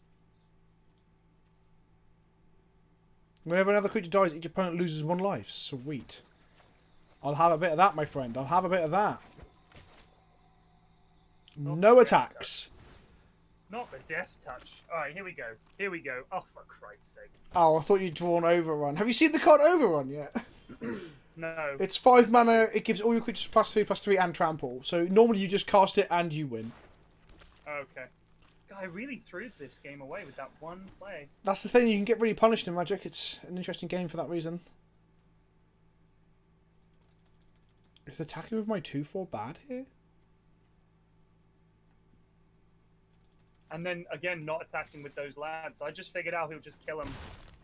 Whenever another creature dies, each opponent loses 1 life. Sweet. I'll have a bit of that, my friend. I'll have a bit of that. No attacks. Not the death touch. Alright, here we go. Here we go. Oh, for Christ's sake. Oh, I thought you'd drawn Overrun. Have you seen the card Overrun yet? No. It's 5 mana. It gives all your creatures +3/+3 and trample. So normally you just cast it and you win. Okay. God, I really threw this game away with that one play. That's the thing. You can get really punished in Magic. It's an interesting game for that reason. Is attacking with my 2/4 bad here? And then, again, not attacking with those lads. I just figured out he'll just kill him.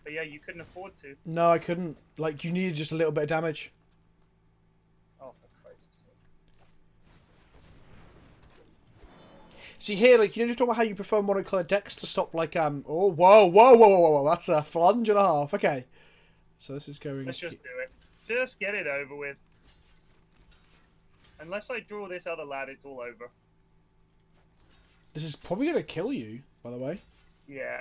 But yeah, you couldn't afford to. No, I couldn't. Like, you needed just a little bit of damage. Oh, for Christ's sake. See here, like, you know, just talk about how you prefer monocolored decks to stop, like, oh, whoa, that's a flunge and a half. Okay. So this is going... Let's just do it. Just get it over with. Unless I draw this other lad, it's all over. This is probably going to kill you, by the way. Yeah.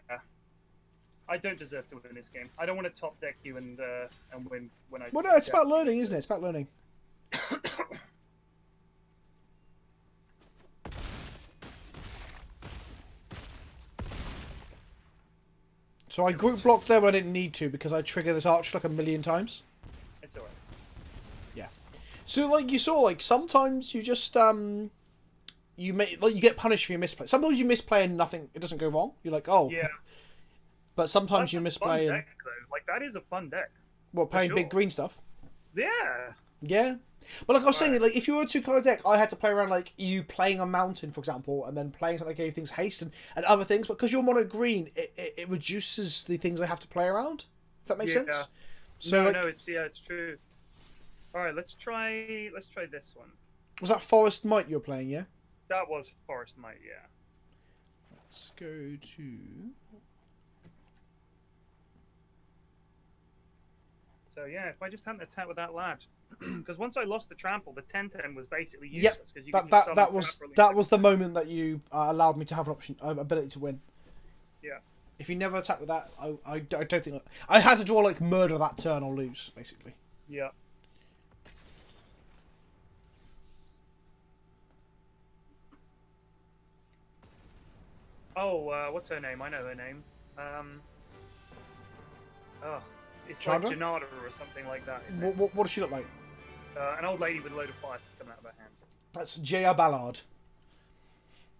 I don't deserve to win this game. I don't want to top deck you and win when I... Well, no, it's about learning, isn't it? It's about learning. So I group blocked there when I didn't need to because I trigger this arch like a million times. It's alright. Yeah. So like you saw, like sometimes you just you get punished for your misplay. Sometimes you misplay and nothing, it doesn't go wrong. You're like, oh. Yeah. But sometimes That's you a misplay fun and deck, though. Like, that is a fun deck. what, playing sure. big green stuff. Yeah. Yeah. But like I was saying, like if you were a 2-colour deck, I had to play around like you playing a mountain, for example, and then playing something that gave things haste and other things. But because you're mono green, it reduces the things I have to play around. If that makes sense. So No, it's true. All right, let's try this one. Was that Forest Might you were playing? Yeah. That was Forest Might, yeah. Let's go to. So yeah, if I just hadn't attacked with that lad, because once I lost the trample, the 10/10 was basically useless. Because that was the moment that you allowed me to have an option, ability to win. Yeah. If you never attacked with that, I don't think I had to draw like murder that turn or lose basically. Yeah. Oh, what's her name? I know her name. It's Chandra? like Janata or something like that. What does she look like? An old lady with a load of fire coming out of her hand. That's J.R. Ballard.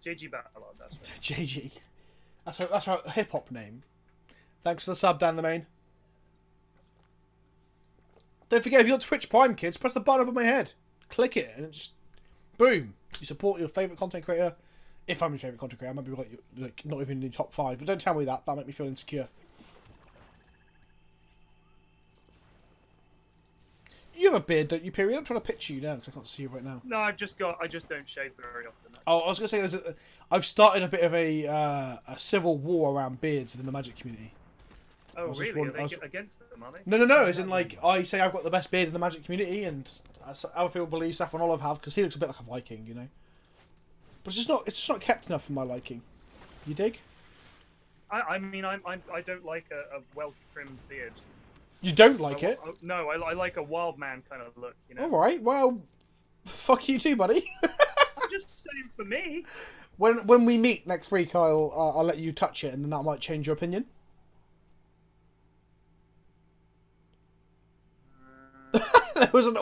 JG Ballard, that's right. JG. That's her hip hop name. Thanks for the sub, Dan the Main. Don't forget, if you're Twitch Prime, kids, press the button above my head. Click it, and it's boom. You support your favourite content creator. If I'm your favourite content creator, I might be like not even in the top 5, but don't tell me that. That'll make me feel insecure. You have a beard, don't you, Pyrion? I'm trying to picture you now because I can't see you right now. No, I just don't shave very often. Oh, I was going to say, I've started a bit of a civil war around beards within the Magic community. Oh, really? Are they against them, are they? No. As in, like, I say I've got the best beard in the Magic community, and other people believe Saffron Olive have because he looks a bit like a Viking, you know. But it's just not kept enough for my liking. You dig? I mean, I don't like a well trimmed beard. You don't like it? No, I like a wild man kind of look. You know. All right. Well, fuck you too, buddy. I'm just saying for me. When we meet next week, I'll let you touch it, and then that might change your opinion. There was an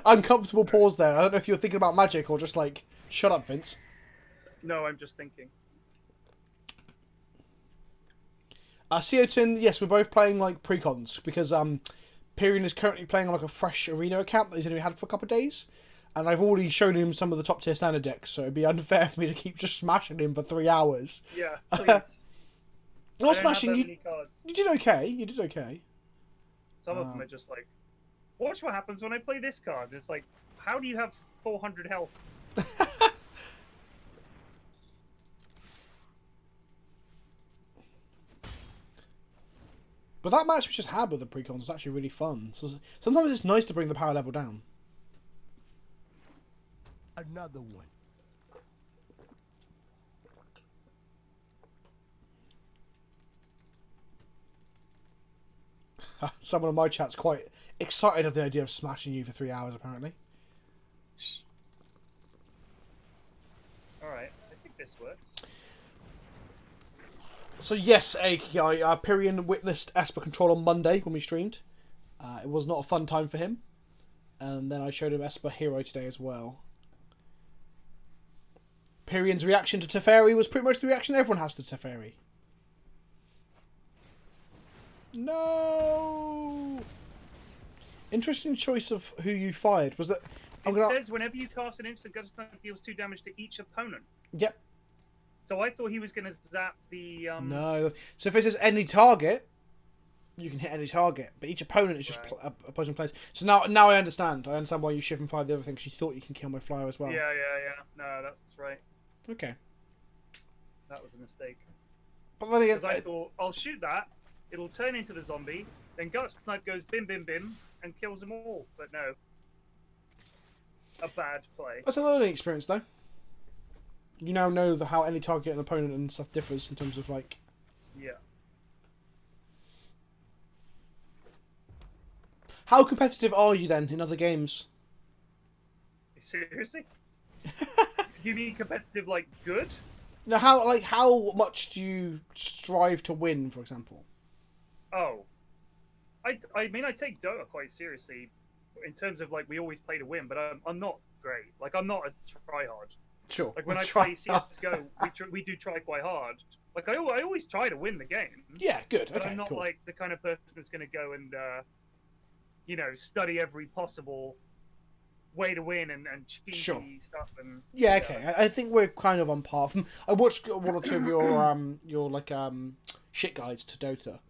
uncomfortable pause there. I don't know if you're thinking about Magic or just like, shut up, Vince. No, I'm just thinking. CO2, yes, we're both playing like precons because Pyrion is currently playing on like a fresh arena account that he's only had for a couple of days, and I've already shown him some of the top tier standard decks, so it'd be unfair for me to keep just smashing him for 3 hours. Yeah, please. Not smashing. You did okay. You did okay. Some of them are just like, watch what happens when I play this card. It's like, how do you have 400 health? But that match we just had with the precons was actually really fun. So sometimes it's nice to bring the power level down. Another one. Someone in my chat's quite excited at the idea of smashing you for 3 hours, apparently. Alright, I think this works. So yes, AKI, Pyrion witnessed Esper control on Monday when we streamed. It was not a fun time for him. And then I showed him Esper Hero today as well. Pyrion's reaction to Teferi was pretty much the reaction everyone has to Teferi. No! Interesting choice of who you fired. Was that... It says whenever you cast an instant, Guttersnipe deals 2 damage to each opponent. Yep. So I thought he was going to zap the... No. So if it says any target, you can hit any target. But each opponent is just opposing players. So now I understand. I understand why you shift and fire the other thing, because you thought you can kill my flyer as well. Yeah. No, that's right. Okay. That was a mistake. But then again... Because I thought, I'll shoot that, it'll turn into the zombie, then Guttersnipe goes bim bim bim, and kills them all. But no. A bad play. That's a learning experience, though. You now know how any target and opponent and stuff differs in terms of, like... Yeah. How competitive are you, then, in other games? Seriously? Do you mean competitive, like, good? No, how much do you strive to win, for example? Oh. I mean, I take Dota quite seriously in terms of, like, we always play to win, but I'm not great. Like, I'm not a try-hard. Sure. Like, when I play CSGO, we do try quite hard. Like, I always try to win the game. Yeah, good. But okay, I'm not, cool. like, the kind of person that's going to go and, you know, study every possible way to win and cheesy stuff. And yeah, okay. I think we're kind of on par. I watched one or two of your like, shit guides to Dota.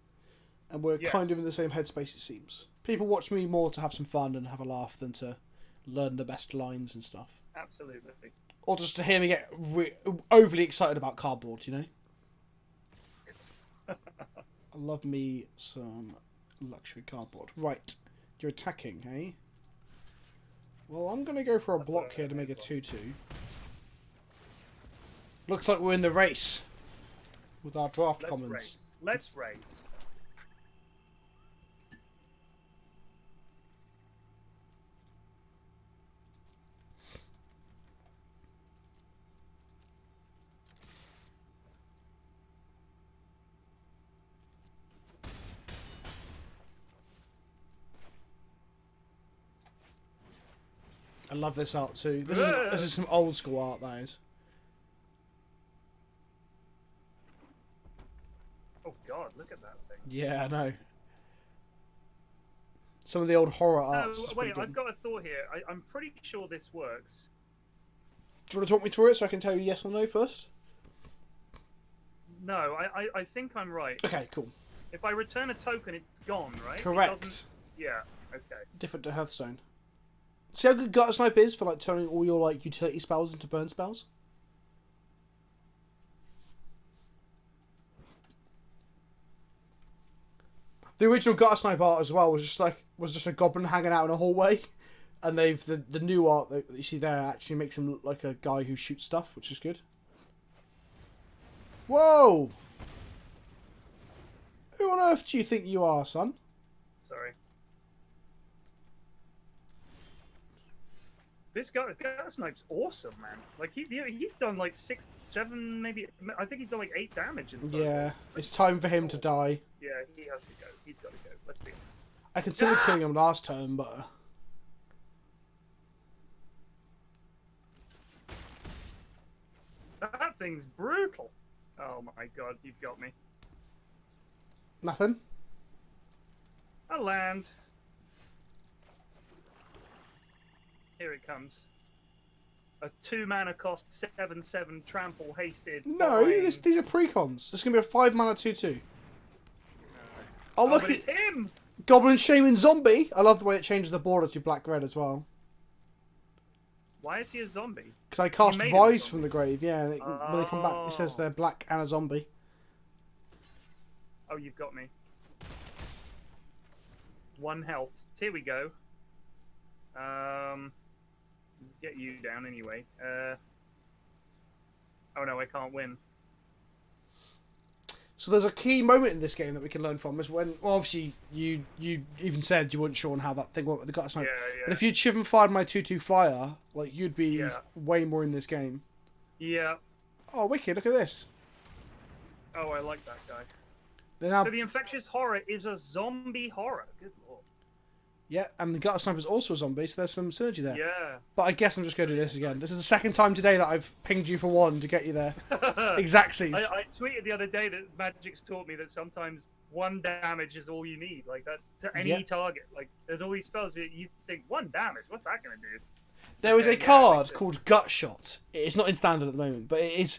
And we're kind of in the same headspace, it seems. People watch me more to have some fun and have a laugh than to learn the best lines and stuff. Absolutely. Or just to hear me get overly excited about cardboard, you know? I love me some luxury cardboard. Right. You're attacking, eh? Well, I'm going to go for a block here to make a 2-2. Looks like we're in the race with our draft commons. Let's race. I love this art too. This is some old school art, that is. Oh god, look at that thing. Yeah, I know. Some of the old horror arts. So, wait, I've got a thought here. I'm pretty sure this works. Do you want to talk me through it so I can tell you yes or no first? No, I think I'm right. Okay, cool. If I return a token, it's gone, right? Correct. Yeah, okay. Different to Hearthstone. See how good Guttersnipe is for like turning all your like utility spells into burn spells? The original Guttersnipe art as well was just a goblin hanging out in a hallway, and the new art that you see there actually makes him look like a guy who shoots stuff, which is good. Whoa! Who on earth do you think you are, son? Sorry. This guy Snipe's awesome, man. Like he's done like 6, 7, maybe. I think he's done like 8 damage in total. Yeah, it's time for him to die. Yeah, he has to go. He's got to go. Let's be honest. I considered killing him last turn, but that thing's brutal. Oh my god, you've got me. nothing. I land. Here it comes. A 2 mana cost 7/7 trample hasted. No, flying. these are precons. This is gonna be a 5 mana 2/2. Oh look but at it's him! Goblin Shaman Zombie. I love the way it changes the border to black red as well. Why is he a zombie? Because I cast made him a Vise zombie. from the grave, yeah. And when they come back, it says they're black and a zombie. Oh, you've got me. 1 health. Here we go. Get you down anyway. Oh no, I can't win. So there's a key moment in this game that we can learn from is when, well, obviously you even said you weren't sure on how that thing went with the gutter snipe. Yeah. But if you'd shiv and fired my 2/2 flyer, like you'd be Yeah. way more in this game. Yeah. Oh, wicked! Look at this. Oh, I like that guy. They're now, So the infectious horror is a zombie horror. Good lord. yeah, and the gutter sniper is also a zombie, so there's some synergy there. Yeah. But I guess I'm just going to do this again. This is the second time today that I've pinged you for 1 to get you there. Exactsies. I tweeted the other day that Magic's taught me that sometimes 1 damage is all you need, like that to any target. Like there's all these spells that you think 1 damage. What's that going to do? There is a Yeah, card called Gut Shot. It's not in standard at the moment, but it's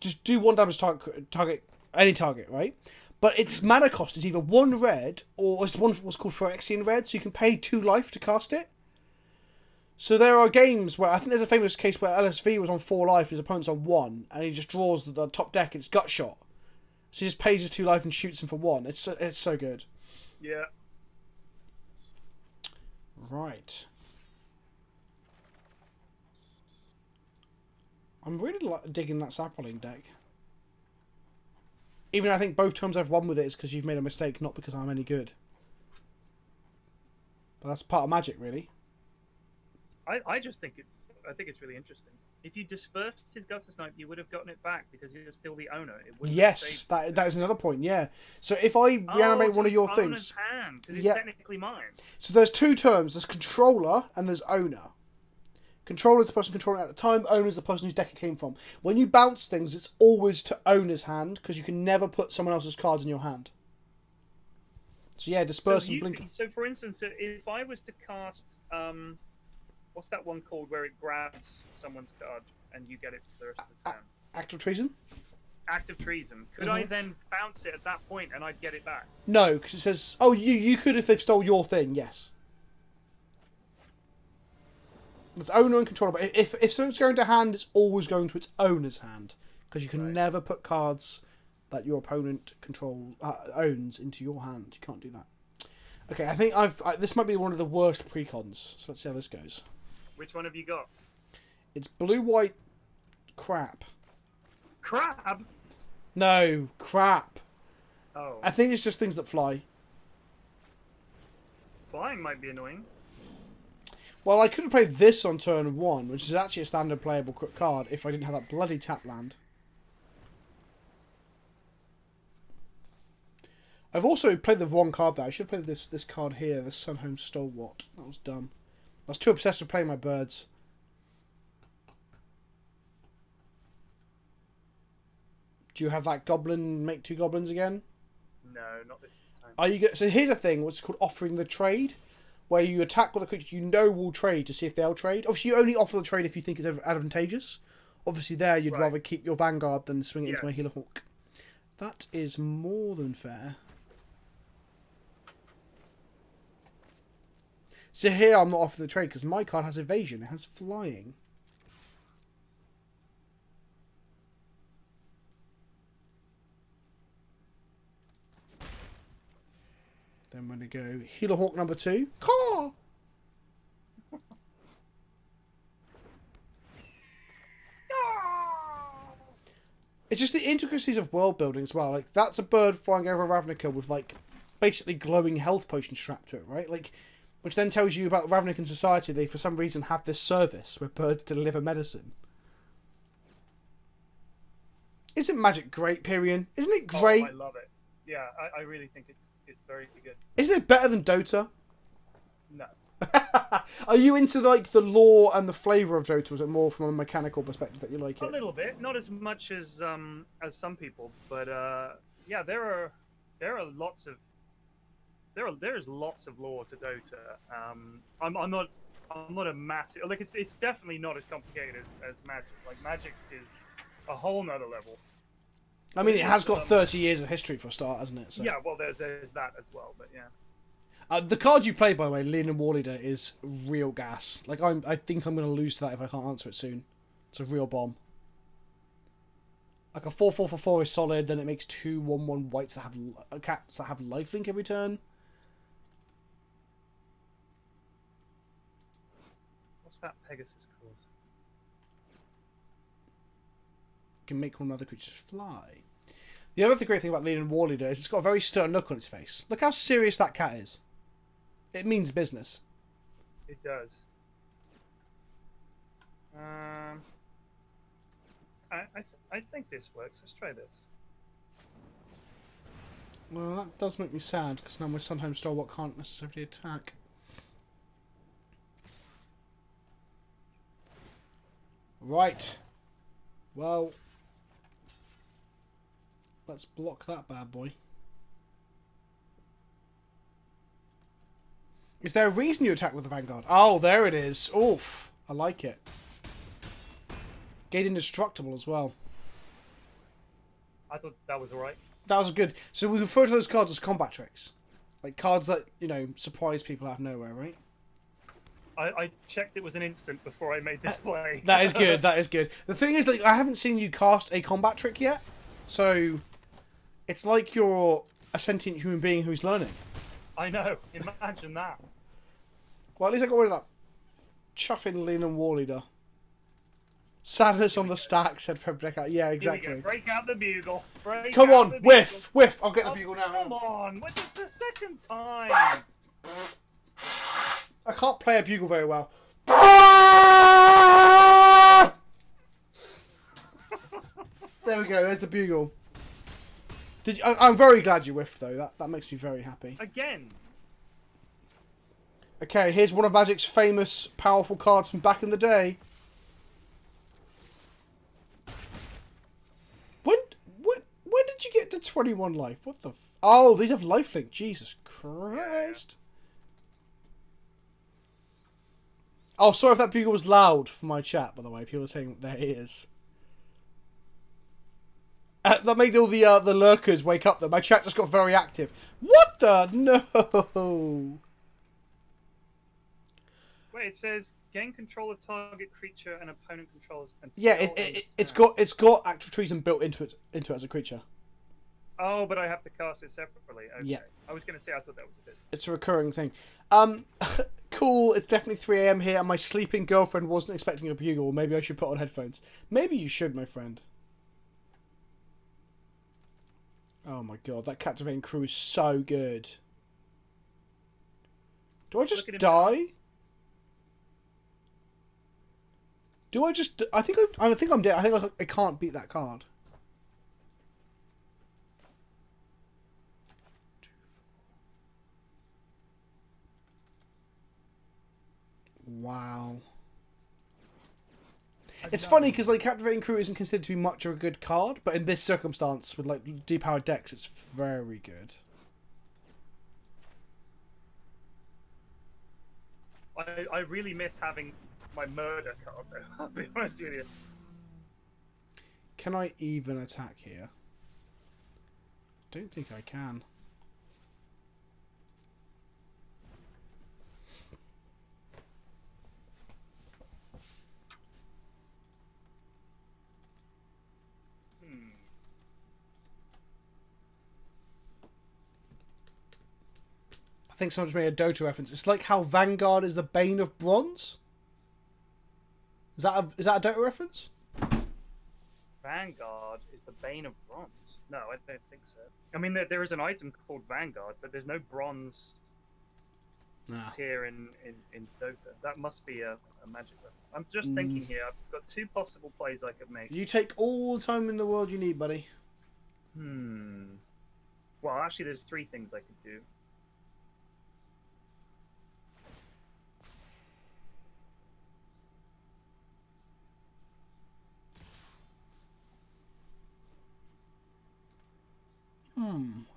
just do 1 damage target any target, right? But its mana cost is either 1 red or it's what's called Phyrexian red, so you can pay 2 life to cast it. So there are games where I think there's a famous case where LSV was on 4 life, his opponent's on 1, and he just draws the top deck. It's Gut Shot, so he just pays his 2 life and shoots him for 1. It's so good. Yeah. Right. I'm really digging that Sapling deck. Even though I think both times I've won with it is because you've made a mistake, not because I'm any good. But that's part of Magic, really. I just think it's really interesting. If you dispersed his gutter snipe, you would have gotten it back because you're still the owner. It wouldn't have Yes, saved that is another point, yeah. So if I reanimate one of your things... because it's technically mine. So there's 2 terms. There's controller and there's owner. Controller is the person controlling it at the time. Owner is the person whose deck it came from. When you bounce things, it's always to owner's hand because you can never put someone else's cards in your hand. So yeah, disperse and blink. So for instance, if I was to cast, what's that one called where it grabs someone's card and you get it for the rest of the turn? Act of treason? Act of treason. Could I then bounce it at that point and I'd get it back? No, because it says, oh, you could if they've stole your thing, yes. There's owner and controller, but if something's going to hand, it's always going to its owner's hand. Because you can never put cards that your opponent owns into your hand. You can't do that. Okay, I think this might be one of the worst precons, so let's see how this goes. Which one have you got? It's blue-white crap. Crab? No, crap. Oh. I think it's just things that fly. Flying might be annoying. Well, I could have played this on turn 1, which is actually a standard playable card if I didn't have that bloody tap land. I've also played the wrong card there. I should have played this card here, the Sunhome Stalwart. That was dumb. I was too obsessed with playing my birds. Do you have that goblin make 2 goblins again? No, not this time. Are you so here's a thing, what's called offering the trade, where you attack with a creature you know will trade to see if they'll trade. Obviously, you only offer the trade if you think it's advantageous. Obviously, there you'd rather keep your Vanguard than swing it into my Healer Hawk. That is more than fair. So here I'm not offering the trade because my card has evasion. It has flying. Then we're going to go Healer Hawk number 2. Caw! It's just the intricacies of world building as well. Like, that's a bird flying over Ravnica with, like, basically glowing health potion strapped to it, right? Like, which then tells you about Ravnican society. They, for some reason, have this service where birds deliver medicine. Isn't Magic great, Pyrion? Isn't it great? Oh, I love it. Yeah, I really think it's very good. Isn't it better than Dota? No. Are you into like the lore and the flavour of Dota? Or is it more from a mechanical perspective that you like it? A little bit, not as much as some people, but yeah, there is lots of lore to Dota. I'm not a massive, like, it's definitely not as complicated as Magic. Like, Magic's is a whole nother level. I mean, it has got 30 years of history for a start, hasn't it? So. Yeah, well, there's that as well, but yeah. The card you play, by the way, Leaning Warleader, is real gas. Like, I think I'm going to lose to that if I can't answer it soon. It's a real bomb. Like, a 4/4 for 4 is solid, then it makes 2/1/1 whites that have cats that have lifelink every turn. What's that Pegasus called? Can make one of other creatures fly. The other great thing about Leaning Warleader is it's got a very stern look on its face. Look how serious that cat is. It means business. It does. I think this works. Let's try this. Well, that does make me sad, because now my Sunhome Stalwart can't necessarily attack. Right. Well, let's block that bad boy. Is there a reason you attack with the Vanguard? Oh, there it is. Oof. I like it. Gate Indestructible as well. I thought that was alright. That was good. So we refer to those cards as combat tricks. Like cards that, you know, surprise people out of nowhere, right? I checked it was an instant before I made this play. That is good. That is good. The thing is, like, I haven't seen you cast a combat trick yet. So it's like you're a sentient human being who's learning. I know. Imagine that. Well, at least I got rid of that chuffing Leaning Warleader. Sadness on the stack, said Febreca. Yeah, exactly. Break out the bugle. Come on, whiff, whiff. I'll get the bugle now. Come on, it's the second time. I can't play a bugle very well. There we go. There's the bugle. I'm very glad you whiffed though. That makes me very happy. Again. Okay, here's one of Magic's famous, powerful cards from back in the day. When did you get to 21 life? What the? Oh, these have lifelink. Jesus Christ. Oh, sorry if that bugle was loud for my chat, by the way. People are saying there it is. That made all the lurkers wake up, though. My chat just got very active. What the? No. Wait, it says gain control of target creature and opponent controls. Yeah, it's got active treason built into it as a creature. Oh, but I have to cast it separately. Okay. Yeah. I was going to say I thought that was a bit. It's a recurring thing. Cool. It's definitely 3 AM here, and my sleeping girlfriend wasn't expecting a bugle. Maybe I should put on headphones. Maybe you should, my friend. Oh my god, that captivating crew is so good. Do I just die? Do I just? I think I'm dead. I think I can't beat that card. Wow. It's funny because like Captivating Crew isn't considered to be much of a good card, but in this circumstance with like depowered decks, it's very good. I really miss having my murder card though. I'll be honest with you. Can I even attack here? Don't think I can. I think someone just made a Dota reference. It's like how Vanguard is the bane of bronze. Is that a Dota reference? Vanguard is the bane of bronze. No, I don't think so. I mean, there is an item called Vanguard, but there's no bronze tier in Dota. That must be a magic reference. I'm just thinking here. I've got two possible plays I could make. You take all the time in the world you need, buddy. Well, actually, there's three things I could do.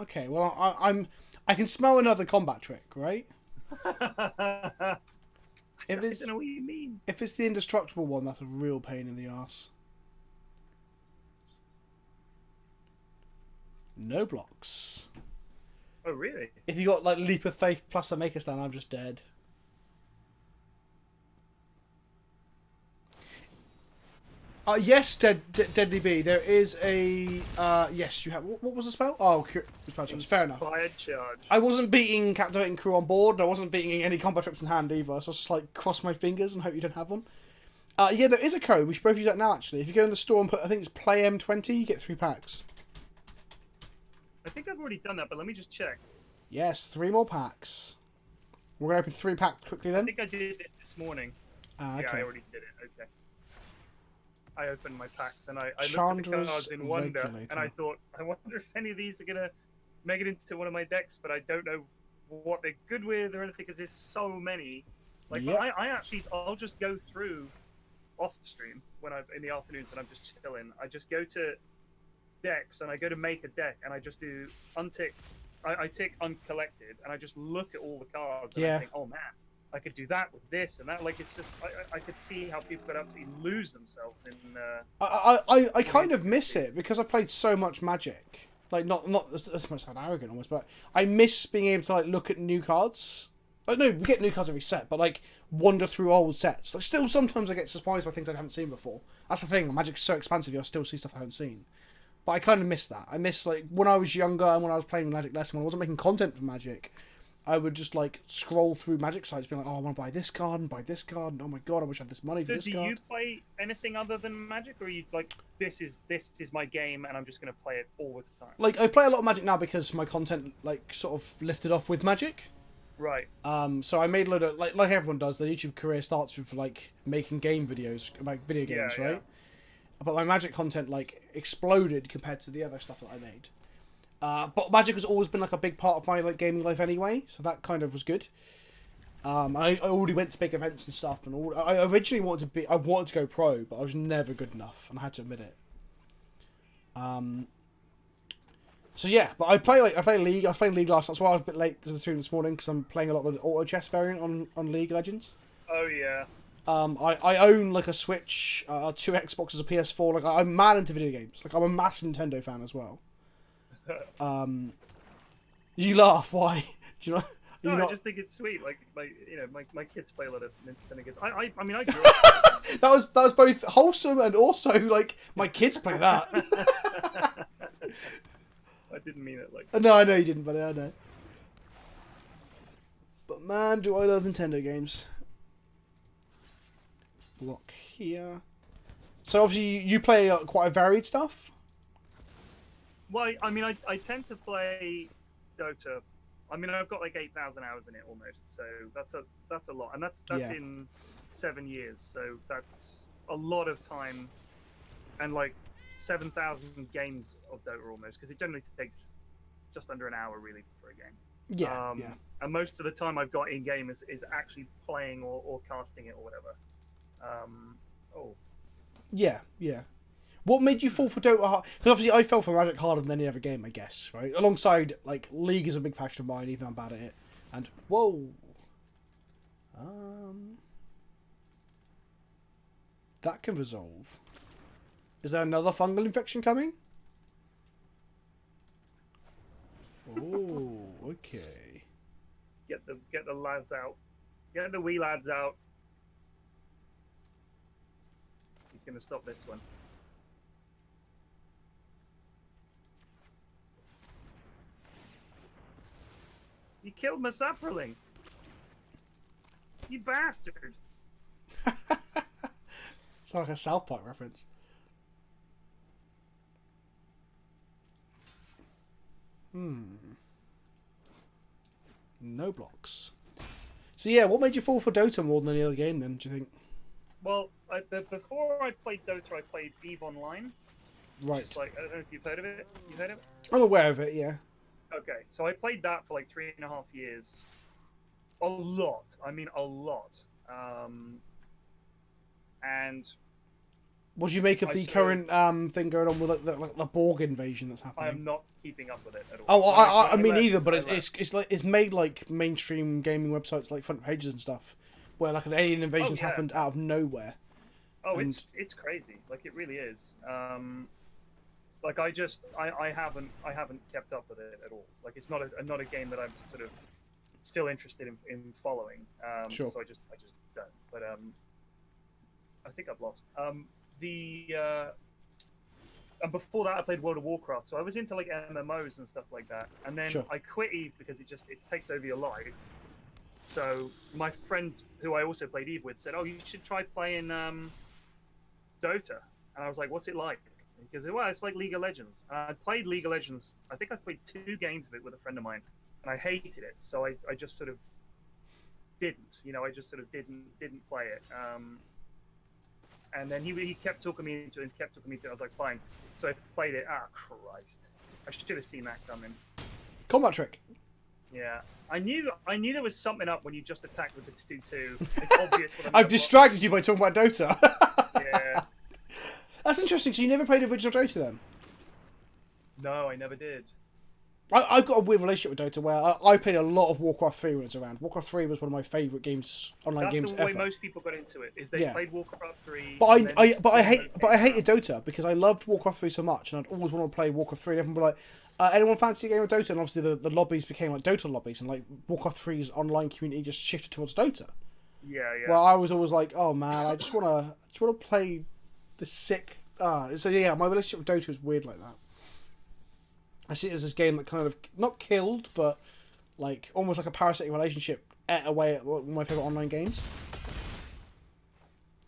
Okay. Well, I can smell another combat trick, right? I don't know what you mean. If it's the indestructible one, that's a real pain in the ass. No blocks. Oh, really? If you got like Leap of Faith plus a Maker Stand, I'm just dead. Yes, Deadly Bee. There is a yes. You have what was the spell? Oh, fair enough. Inspired Charge. I wasn't beating Captivating Crew on board. And I wasn't beating any combat trips in hand either. So I was just like cross my fingers and hope you don't have one. Yeah, there is a code. We should both use that now. Actually, if you go in the store and put, I think it's Play M20, you get 3 packs. I think I've already done that, but let me just check. Yes, 3 more packs. We're gonna open 3 packs quickly then. I think I did it this morning. Okay. Yeah, I already did it. Okay. I opened my packs and I looked at the cards in wonder, and I thought, I wonder if any of these are gonna make it into one of my decks, but I don't know what they're good with or anything because there's so many. Like, Yep. I'll just go through off stream when I'm in the afternoons when I'm just chilling. I just go to decks and I go to make a deck and I just do untick. I tick uncollected and I just look at all the cards and I think, oh man, I could do that with this and that. Like, it's just I could see how people could absolutely lose themselves in. I kind of miss it because I played so much Magic. Like, not as much sound arrogant almost, but I miss being able to like look at new cards. Like, no, we get new cards every set, but like wander through old sets. Like, still sometimes I get surprised by things I haven't seen before. That's the thing. Magic's so expansive, you'll still see stuff I haven't seen. But I kind of miss that. I miss, like, when I was younger and when I was playing Magic less, when I wasn't making content for Magic, I would just, like, scroll through Magic sites being like, oh, I want to buy this card and buy this card, and oh my god, I wish I had this money for this card. So do you play anything other than Magic, or are you, like, this is my game and I'm just going to play it all the time? Like, I play a lot of Magic now because my content, like, sort of lifted off with Magic. Right. So I made a load of, like everyone does, their YouTube career starts with, like, making game videos, about video games, right? But my Magic content, like, exploded compared to the other stuff that I made. But Magic has always been, like, a big part of my, like, gaming life anyway, so that kind of was good. I already went to big events and stuff, and I originally wanted to go pro, but I was never good enough, and I had to admit it. So yeah, but I play League. I was playing League last night, so I was a bit late to the stream this morning because I'm playing a lot of the auto chess variant on League Legends. Oh yeah. I own like a Switch, 2 Xboxes, a PS4. Like, I'm mad into video games. Like, I'm a massive Nintendo fan as well. You laugh. Why? Do you know? No, not... I just think it's sweet. Like you know, my kids play a lot of Nintendo games. I mean, I grew up. that was both wholesome and also like my kids play that. I didn't mean it like. No, I know you didn't, but I know. But man, do I love Nintendo games. Block here. So obviously you play quite a varied stuff. Well, I mean, I tend to play Dota. I mean, I've got like 8,000 hours in it almost, so that's a lot, and that's in 7 years, so that's a lot of time, and like 7,000 games of Dota almost, because it generally takes just under an hour really for a game. Yeah, And most of the time I've got in game is actually playing or casting it or whatever. Yeah. What made you fall for Dota hard? Because obviously I fell for Magic harder than any other game, I guess, right? Alongside, like, League is a big passion of mine, even though I'm bad at it. And, whoa! That can resolve. Is there another fungal infection coming? Oh, okay. Get the lads out. Get the wee lads out. He's going to stop this one. You killed my sapperling. You bastard. It's like a South Park reference. No blocks. So yeah, what made you fall for Dota more than any other game then, do you think? Well, before I played Dota, I played EVE Online. Right. Just like, I don't know if you've heard of it. You heard of it? I'm aware of it, yeah. Okay, so I played that for like 3.5 years. A lot. I mean, a lot. And What do you make of the current thing going on with the Borg invasion that's happening? I'm not keeping up with it at all. Oh, I mean either, but it's made like mainstream gaming websites like front pages and stuff, where like an alien invasion's happened out of nowhere. Oh, it's crazy. Like it really is. Like I haven't kept up with it at all. Like it's not a game that I'm sort of still interested in following. Sure. So I just don't. But I think I've lost. And before that, I played World of Warcraft, so I was into like MMOs and stuff like that. And then I quit EVE because it takes over your life. So my friend, who I also played EVE with, said, "Oh, you should try playing Dota." And I was like, "What's it like?" Because well, it's like League of Legends. And I played League of Legends. I think I played 2 games of it with a friend of mine, and I hated it. So I just sort of didn't. I just sort of didn't play it. And then he kept talking me into it and kept talking me into it. I was like, fine. So I played it. Ah, Christ. I should have seen that coming. Combat trick. Yeah. I knew there was something up when you just attacked with the 2-2. It's obvious what I've distracted you by talking about Dota. Yeah. That's interesting. So you never played original Dota then? No, I never did. I've got a weird relationship with Dota where I played a lot of Warcraft 3 when it was around. Warcraft 3 was one of my favourite games, online games ever. That's the way most people got into it. Is they played Warcraft 3. But I hated Dota because I loved Warcraft 3 so much, and I'd always want to play Warcraft 3. And everyone would be like, "Anyone fancy a game of Dota?" And obviously the lobbies became like Dota lobbies, and like Warcraft 3's online community just shifted towards Dota. Yeah. Well, I was always like, "Oh man, I just wanna play the sick." So yeah, my relationship with Dota is weird like that. I see it as this game that kind of not killed, but like almost like a parasitic relationship ate away at one of my favourite online games.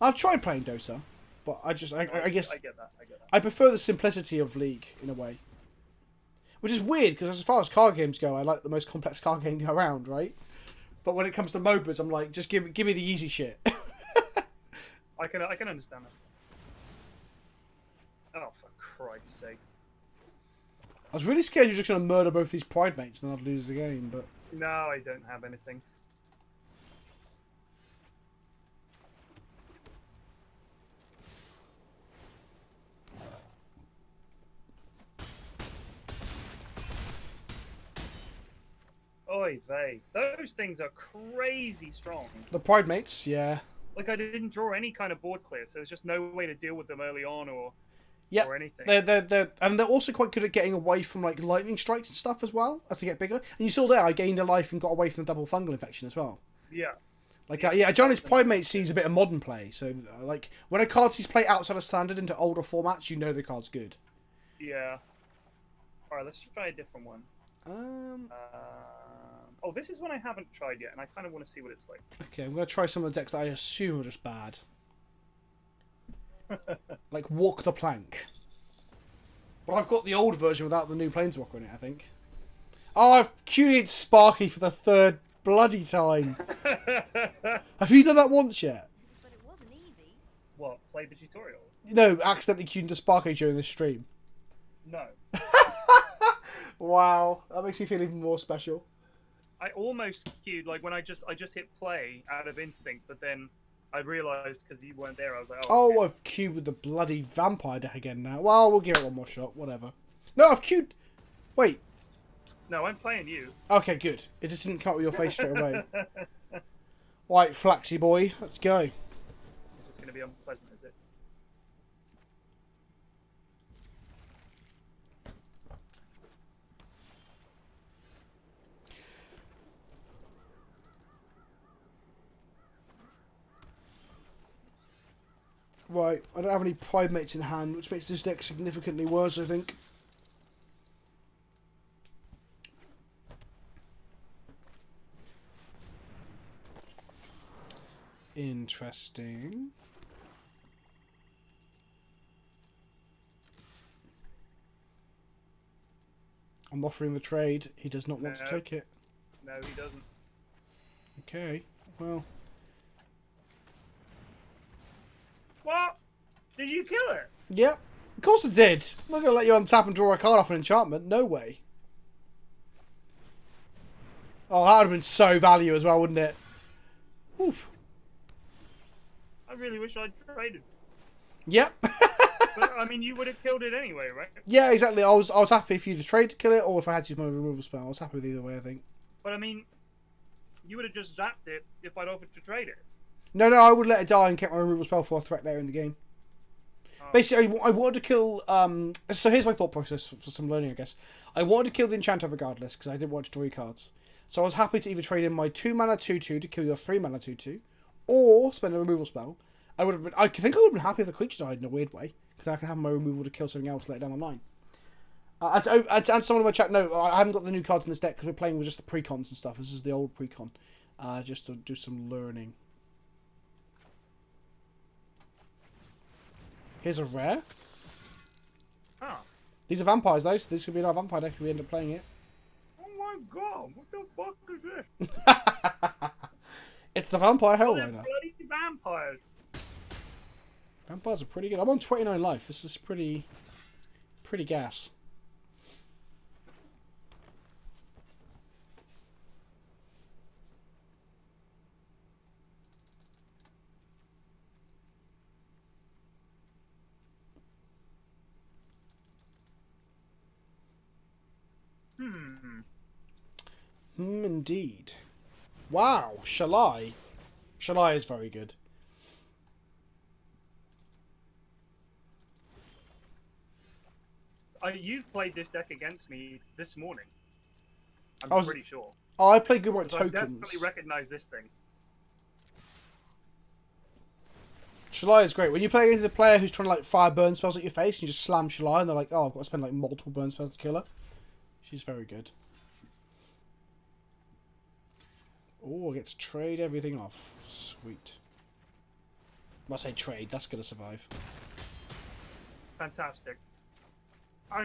I've tried playing Dota, but I guess I get that. I prefer the simplicity of League in a way, which is weird because as far as card games go, I like the most complex card game around, right? But when it comes to MOBAs, I'm like, just give me the easy shit. I can understand that. Oh, for Christ's sake. I was really scared you were just going to murder both these Pride mates and I'd lose the game, but... No, I don't have anything. Oy vey. Those things are crazy strong. The Pride mates, yeah. Like, I didn't draw any kind of board clear, so there's just no way to deal with them early on or anything. They're also quite good at getting away from like lightning strikes and stuff as well as they get bigger. And you saw there, I gained a life and got away from the double fungal infection as well. Yeah. Like Johnny's Pride Mate sees a bit of modern play, so like when a card sees play outside of standard into older formats, you know the card's good. Yeah. All right, let's try a different one. Oh, this is one I haven't tried yet, and I kind of want to see what it's like. Okay, I'm gonna try some of the decks that I assume are just bad. Like Walk the Plank. But I've got the old version without the new Planeswalker in it, I think. Oh, I've Q'd Sparky for the 3rd bloody time. Have you done that once yet? But it wasn't easy. What? Played the tutorial? No, accidentally queued into Sparky during this stream. No. Wow, that makes me feel even more special. I almost queued, like when I just hit play out of instinct, but then I realised because you weren't there, I was like, oh, I've queued with the bloody vampire deck again now. Well, we'll give it one more shot, whatever. No, I've queued... Wait. No, I'm playing you. Okay, good. It just didn't come up with your face straight away. Right, Flaxy boy, let's go. This is going to be unpleasant, is it? Right, I don't have any Pride Mates in hand, which makes this deck significantly worse, I think. Interesting. I'm offering the trade. He does not want to take it. No, he doesn't. Okay, well... What? Did you kill it? Yep, of course I did. I'm not going to let you untap and draw a card off an enchantment. No way. Oh, that would have been so value as well, wouldn't it? Oof. I really wish I'd traded. Yep. But, I mean, you would have killed it anyway, right? Yeah, exactly. I was happy if you to trade to kill it, or if I had to use my removal spell. I was happy with either way, I think. But, I mean, you would have just zapped it if I'd offered to trade it. No, I would let it die and keep my removal spell for a threat later in the game. Oh. Basically, I wanted to kill... so here's my thought process for some learning, I guess. I wanted to kill the enchanter regardless, because I didn't want to draw your cards. So I was happy to either trade in my 2-mana 2/2 to kill your 3-mana 2/2, or spend a removal spell. I think I would have been happy if the creature died in a weird way, because I can have my removal to kill something else later down the line. I'd answer someone in my chat, no, I haven't got the new cards in this deck, because we're playing with just the precons and stuff. This is the old precon. Just to do some learning. Here's a rare. Huh. These are vampires, though, so this could be our vampire deck if we end up playing it. Oh my god, what the fuck is this? It's the Vampire Oh, they're Hellrider. bloody vampires. Vampires are pretty good. I'm on 29 life. This is pretty gas. Indeed. Wow, Shalai. Shalai is very good. You've played this deck against me this morning. I'm pretty sure. Oh, I play good white I tokens. definitely recognise this thing. Shalai is great. When you play against a player who's trying to like fire burn spells at your face, and you just slam Shalai, and they're like, oh, I've got to spend like multiple burn spells to kill her. She's very good. Oh, I get to trade everything off. Sweet. I say trade, that's going to survive. Fantastic.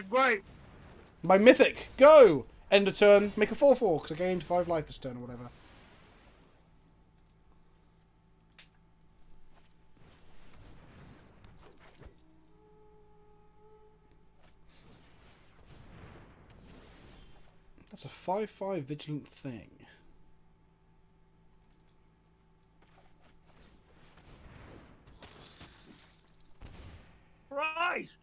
Great. My mythic, go! End of turn, make a 4/4, because I gained 5 life this turn or whatever. That's a 5/5 vigilant thing. Christ!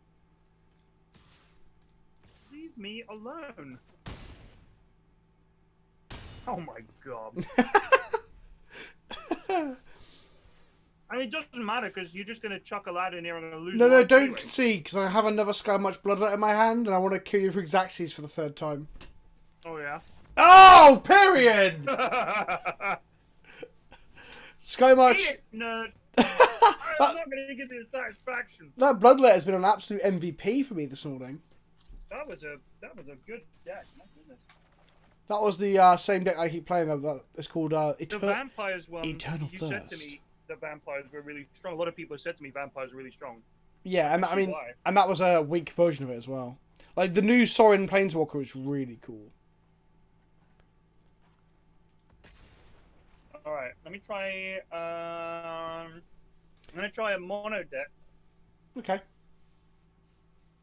Leave me alone. Oh my god. I mean, it doesn't matter because you're just going to chuck a lad in here and I'm going to lose. No, don't anyway. concede, because I have another Sky Much Bloodlet in my hand, and I want to kill you for Xaxes for the 3rd time. Oh, yeah? Oh, Pyrion! Sky Much... Nerd. I'm not going to give you the satisfaction. That Bloodlet has been an absolute MVP for me this morning. That was a good deck. My goodness. That was the same deck I keep playing of. That it's called The vampires one. Eternal you Thirst. said to me the vampires were really strong. A lot of people have said to me vampires are really strong. Yeah, and I mean, Why? and that was a weak version of it as well. Like the new Sorin Planeswalker is really cool. All right, let me try. I'm gonna try a mono deck. Okay.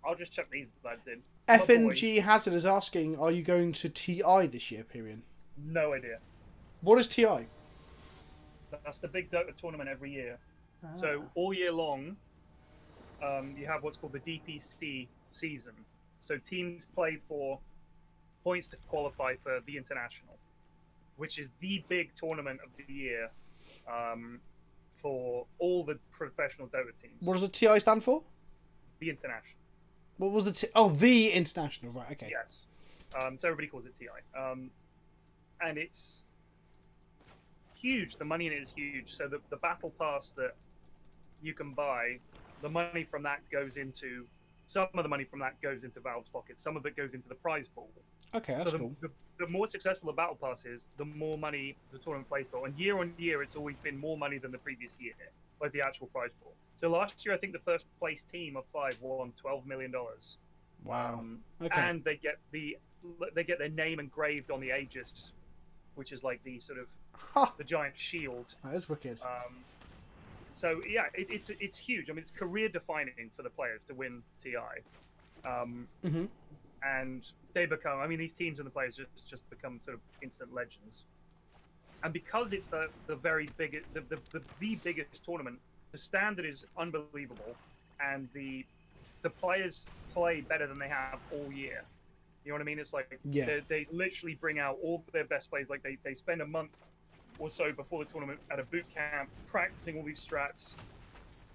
I'll just chuck these lads in. FNG Hazard is asking, are you going to TI this year, Pyrion? No idea. What is TI? That's the big DOTA tournament every year. So all year long, you have what's called the DPC season. So teams play for points to qualify for the international, which is the big tournament of the year for all the professional DOTA teams. What does the TI stand for? The international. What was the the international, right? Okay. Yes. So everybody calls it TI. And it's huge. The money in it is huge. So the battle pass that you can buy, the money from that goes into... Some of the money from that goes into Valve's pocket. Some of it goes into the prize pool. Okay, that's so cool. The more successful the battle pass is, the more money the tournament plays for. And year on year, it's always been more money than the previous year, like the actual prize pool. So last year, I think the first place team of 5 won $12 million. Wow. Okay. And they get the they get their name engraved on the Aegis, which is like the sort of Ha! the giant shield. That is wicked. So yeah, it's huge. I mean, it's career defining for the players to win TI, and they become. I mean, these teams and the players just become sort of instant legends. And because it's the very big the biggest tournament, the standard is unbelievable, and the players play better than they have all year. You know what I mean? It's like they literally bring out all their best plays. Like they spend a month or so before the tournament at a boot camp, practicing all these strats,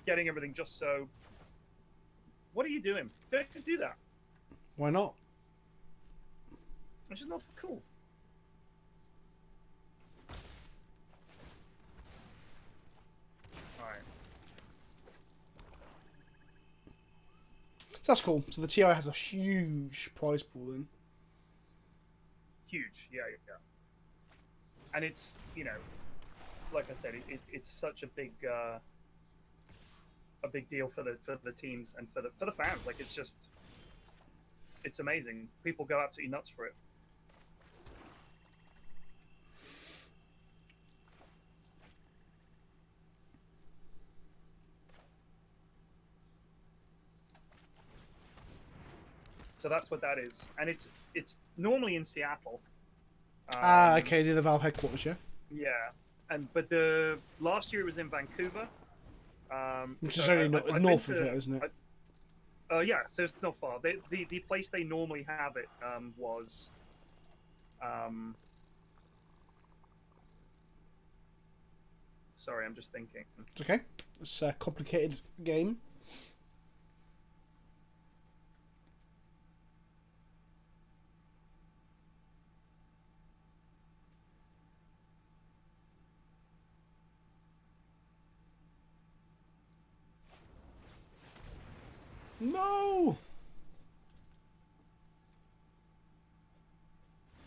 getting everything just so. What are you doing? Don't do that. Why not? It's just not cool. All right. So that's cool. So the TI has a huge prize pool then. Huge, yeah. And it's, you know, like I said, it's such a big deal for the teams and for the fans. Like it's amazing. People go absolutely nuts for it. So that's what that is, and it's normally in Seattle. Okay, near the Valve headquarters, yeah. Yeah, but the last year it was in Vancouver. Which is only north of it, isn't it? Yeah, so it's not far. The place they normally have it was. Sorry, I'm just thinking. It's okay. It's a complicated game. No!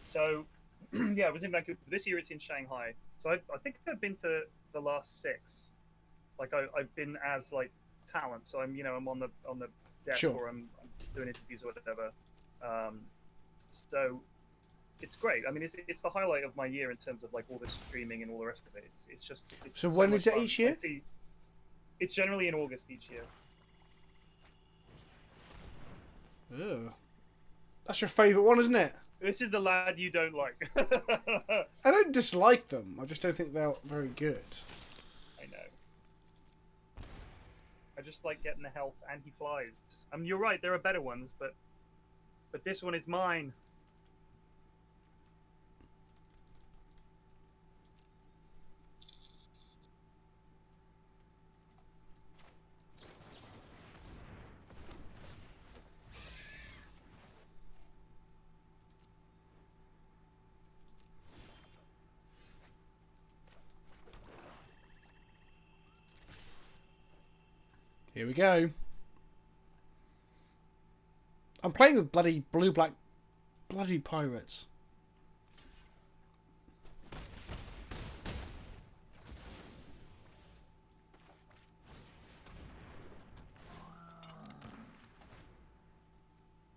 So, yeah, it was in Vancouver. This year it's in Shanghai. So I think I've been to the last 6. Like I've been as like talent. So I'm on the desk or I'm doing interviews or whatever. So it's great. I mean, it's the highlight of my year in terms of like all the streaming and all the rest of it. It's so when is it each year? It's generally in August each year. Ugh. That's your favourite one, isn't it? This is the lad you don't like. I don't dislike them. I just don't think they're very good. I know. I just like getting the health and he flies. I mean, you're right. There are better ones, but this one is mine. Here we go. I'm playing with bloody blue-black bloody pirates.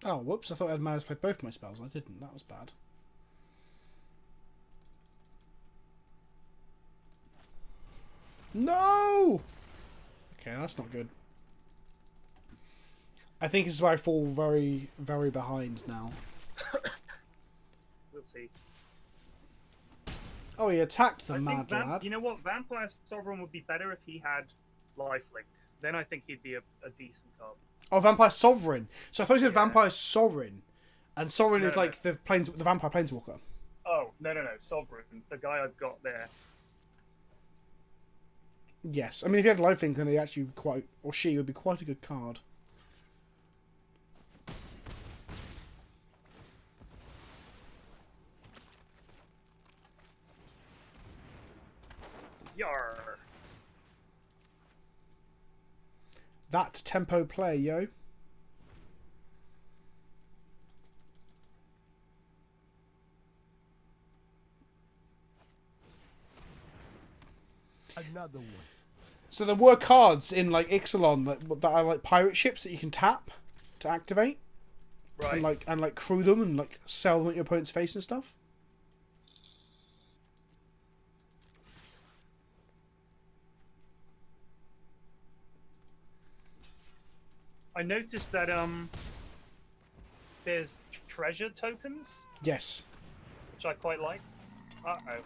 Oh, whoops. I thought I'd managed to play both my spells. I didn't. That was bad. No! Okay, that's not good. I think this is where I fall very, very behind now. We'll see. Oh, he attacked the I mad think lad. You know what? Vampire Sovereign would be better if he had lifelink. Then I think he'd be a decent card. Oh, Vampire Sovereign. So I thought you said Vampire Sovereign. And Sovereign is like the Vampire Planeswalker. Oh, no. Sovereign. The guy I've got there. Yes. I mean, if he had lifelink, then he actually or she would be quite a good card. Yar. That tempo play, yo. Another one. So there were cards in like Ixalan that are like pirate ships that you can tap to activate. Right. and like crew them and like sell them at your opponent's face and stuff. I noticed that there's treasure tokens, Yes. which I quite like. Uh-oh.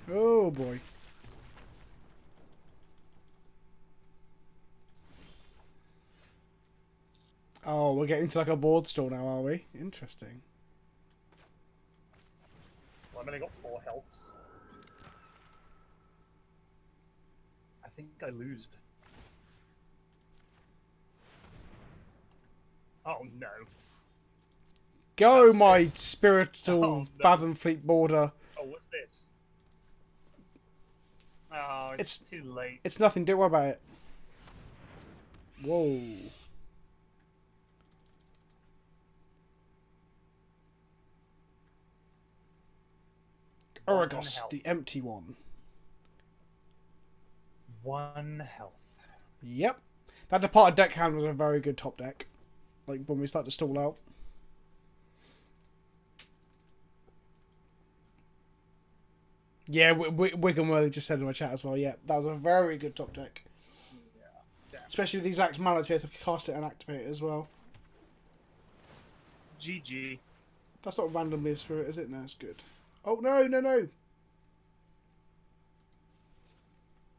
Oh boy. Oh, we're getting to like a board store now, are we? Interesting. Well, I've only got 4 healths. I think I lost. Oh no. Go, That's my spiritual Oh, no. Fathom Fleet border. Oh, what's this? Oh, it's too late. It's nothing, don't worry about it. Whoa. Oragos, health. the empty one. 1 health. Yep. That Departed Deckhand was a very good top deck. Like, when we start to stall out. Yeah, Wiggenworthy just said in my chat as well. Yeah, that was a very good top deck. Yeah. Damn. Especially with these Axe Mana to be able to cast it and activate it as well. GG. That's not randomly a spirit, is it? No, it's good. Oh, no, no, no.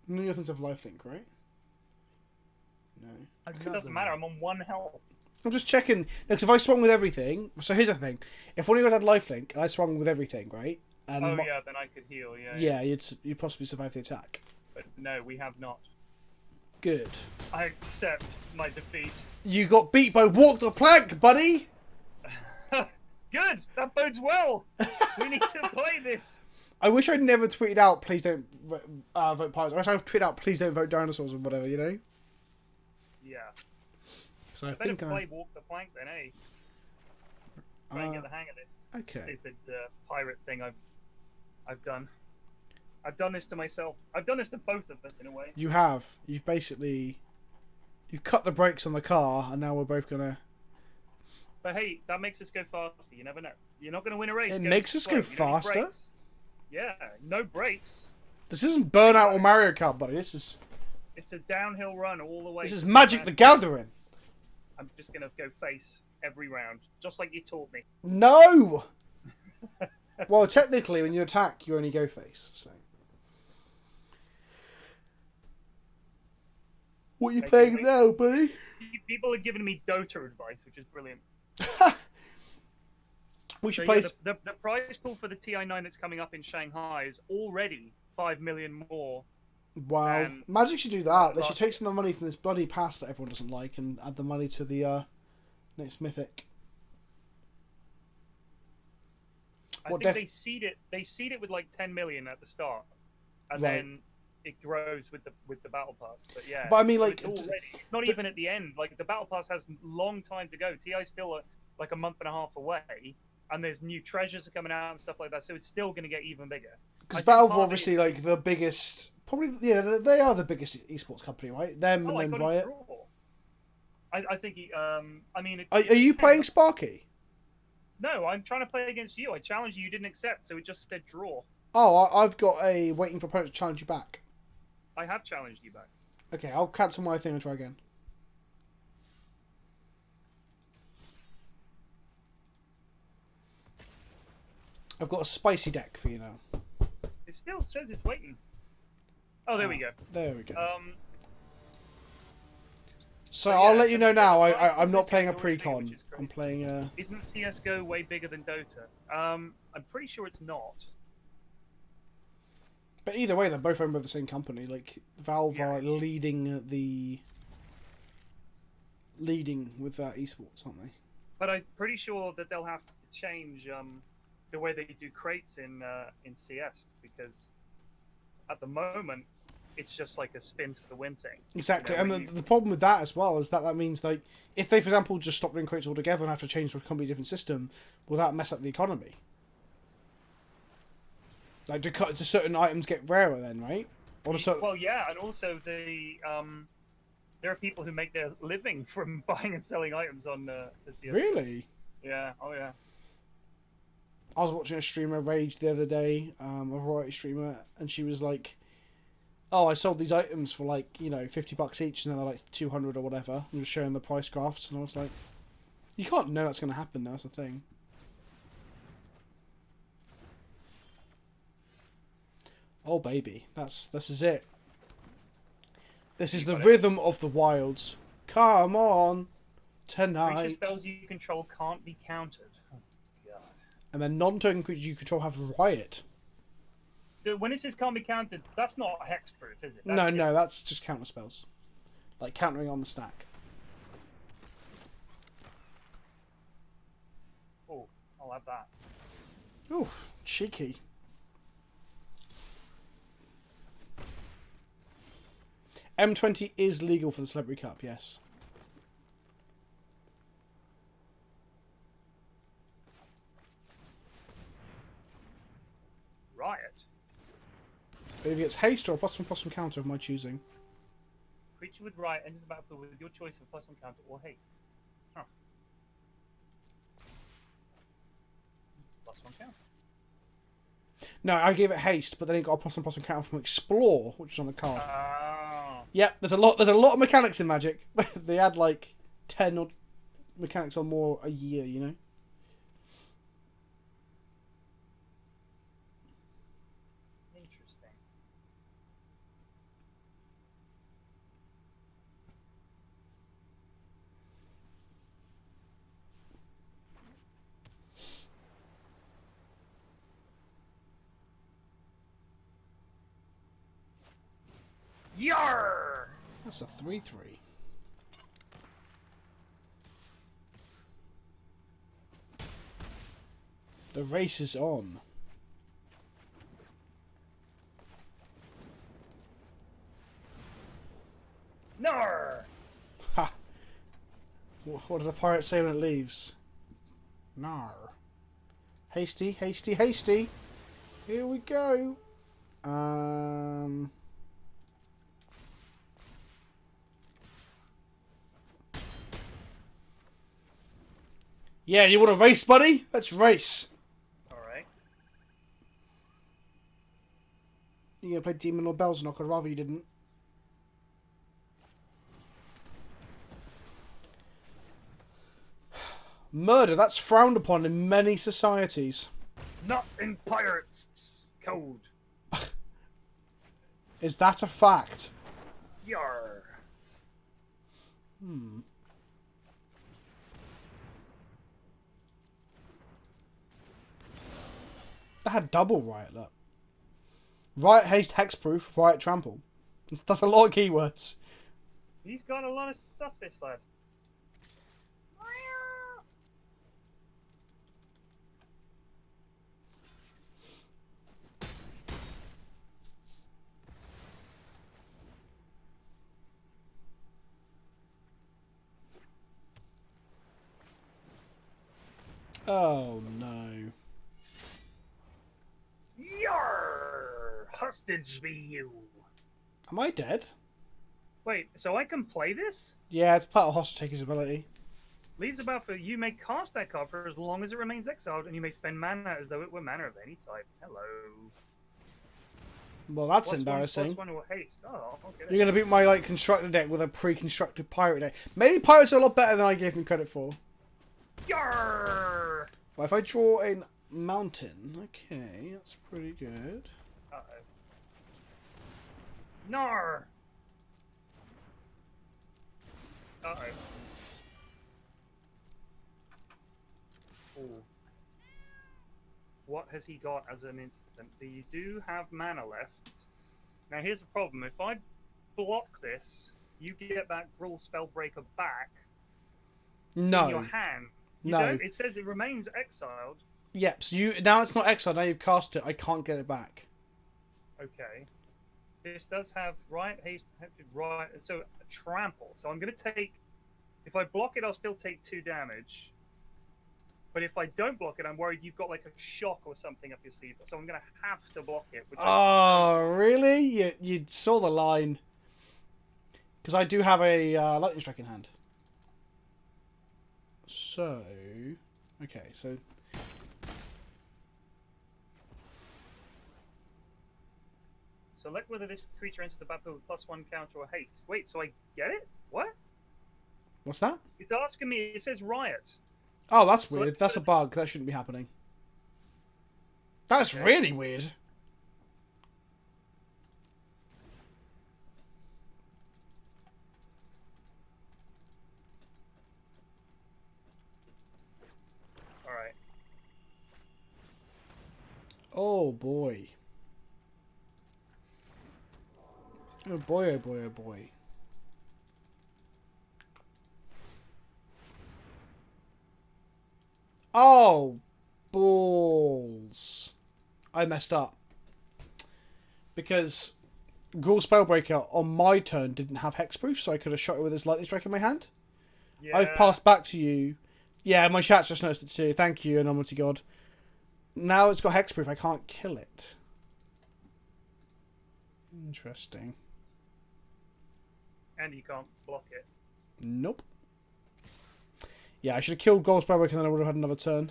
None of your things have lifelink, right? No. It doesn't matter. I'm on 1 health. I'm just checking. Because if I swung with everything... So here's the thing. If one of you guys had lifelink, and I swung with everything, right? And Oh yeah, then I could heal. Yeah. yeah, you'd possibly survive the attack. But no, we have not. Good. I accept my defeat. You got beat by Walk the Plank, buddy! Good. That bodes well. We need to play this. I wish I'd never tweeted out, please don't vote pirates. I wish I'd tweeted out, please don't vote dinosaurs or whatever, you know? Yeah. So I Better think play Walk the Plank then, eh? Try and get the hang of this. okay. Stupid pirate thing I've done. I've done this to myself. I've done this to both of us in a way. You have. You've basically... You've cut the brakes on the car, and now we're both gonna... But hey, that makes us go faster. You never know. You're not going to win a race. It going makes us slow. go You don't need faster? brakes. Yeah, no brakes. This isn't Burnout or Mario Kart, buddy. This is It's a downhill run all the way. this is Magic the Gathering. I'm just going to go face every round, just like you taught me. No! Well, technically, when you attack, you only go face, so... What are you playing now, buddy? People are giving me Dota advice, which is brilliant. We should So, play... yeah, the prize pool for the TI9 that's coming up in Shanghai is already 5 million more. Wow. and- Magic should do that. They last- should take some of the money from this bloody pass that everyone doesn't like and add the money to the next Mythic. I What think def- they seed it with like 10 million at the start, and Right. then it grows with the battle pass. But yeah, But I mean, so like, it's already, not even at the end. Like the battle pass has long time to go. TI's still like a month and a half away, and there's new treasures are coming out and stuff like that. So it's still going to get even bigger. Because I think Valve part are of it obviously is- like the biggest... Probably, yeah, they are the biggest esports company, right? Them Oh, I and then got a Riot. draw. I think I mean. Are you playing Sparky? No, I'm trying to play against you. I challenged you. You didn't accept, so it just said draw. Oh, I've got a waiting for opponent to challenge you back. I have challenged you back. Okay, I'll cancel my thing and try again. I've got a spicy deck for you now. It still says it's waiting. Oh, there we go. There we go. So So yeah, I'll let you so know the now. prize I'm pool not this playing a game's already big, pre-con. which is great. I'm playing Isn't CS:GO way bigger than Dota? I'm pretty sure it's not. But either way, they're both owned by the same company. Like Valve Yeah. are like, leading with esports, aren't they? But I'm pretty sure that they'll have to change the way they do crates in CS, because at the moment it's just like a spin to the win thing. Exactly, You know, and when the problem with that as well is that means like if they, for example, just stop doing crates altogether and have to change to a completely different system, will that mess up the economy? Like, do certain items get rarer then, right? Or do certain... Well, yeah, and also there are people who make their living from buying and selling items on this CS. Really? Yeah. Oh yeah. I was watching a streamer rage the other day, a variety streamer, and she was like, "Oh, I sold these items for like, you know, $50 each, and they're like 200 or whatever." And was showing the price graphs, and I was like, "You can't know that's going to happen. That's the thing." Oh baby, this is it. This is the rhythm of the wilds. Come on, tonight. Creature spells you control can't be countered. Oh god. And then non-token creatures you control have riot. When it says can't be countered, that's not hexproof, is it? No, that's just counter spells, like countering on the stack. Oh, I'll have that. Oof, cheeky. M20 is legal for the Celebrity Cup, yes. Riot. Maybe it's haste or a +1/+1 counter of my choosing. Creature with riot enters the battlefield with your choice of +1 counter or haste. Huh. +1 counter. No, I gave it haste, but then it got a +1/+1 counter from Explore, which is on the card. Oh. Yep, there's a lot of mechanics in Magic. They add like 10 or mechanics or more a year, you know? Interesting. Yarr! That's a 3/3. The race is on. Nar! Ha! What does a pirate say when it leaves? Nar. Hasty, hasty, hasty. Here we go. Yeah, you want to race, buddy? Let's race. Alright. You gonna play Demon or Bells Knock? I'd rather you didn't. Murder, that's frowned upon in many societies. Not in pirates code. Is that a fact? Yarr. That had double riot, look. Riot, haste, hexproof, riot, trample. That's a lot of keywords. He's got a lot of stuff, this lad. Oh no. Yarr! Hostage be you. Am I dead? Wait, so I can play this? Yeah, it's part of Hostage Taker's ability. Leaves the battlefield. You may cast that card for as long as it remains exiled, and you may spend mana as though it were mana of any type. Hello. Well, that's Plus embarrassing. One or haste. Oh, okay. You're gonna beat my like constructed deck with a pre-constructed pirate deck. Maybe pirates are a lot better than I gave them credit for. Yarr! Well, if I draw a mountain, okay, that's pretty good. Uh-oh. Nar! Uh-oh. Ooh. What has he got as an instant? You do have mana left. Now here's the problem. If I block this, you get that Gruul Spellbreaker back No. in your hand. You No. don't? It says it remains exiled. Yep, so now it's not exiled, now you've cast it, I can't get it back. Okay. This does have right, haste, right, so trample. So I'm going to take, if I block it, I'll still take 2 damage. But if I don't block it, I'm worried you've got like a shock or something up your sleeve. So I'm going to have to block it. Oh, really? You saw the line. Because I do have a lightning strike in hand. So... Okay, so... Select whether this creature enters the battle with +1 counter or haste. Wait, so I get it? What? What's that? It's asking me, it says riot. Oh, that's So weird. That's a bug. That shouldn't be happening. That's really weird. Alright. Oh, boy. Oh, boy, oh, boy, oh, boy. Oh, balls. I messed up. Because Gruul Spellbreaker on my turn didn't have hexproof, so I could have shot it with his lightning strike in my hand. Yeah. I've passed back to you. Yeah, my chat's just noticed it too. Thank you, Anomaly God. Now it's got hexproof, I can't kill it. Interesting. And you can't block it. Nope. Yeah, I should have killed Gruul Spellbreaker and then I would have had another turn.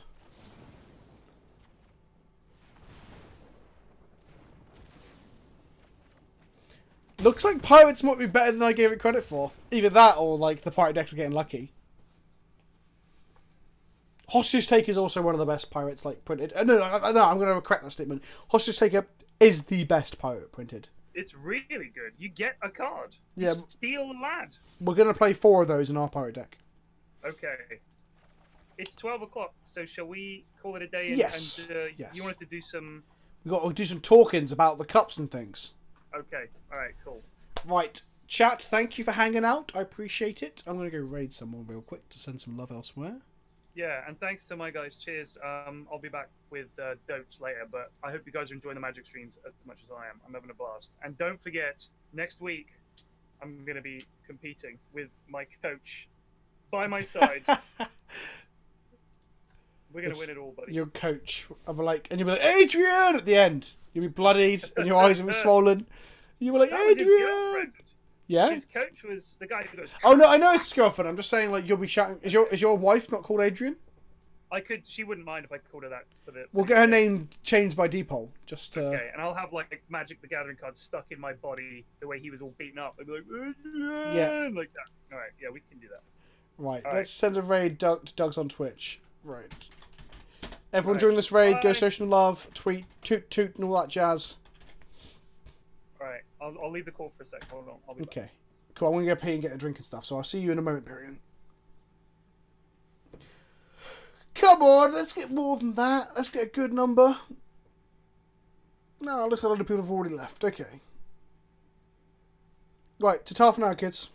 Looks like Pirates might be better than I gave it credit for. Either that or like the Pirate decks are getting lucky. Hostage Taker is also one of the best pirates like printed. No, I'm going to correct that statement. Hostage Taker is the best pirate printed. It's really good. You get a card. Yeah. You steal a lad. We're going to play 4 of those in our pirate deck. Okay. It's 12 o'clock, so shall we call it a day? Yes. And, Yes. You wanted to do some... We've got to do some talkings about the cups and things. Okay. Alright, cool. Right. Chat, thank you for hanging out. I appreciate it. I'm going to go raid someone real quick to send some love elsewhere. Yeah, and thanks to my guys. Cheers. I'll be back with Dotes later, but I hope you guys are enjoying the Magic streams as much as I am. I'm having a blast. And don't forget, next week, I'm going to be competing with my coach by my side. We're going to win it all, buddy. Your coach. I'm like, and you'll be like, Adrian! At the end. You'll be bloodied and your eyes will be swollen. You were like, That was his Adrian! girlfriend. Yeah? His coach was the guy who goes... Oh, no, I know it's his girlfriend. I'm just saying, like, you'll be shouting. Is your wife not called Adrian? She wouldn't mind if I called her that for the... We'll get her name changed by default. Just Okay, and I'll have, like, Magic the Gathering cards stuck in my body the way he was all beaten up. I'd be like, Adrian! Yeah. Like that. Alright, yeah, we can do that. Right, All let's right. send a raid to Doug's on Twitch. Right. Everyone Right. join this raid. Go Bye. show some love. Tweet, toot, and all that jazz. Alright, I'll leave the call for a sec. Hold on, I'll be back. Okay. Cool, I'm going to go pee and get a drink and stuff, so I'll see you in a moment, Pyrion. Come on, let's get more than that. Let's get a good number. No, looks like a lot of people have already left. Okay. Right, ta-ta for now, kids.